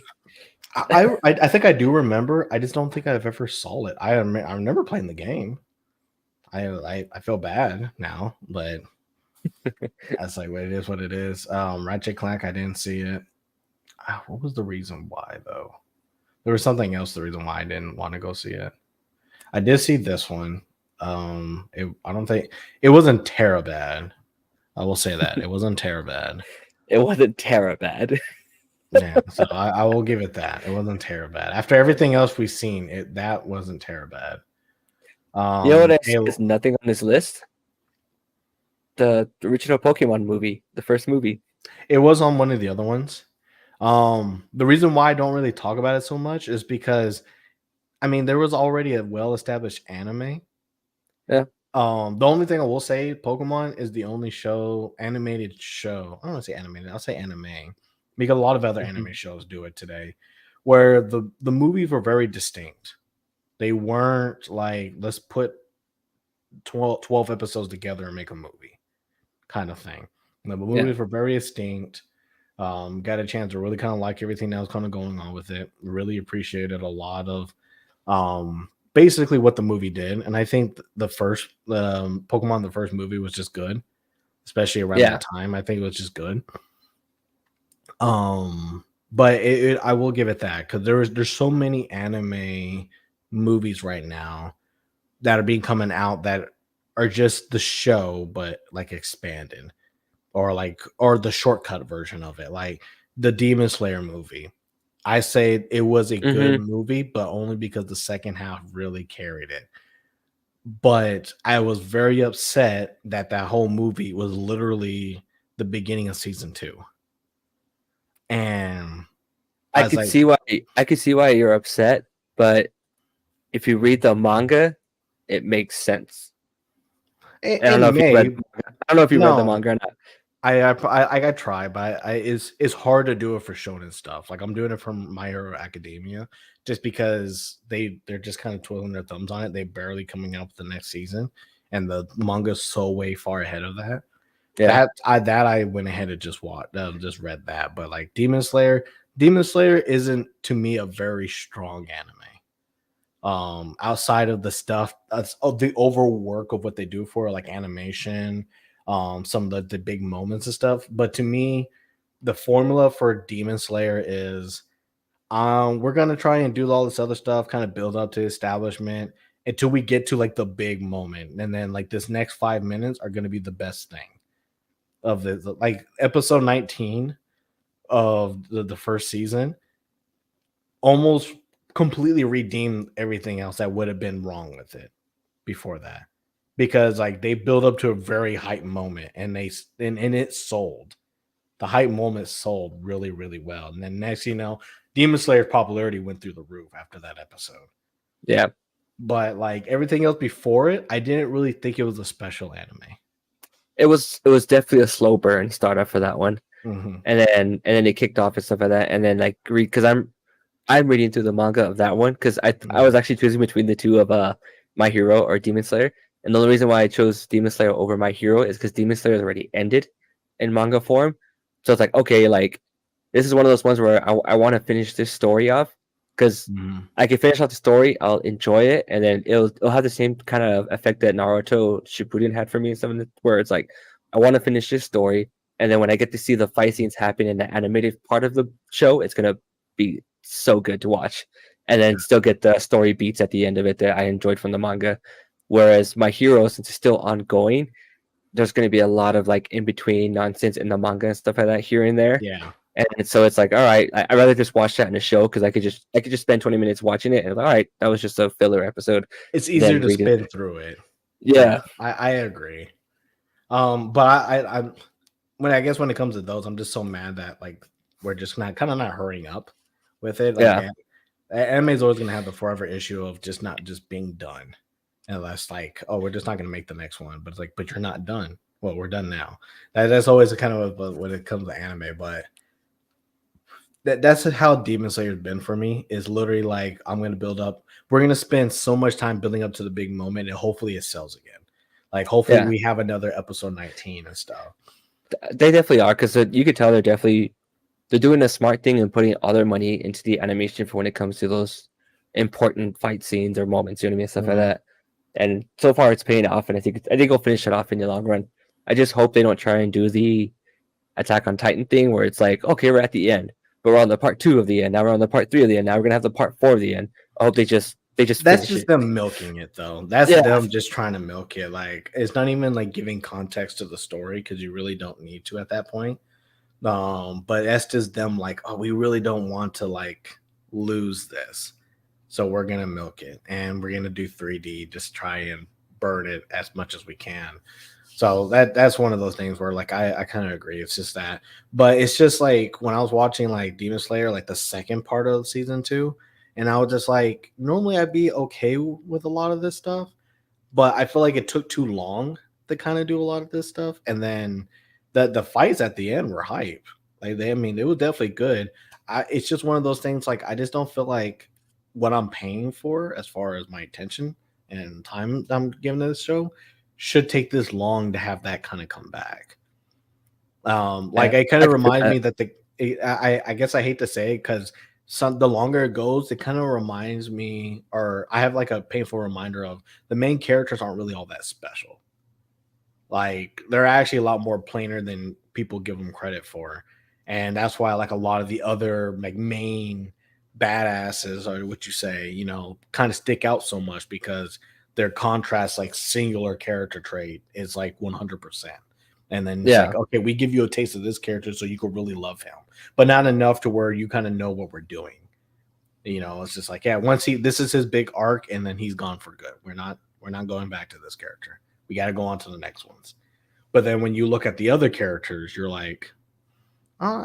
I think I do remember. I just don't think I've ever saw it. I remember playing the game. I feel bad now, but that's like what it is. What it is. Ratchet Clank. I didn't see it. What was the reason why though? There was something else. The reason why I didn't want to go see it. I did see this one. I don't think it wasn't terrible bad. I will say that it wasn't terrible bad. It wasn't Terra bad. Yeah, so I will give it that. It wasn't terrible bad. After everything else we've seen, that wasn't terrible bad. You know what I see Halo- is nothing on this list? The original Pokemon movie, the first movie. it was on one of the other ones. The reason why I don't really talk about it so much is because I mean there was already a well-established anime. Yeah. The only thing I will say, Pokemon is the only animated show. I don't want to say animated. I'll say anime because a lot of other anime shows do it today, where the movies were very distinct. They weren't like let's put 12 episodes together and make a movie kind of thing. The movies were very distinct. Got a chance to really kind of like everything that was kind of going on with it. Really appreciated a lot of basically what the movie did. And I think the first Pokemon, the first movie was just good, especially around that time. I think it was just good. But I will give it that because there's so many anime movies right now that are being coming out that are just the show, but like expanded or the shortcut version of it, like the Demon Slayer movie. I say it was a good movie, but only because the second half really carried it. But I was very upset that whole movie was literally the beginning of season 2. And I could see why you're upset, but if you read the manga, it makes sense. I don't know if you read the manga or not. I try, but it's hard to do it for shonen stuff. Like I'm doing it from My Hero Academia, just because they're just kind of twiddling their thumbs on it. They barely coming out with the next season, and the manga's so way far ahead of that. Yeah, I went ahead and just read that. But like Demon Slayer isn't to me a very strong anime. Outside of the stuff that's the overwork of what they do for like animation, some of the big moments and stuff. But to me, the formula for Demon Slayer is we're gonna try and do all this other stuff, kind of build up to establishment until we get to like the big moment, and then like this next 5 minutes are gonna be the best thing of the like episode 19 of the first season almost completely redeemed everything else that would have been wrong with it before that, because like they build up to a very hype moment and it sold. The hype moment sold really, really well. And then next, Demon Slayer's popularity went through the roof after that episode. Yeah. But like everything else before it, I didn't really think it was a special anime. It was definitely a slow burn startup for that one. And then it kicked off and stuff like that. And then like because I'm reading through the manga of that one because I was actually choosing between the two of My Hero or Demon Slayer. And the only reason why I chose Demon Slayer over My Hero is because Demon Slayer is already ended in manga form. So it's like, okay, like this is one of those ones where I want to finish this story off because I can finish off the story, I'll enjoy it, and then it'll have the same kind of effect that Naruto Shippuden had for me and something where it's like I want to finish this story, and then when I get to see the fight scenes happen in the animated part of the show, it's gonna be so good to watch, and then still get the story beats at the end of it that I enjoyed from the manga. Whereas My Hero, since it's still ongoing, there's going to be a lot of like in between nonsense in the manga and stuff like that here and there. Yeah. And so it's like, all right, I'd rather just watch that in a show because I could just spend 20 minutes watching it and all right, that was just a filler episode. It's easier to spin through it. Yeah, I agree. But I when it comes to those, I'm just so mad that like we're just not hurrying up with it. Like, anime is always gonna have the forever issue of just not being done. And that's like, oh, we're just not going to make the next one. But it's like, but you're not done. Well, we're done now. That's always a kind of when it comes to anime. But that's how Demon Slayer's been for me. Is literally like, I'm going to build up. We're going to spend so much time building up to the big moment, and hopefully it sells again. Like, hopefully Yeah, we have another episode 19 and stuff. they definitely are, because you could tell they're doing a smart thing and putting all their money into the animation for when it comes to those important fight scenes or moments, you know what I mean, stuff like Mhm. that. And so far, it's paying off, and I think it'll finish it off in the long run. I just hope they don't try and do the Attack on Titan thing where it's like, okay, we're at the end, but we're on the part 2 of the end. Now we're on the part 3 of the end. Now we're gonna have the part 4 of the end. I hope they just That's finish just it. them milking it, though. That's Yeah, them just trying to milk it. Like, it's not even like giving context to the story because you really don't need to at that point. But that's just them like, oh, we really don't want to like lose this. So we're gonna milk it and we're gonna do 3D, just try and burn it as much as we can. So that's one of those things where like I kind of agree. It's just that, but it's just like when I was watching like Demon Slayer, like the second part of season two, and I was just like, normally I'd be okay with a lot of this stuff, but I feel like it took too long to kind of do a lot of this stuff. And then the fights at the end were hype. Like I mean, it was definitely good. It's just one of those things. Like I just don't feel like what I'm paying for, as far as my attention and time I'm giving to this show, should take this long to have that kind of come back. Like yeah, it kind I of can feel reminds that. me that I guess I hate to say because some the longer it goes, it kind of reminds me, or I have like a painful reminder of the main characters aren't really all that special. Like they're actually a lot more plainer than people give them credit for, and that's why like a lot of the other like main badasses, or what you say, kind of stick out so much because their contrast, like singular character trait, is like 100%. And then it's like, Yeah, okay, we give you a taste of this character so you could really love him, but not enough to where you kind of know what we're doing. It's just like, yeah, once this is his big arc, and then he's gone for good. We're not going back to this character. We got to go on to the next ones. But then when you look at the other characters, you're like, oh,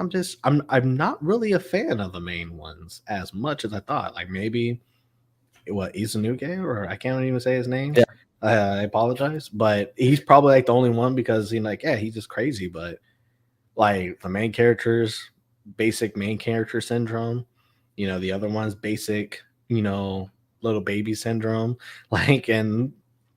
I'm not really a fan of the main ones as much as I thought. Like maybe what Izanuke, or I can't even say his name. yeah. I apologize, but he's probably like the only one because like, yeah, he's just crazy. But like the main characters, basic main character syndrome. The other one's basic, little baby syndrome. Like, and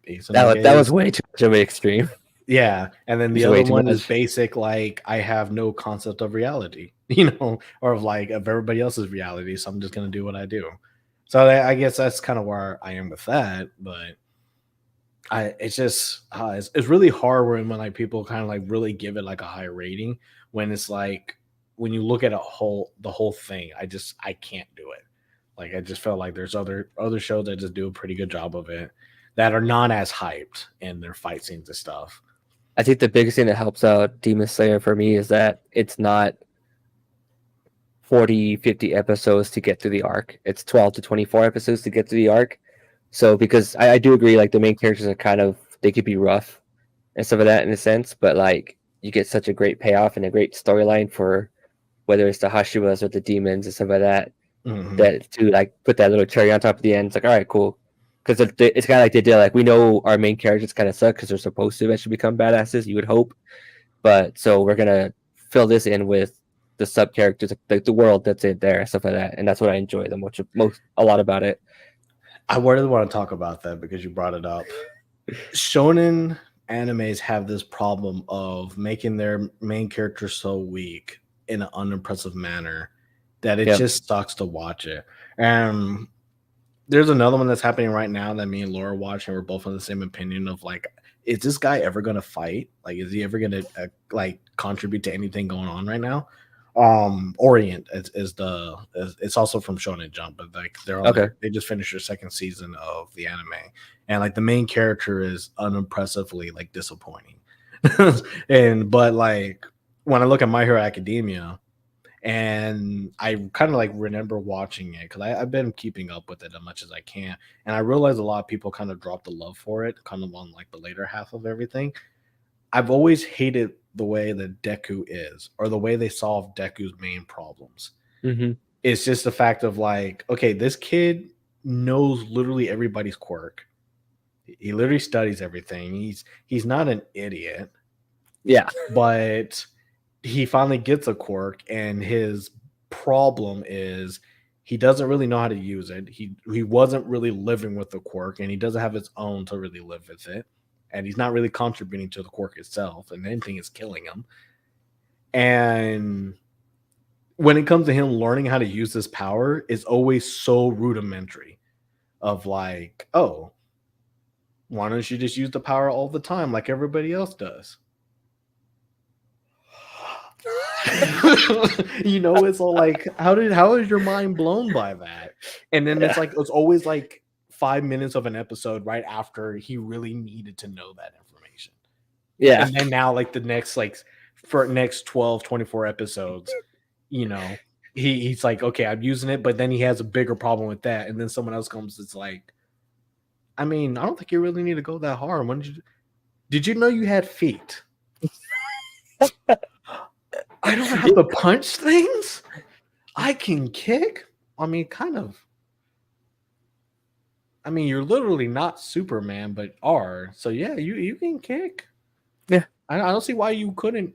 Izanuke That was is, way too much of an extreme. yeah, and then the It's other way too one is much. basic, like I have no concept of reality, or of like of everybody else's reality, so I'm just gonna do what I do. So I guess that's kind of where I am with that. But it's just it's really hard when like people kind of like really give it like a high rating when it's like when you look at the whole thing, I can't do it. Like I just felt like there's other shows that just do a pretty good job of it that are not as hyped in their fight scenes and stuff. I think the biggest thing that helps out Demon Slayer for me is that it's not 40, 50 episodes to get through the arc. It's 12 to 24 episodes to get through the arc. So because I do agree, like the main characters are they could be rough and stuff like that in a sense, but like you get such a great payoff and a great storyline for whether it's the Hashiras or the demons and stuff like that, Hmm. that to like put that little cherry on top of the end. It's like, all right, cool. Because it's kind of like they did, like we know our main characters kind of suck because they're supposed to eventually become badasses, you would hope. But so we're gonna fill this in with the sub characters, like the world that's in there, stuff like that, and that's what I enjoy the most a lot about it. I really want to talk about that because you brought it up. Shonen animes have this problem of making their main character so weak in an unimpressive manner that it Yeah. just sucks to watch it. And there's another one that's happening right now that me and Laura watch, and we're both on the same opinion of like, is this guy ever gonna fight? Like, is he ever gonna like contribute to anything going on right now? Orient it's also from Shonen Jump, but like Okay. they just finished their second season of the anime, and like the main character is unimpressively like disappointing. And but like when I look at My Hero Academia, and I kind of like remember watching it because I've been keeping up with it as much as I can, and I realized a lot of people kind of dropped the love for it, kind of on like the later half of everything. I've always hated the way that Deku is, or the way they solve Deku's main problems. Hmm. It's just the fact of like, okay, this kid knows literally everybody's quirk. He literally studies everything. He's not an idiot, Yeah. but he finally gets a quirk, and his problem is he doesn't really know how to use it. He wasn't really living with the quirk, and he doesn't have his own to really live with it. And he's not really contributing to the quirk itself, and anything is killing him. And when it comes to him learning how to use this power, is always so rudimentary of like, oh, why don't you just use the power all the time like everybody else does? It's all like, how is your mind blown by that? And then it's like, it's always like 5 minutes of an episode right after he really needed to know that information. Yeah. And then now, like the next, like for next 12, 24 episodes, he's like, okay, I'm using it, but then he has a bigger problem with that. And then someone else comes, it's like, I mean, I don't think you really need to go that hard. Did you know you had feet? I don't have to punch things. I can kick. I mean, kind of. I mean, you're literally not Superman, but are. So yeah, you can kick. Yeah. I don't see why you couldn't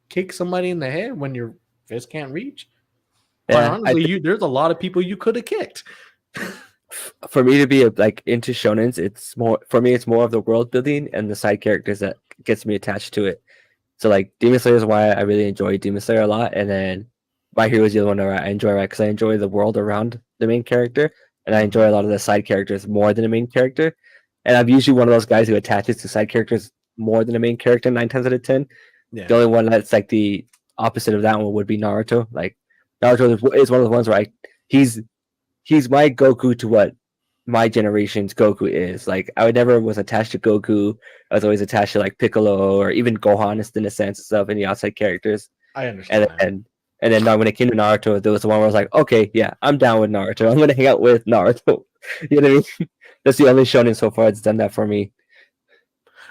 kick somebody in the head when your fist can't reach. Quite honestly, there's a lot of people you could have kicked. For me to be like into shonens, it's more of the world building and the side characters that gets me attached to it. So like Demon Slayer is why I really enjoy Demon Slayer a lot, and then My Hero is the other one that I enjoy, right? Because I enjoy the world around the main character, and I enjoy a lot of the side characters more than the main character. And I'm usually one of those guys who attaches to side characters more than the main character 9 times out of 10. Yeah. The only one that's like the opposite of that one would be Naruto. Like Naruto is one of the ones where he's my Goku to what my generation's Goku is. Like I never was attached to Goku. I was always attached to like Piccolo or even Gohan in a sense and stuff in the outside characters. I understand. And then when it came to Naruto, there was the one where I was like, okay, yeah, I'm down with Naruto. I'm gonna hang out with Naruto. You know what I mean? That's the only shonen so far that's done that for me.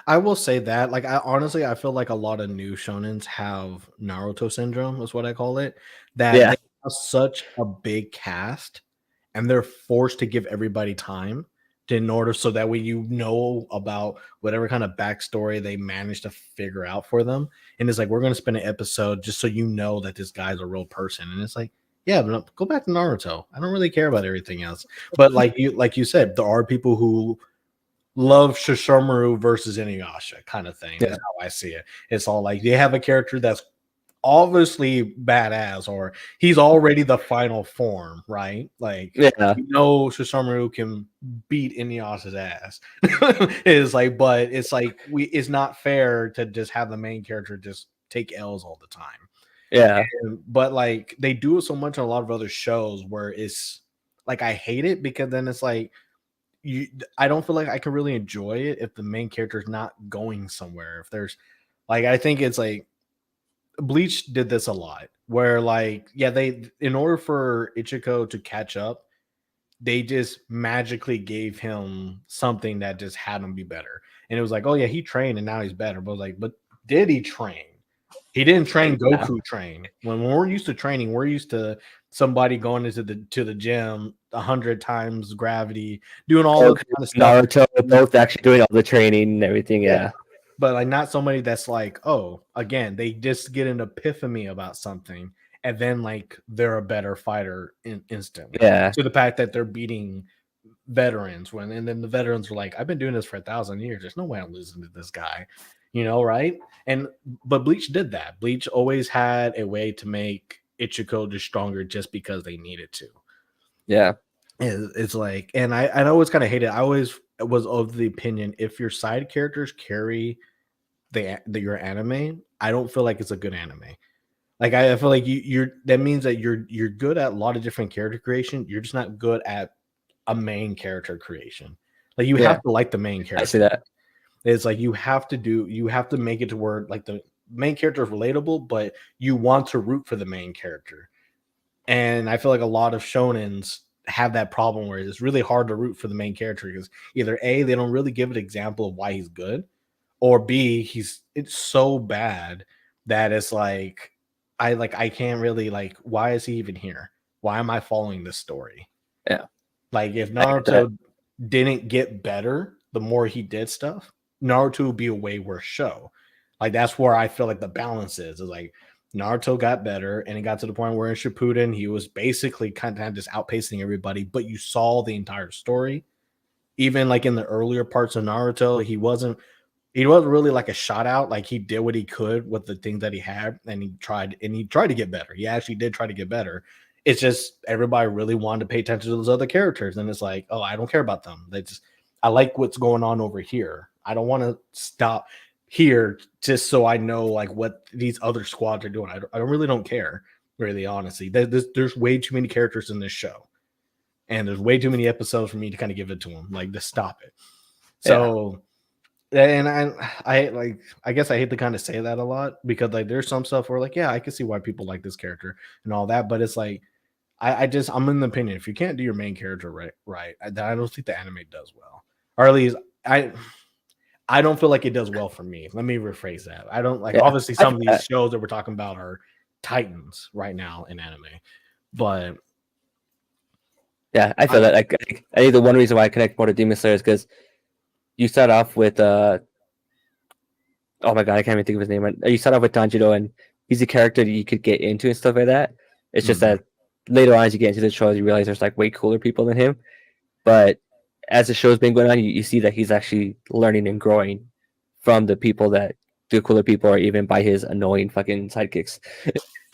I will say that, like, I feel like a lot of new shonens have Naruto syndrome, is what I call it. That they have such a big cast, and they're forced to give everybody time in order so that way about whatever kind of backstory they manage to figure out for them. And it's like, we're going to spend an episode just so you know that this guy's a real person. And it's like, yeah, but go back to Naruto. I don't really care about everything else. But like you said, there are people who love Shishomaru versus Inuyasha kind of thing. Yeah. That's how I see it. It's all like they have a character that's obviously badass, or he's already the final form, right? Like, Shishomaru can beat Inuyasha's ass. It's like, but it's like it's not fair to just have the main character just take L's all the time. Yeah. But like they do it so much on a lot of other shows where it's like I hate it because then it's like I don't feel like I can really enjoy it if the main character is not going somewhere. If there's like, I think it's like Bleach did this a lot where like, they, in order for Ichiko to catch up, they just magically gave him something that just had him be better. And it was like, oh yeah, he trained and now he's better. But like, but did he train? He didn't train Goku train. When we're used to training, we're used to somebody going into the gym 100 times gravity, doing all the kind of stuff. Naruto both actually doing all the training and everything, yeah. But like not somebody that's like, oh, again, they just get an epiphany about something and then like they're a better fighter instantly. Yeah. To the fact that they're beating veterans and then the veterans are like, I've been doing this for 1,000 years. There's no way I'm losing to this guy, right? But Bleach did that. Bleach always had a way to make Ichiko just stronger just because they needed to. Yeah. It's like, and I always kind of hate it. I always was of the opinion if your side characters carry your anime, I don't feel like it's a good anime. Like I feel like that means that you're good at a lot of different character creation. You're just not good at a main character creation. Like you have to like the main character. I see that. It's like you have to make it to where like the main character is relatable, but you want to root for the main character. And I feel like a lot of shonens have that problem where it's really hard to root for the main character because either A, they don't really give an example of why he's good, or B, it's so bad that it's like I can't really like, why is he even here? Why am I following this story? Yeah. Like if Naruto didn't get better the more he did stuff, Naruto would be a way worse show. Like that's where I feel like the balance is like Naruto got better, and it got to the point where in Shippuden he was basically kind of just outpacing everybody, but you saw the entire story. Even like in the earlier parts of Naruto, he wasn't really like a shot out. Like he did what he could with the things that he had, and he tried to get better. He actually did try to get better. It's just everybody really wanted to pay attention to those other characters, and it's like, oh, I don't care about them. I like what's going on over here. I don't want to stop here just so I know like what these other squads are doing. I really don't care, really, honestly. There's way too many characters in this show, and there's way too many episodes for me to kind of give it to them. Like, just stop it. So. Yeah. And I like, I guess I hate to kind of say that a lot because like there's some stuff where like, yeah, I can see why people like this character and all that, but it's like I'm in the opinion if you can't do your main character right, I don't think the anime does well, or at least I don't feel like it does well for me. Let me rephrase that. I don't like obviously some of these shows that we're talking about are titans right now in anime, but yeah, I feel that. I think the one reason why I connect more to Demon Slayer is because you start off with oh my god, I can't even think of his name. You start off with Tanjiro, and he's a character that you could get into and stuff like that. It's just that later on, as you get into the show, you realize there's like way cooler people than him. But as the show's been going on, you see that he's actually learning and growing from the people that the cooler people, or even by his annoying fucking sidekicks.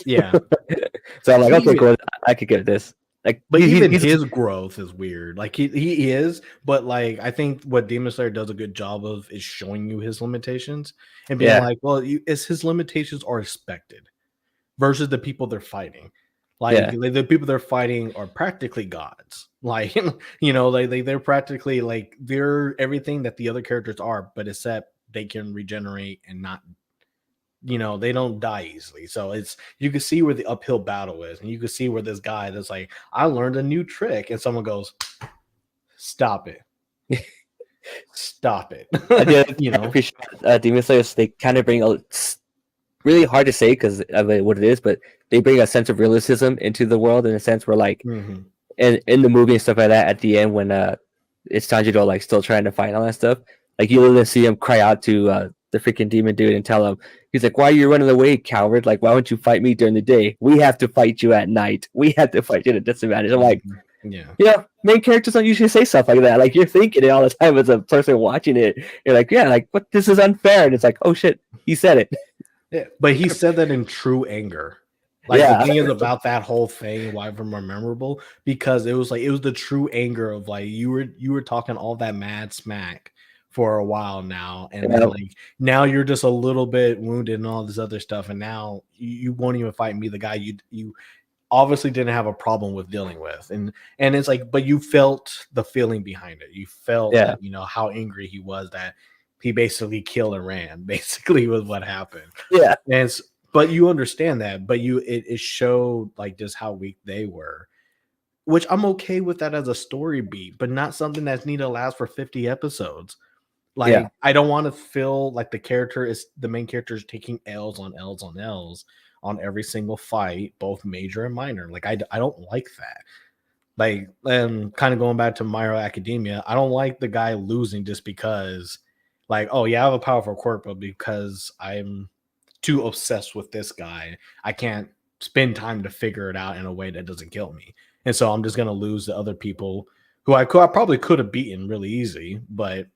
Yeah. So I'm like, okay, cool, I could get this. Like, but even his growth is weird. Like he is, but like I think what Demon Slayer does a good job of is showing you his limitations and being like, well, it's his limitations are expected versus the people they're fighting. Like the people they're fighting are practically gods. Like they're practically like they're everything that the other characters are, but except they can regenerate and not. They don't die easily. So you can see where the uphill battle is, and you can see where this guy that's like, I learned a new trick, and someone goes, stop it. Stop it. I appreciate Demon Slayer. They kind of bring really hard to say because of what it is, but they bring a sense of realism into the world in a sense where like and in the movie and stuff like that at the end when it's Tanjiro like still trying to fight all that stuff, like you literally see him cry out to the freaking demon dude and tell him, he's like, why are you running away, coward? Like, why don't you fight me during the day? We have to fight you at night. We have to fight you at a disadvantage. I'm like, yeah, main characters don't usually say stuff like that. Like, you're thinking it all the time as a person watching it. You're like, yeah, like, but this is unfair. And it's like, oh shit, he said it. Yeah, but he said that in true anger. Like the thing is about that whole thing, why it's more memorable, because it was the true anger of like you were talking all that mad smack for a while now, and then like now you're just a little bit wounded and all this other stuff, and now you won't even fight me, the guy you obviously didn't have a problem with dealing with, and it's like, but you felt the feeling behind it. You felt that, how angry he was that he basically killed and ran, basically was what happened. Yeah, and but you understand that, but it showed like just how weak they were. Which I'm okay with that as a story beat, but not something that's need to last for 50 episodes. Like, I don't want to feel like the main character is taking L's on L's on L's on every single fight, both major and minor. Like, I don't like that. Like, and kind of going back to My Hero Academia, I don't like the guy losing just because, like, oh yeah, I have a powerful quirk, but because I'm too obsessed with this guy, I can't spend time to figure it out in a way that doesn't kill me. And so I'm just gonna lose to other people who I probably could have beaten really easy, but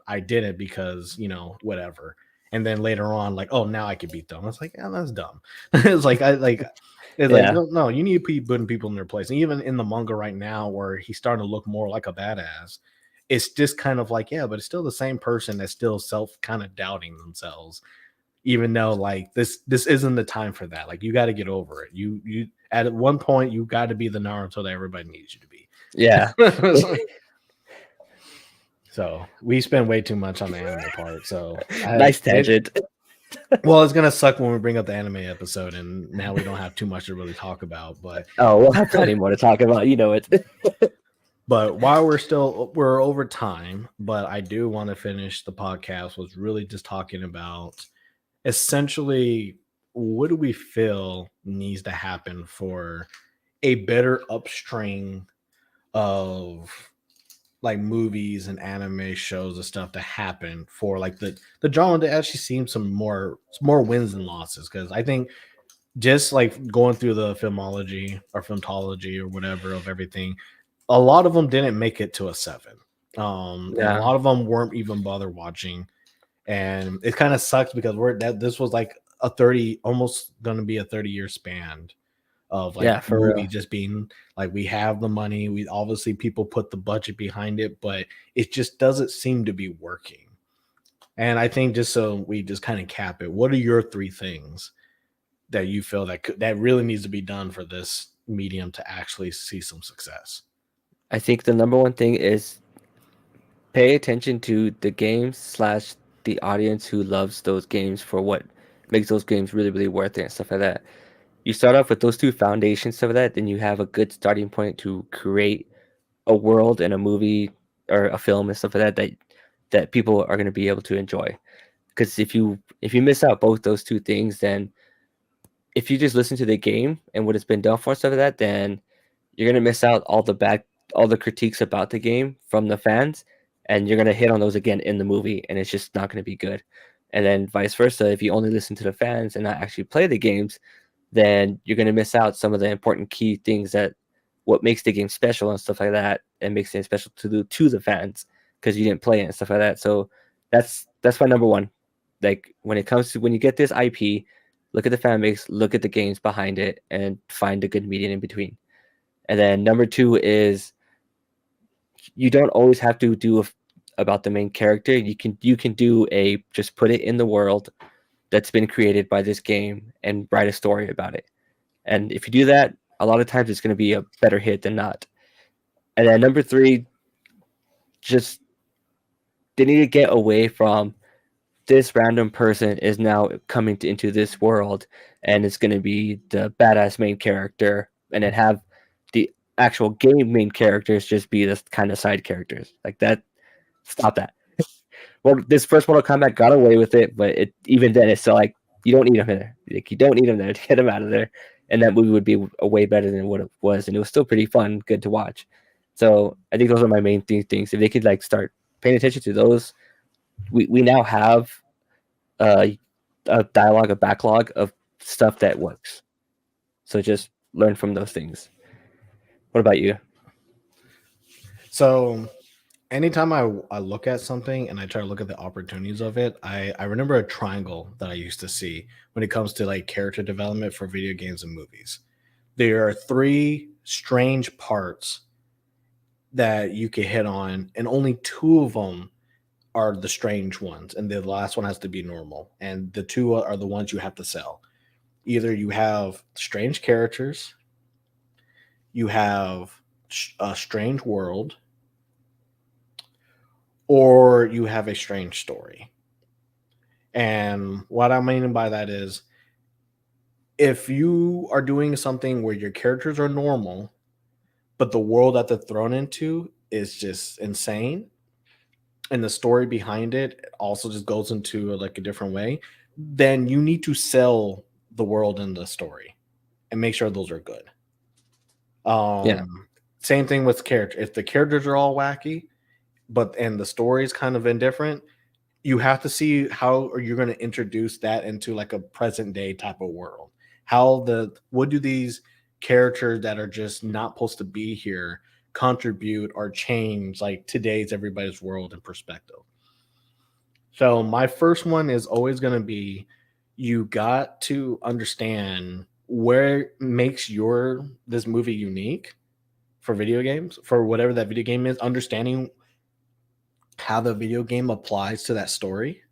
I didn't because, whatever. And then later on, like, oh, now I can beat them. It's like, yeah, that's dumb. It's like, like, no, you need to keep putting people in their place. And even in the manga right now, where he's starting to look more like a badass, it's just kind of like, yeah, but it's still the same person that's still kind of doubting themselves, even though like this isn't the time for that. Like, you got to get over it. You at one point, you got to be the Naruto that everybody needs you to be. Yeah. So we spend way too much on the anime part. So nice tangent. Well, it's gonna suck when we bring up the anime episode, and now we don't have too much to really talk about. But we'll have plenty more to talk about. You know it. But while we're over time, but I do want to finish the podcast was really just talking about essentially what do we feel needs to happen for a better upstream of like movies and anime shows and stuff to happen for like the drama to actually seem some more wins and losses. Because I think just like going through the filmology or filmtology or whatever of everything, a lot of them didn't make it to a seven. And a Yeah, lot of them weren't even bother watching, and it kind of sucks because we're that this was like a 30, almost going to be a 30-year span of like yeah, a for movie real. just being like, we have the money, we obviously people put the budget behind it, but it just doesn't seem to be working. And I think just so we just kind of cap it, what are your three things that you feel that really needs to be done for this medium to actually see some success? I think the number one thing is pay attention to the games slash the audience who loves those games for what makes those games really, really worth it and stuff like that. You start off with those two foundations of that, then you have a good starting point to create a world and a movie or a film and stuff like that people are going to be able to enjoy. Because if you miss out both those two things, then if you just listen to the game and what it's been done for and stuff like that, then you're gonna miss out all the critiques about the game from the fans, and you're gonna hit on those again in the movie, and it's just not gonna be good. And then vice versa, if you only listen to the fans and not actually play the games, then you're gonna miss out some of the important key things that what makes the game special and stuff like that, and makes it special to the fans because you didn't play it and stuff like that. So that's my number one. Like when it comes to when you get this IP, look at the fan base, look at the games behind it, and find a good median in between. And then number two is you don't always have to do about the main character. You can do a just put it in the world that's been created by this game and write a story about it. And if you do that, a lot of times it's going to be a better hit than not. And then number three, just they need to get away from this random person is now coming into this world and it's going to be the badass main character, and then have the actual game main characters just be the kind of side characters like that. Stop that. Well, this first Mortal Kombat got away with it, but it even then it's still like you don't need him there. Like you don't need him there to get him out of there, and that movie would be a way better than what it was, and it was still pretty fun, good to watch. So I think those are my main things. If they could like start paying attention to those, we now have uh, a dialogue, a backlog of stuff that works. So just learn from those things. What about you? So anytime I look at something and I try to look at the opportunities of it, I remember a triangle that I used to see when it comes to like character development for video games and movies. There are three strange parts that you could hit on, and only two of them are the strange ones, and the last one has to be normal. And the two are the ones you have to sell. Either you have strange characters, you have a strange world, or you have a strange story. And what I mean by that is, if you are doing something where your characters are normal, but the world that they're thrown into is just insane, and the story behind it also just goes into like a different way, then you need to sell the world and the story and make sure those are good. Yeah, Same thing with character. If the characters are all wacky, but and the story is kind of indifferent, you have to see how are you going to introduce that into like a present day type of world. How the what do these characters that are just not supposed to be here contribute or change like today's everybody's world and perspective? So my first one is always going to be, you got to understand where makes your this movie unique for video games, for whatever that video game is, understanding how the video game applies to that story,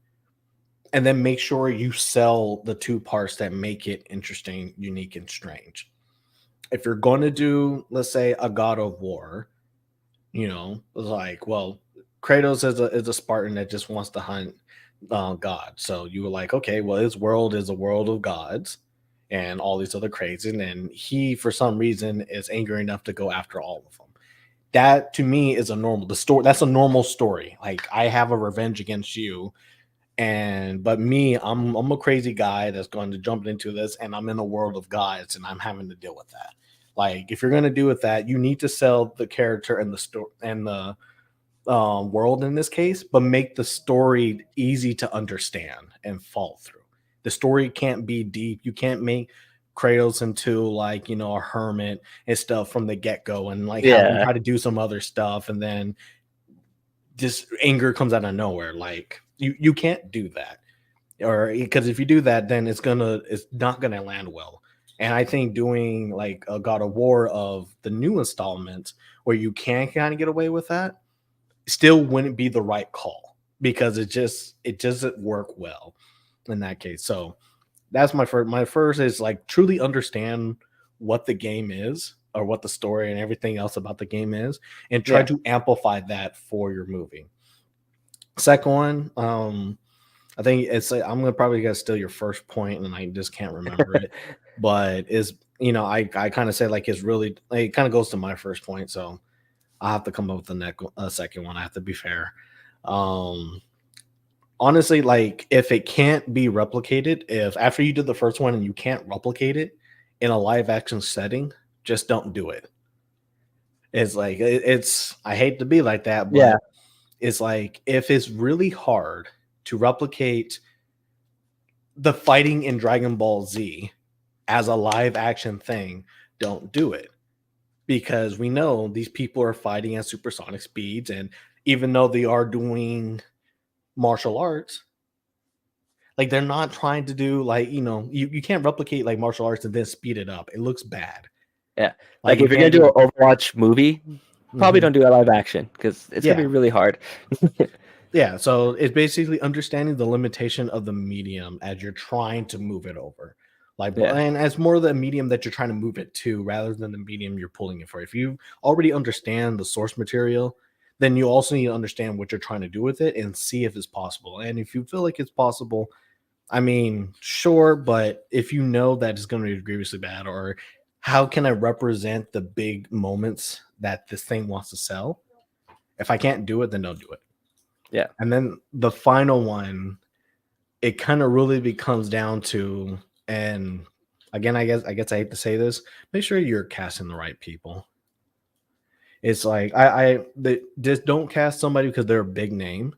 and then make sure you sell the two parts that make it interesting, unique, and strange. If you're going to do, let's say, a God of War, like, well, Kratos is a Spartan that just wants to hunt God. So you were like, okay, well, his world is a world of gods and all these other crazy, and he, for some reason, is angry enough to go after all of them. That to me is a normal the story. That's a normal story. Like, I have a revenge against you, and but me, I'm a crazy guy that's going to jump into this, and I'm in a world of gods, and I'm having to deal with that. Like, if you're going to do with that, you need to sell the character and the story and world in this case, but make the story easy to understand and follow through. The story can't be deep. You can't make Kratos into like, you know, a hermit and stuff from the get go and like have him Yeah, try to do some other stuff and then just anger comes out of nowhere. Like you can't do that. Or because if you do that, then it's not gonna land well. And I think doing like a God of War of the new installments where you can kind of get away with that still wouldn't be the right call because it doesn't work well in that case. So that's my first. My first is like truly understand what the game is or what the story and everything else about the game is, and try yeah. to amplify that for your movie. Second one, I think it's like, I'm gonna probably gonna steal your first point, and I just can't remember it. But is you know I kind of say like it's really like, it kind of goes to my first point, so I have to come up with the second one. I have to be fair. Um, Honestly, like if it can't be replicated, if after you did the first one and you can't replicate it in a live action setting, just don't do it. It's like it's I hate to be like that, Yeah, but it's like if it's really hard to replicate the fighting in Dragon Ball Z as a live action thing, don't do it. Because we know these people are fighting at supersonic speeds, and even though they are doing martial arts, like they're not trying to do like you can't replicate like martial arts and then speed it up. It looks bad. yeah. Like Like you if you're gonna can't do do an it. Overwatch movie, probably Mhm. don't do a live action because it's gonna be Yeah, really hard. yeah. So it's basically understanding the limitation of the medium as you're trying to move it over. Like, Yeah, and as more the medium that you're trying to move it to, rather than the medium you're pulling it for. If you already understand the source material, then you also need to understand what you're trying to do with it and see if it's possible. And if you feel like it's possible, I mean, sure, but if you know that it's going to be grievously bad, or how can I represent the big moments that this thing wants to sell? If I can't do it, then don't do it. yeah. And then the final one, it kind of really becomes down to, and again, I guess I hate to say this, make sure you're casting the right people. It's like just don't cast somebody because they're a big name,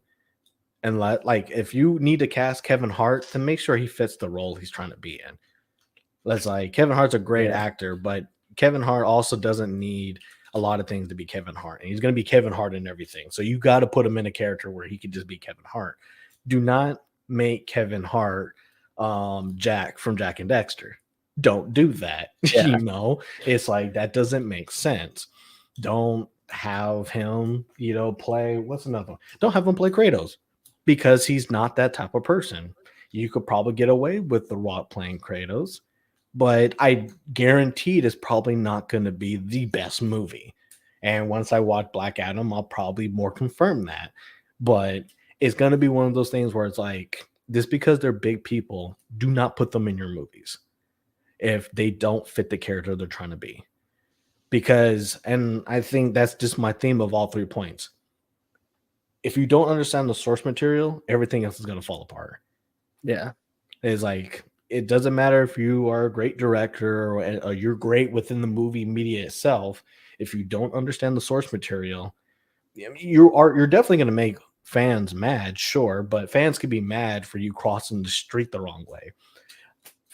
and like if you need to cast Kevin Hart, then make sure he fits the role he's trying to be in. Let's like Kevin Hart's a great Yeah. actor, but Kevin Hart also doesn't need a lot of things to be Kevin Hart, and he's going to be Kevin Hart in everything. So you got to put him in a character where he could just be Kevin Hart. Do not make Kevin Hart Jack from Jack and Dexter. Don't do that. Yeah. It's like that doesn't make sense. Don't have him, play what's another one? Don't have him play Kratos because he's not that type of person. You could probably get away with The Rock playing Kratos, but I guaranteed it's probably not going to be the best movie. And once I watch Black Adam, I'll probably more confirm that. But it's going to be one of those things where it's like, just because they're big people, do not put them in your movies if they don't fit the character they're trying to be. Because, and I think that's just my theme of all 3 points. If you don't understand the source material, everything else is going to fall apart. Yeah. It's like it doesn't matter if you are a great director or you're great within the movie media itself. If you don't understand the source material, you're definitely going to make fans mad, sure, but fans could be mad for you crossing the street the wrong way.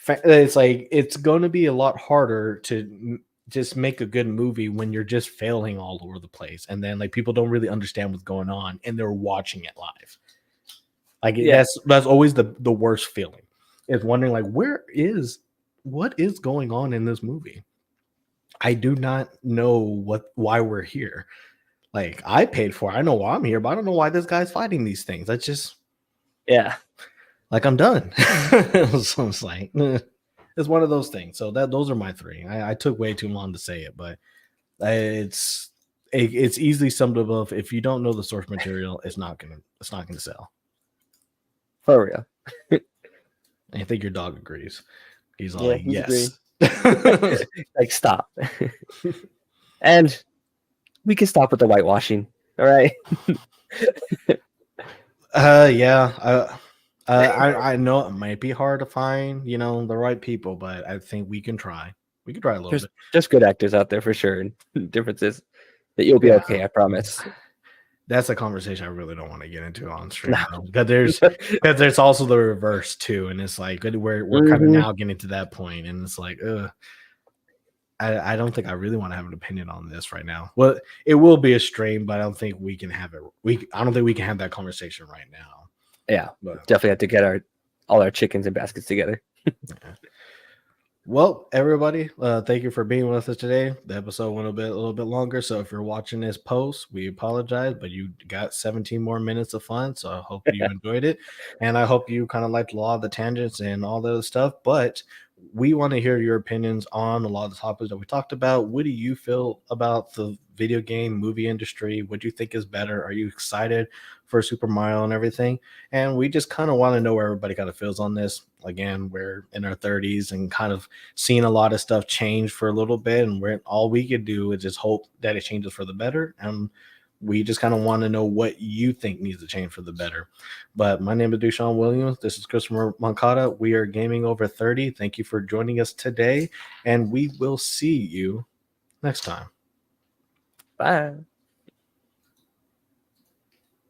It's like it's going to be a lot harder to just make a good movie when you're just failing all over the place, and then like people don't really understand what's going on, and they're watching it live. Like Yeah. that's always the worst feeling is wondering like what is going on in this movie. I do not know why we're here. Like I paid for it. I know why I'm here, but I don't know why this guy's fighting these things. That's just Yeah. like I'm done. So it's like it's one of those things. So those are my three. I took way too long to say it, but it's easily summed up of if you don't know the source material, it's not gonna sell. For real. I think your dog agrees. He's all Yeah, like, he's agreeing. yes. Like, stop. And we can stop with the whitewashing. All right. Yeah. I know it might be hard to find, the right people, but I think we can try. We can try a little There's bit. just good actors out there for sure. And differences that you'll be Yeah. okay, I promise. that's a conversation I really don't want to get into on stream No. though, because there's also the reverse too, and it's like we're kind of Mhm. now getting to that point, and it's like, I don't think I really want to have an opinion on this right now. Well, it will be a stream, but I don't think we can have it. I don't think we can have that conversation right now. Yeah, But definitely have to get all our chickens and baskets together. yeah. Well, everybody, thank you for being with us today. The episode went a little bit longer, so if you're watching this post, we apologize, but you got 17 more minutes of fun. So I hope you enjoyed it, and I hope you kind of liked a lot of the tangents and all the other stuff. But we want to hear your opinions on a lot of the topics that we talked about. What do you feel about the video game movie industry? What do you think is better? Are you excited for Super Mario and everything? And we just kind of want to know where everybody kind of feels on this. Again, we're in our 30s and kind of seeing a lot of stuff change for a little bit, and all we could do is just hope that it changes for the better. And we just kind of want to know what you think needs to change for the better. But my name is DuShaun Williams. This is Christopher Moncada. We are Gaming Over 30. Thank you for joining us today, and we will see you next time. Bye.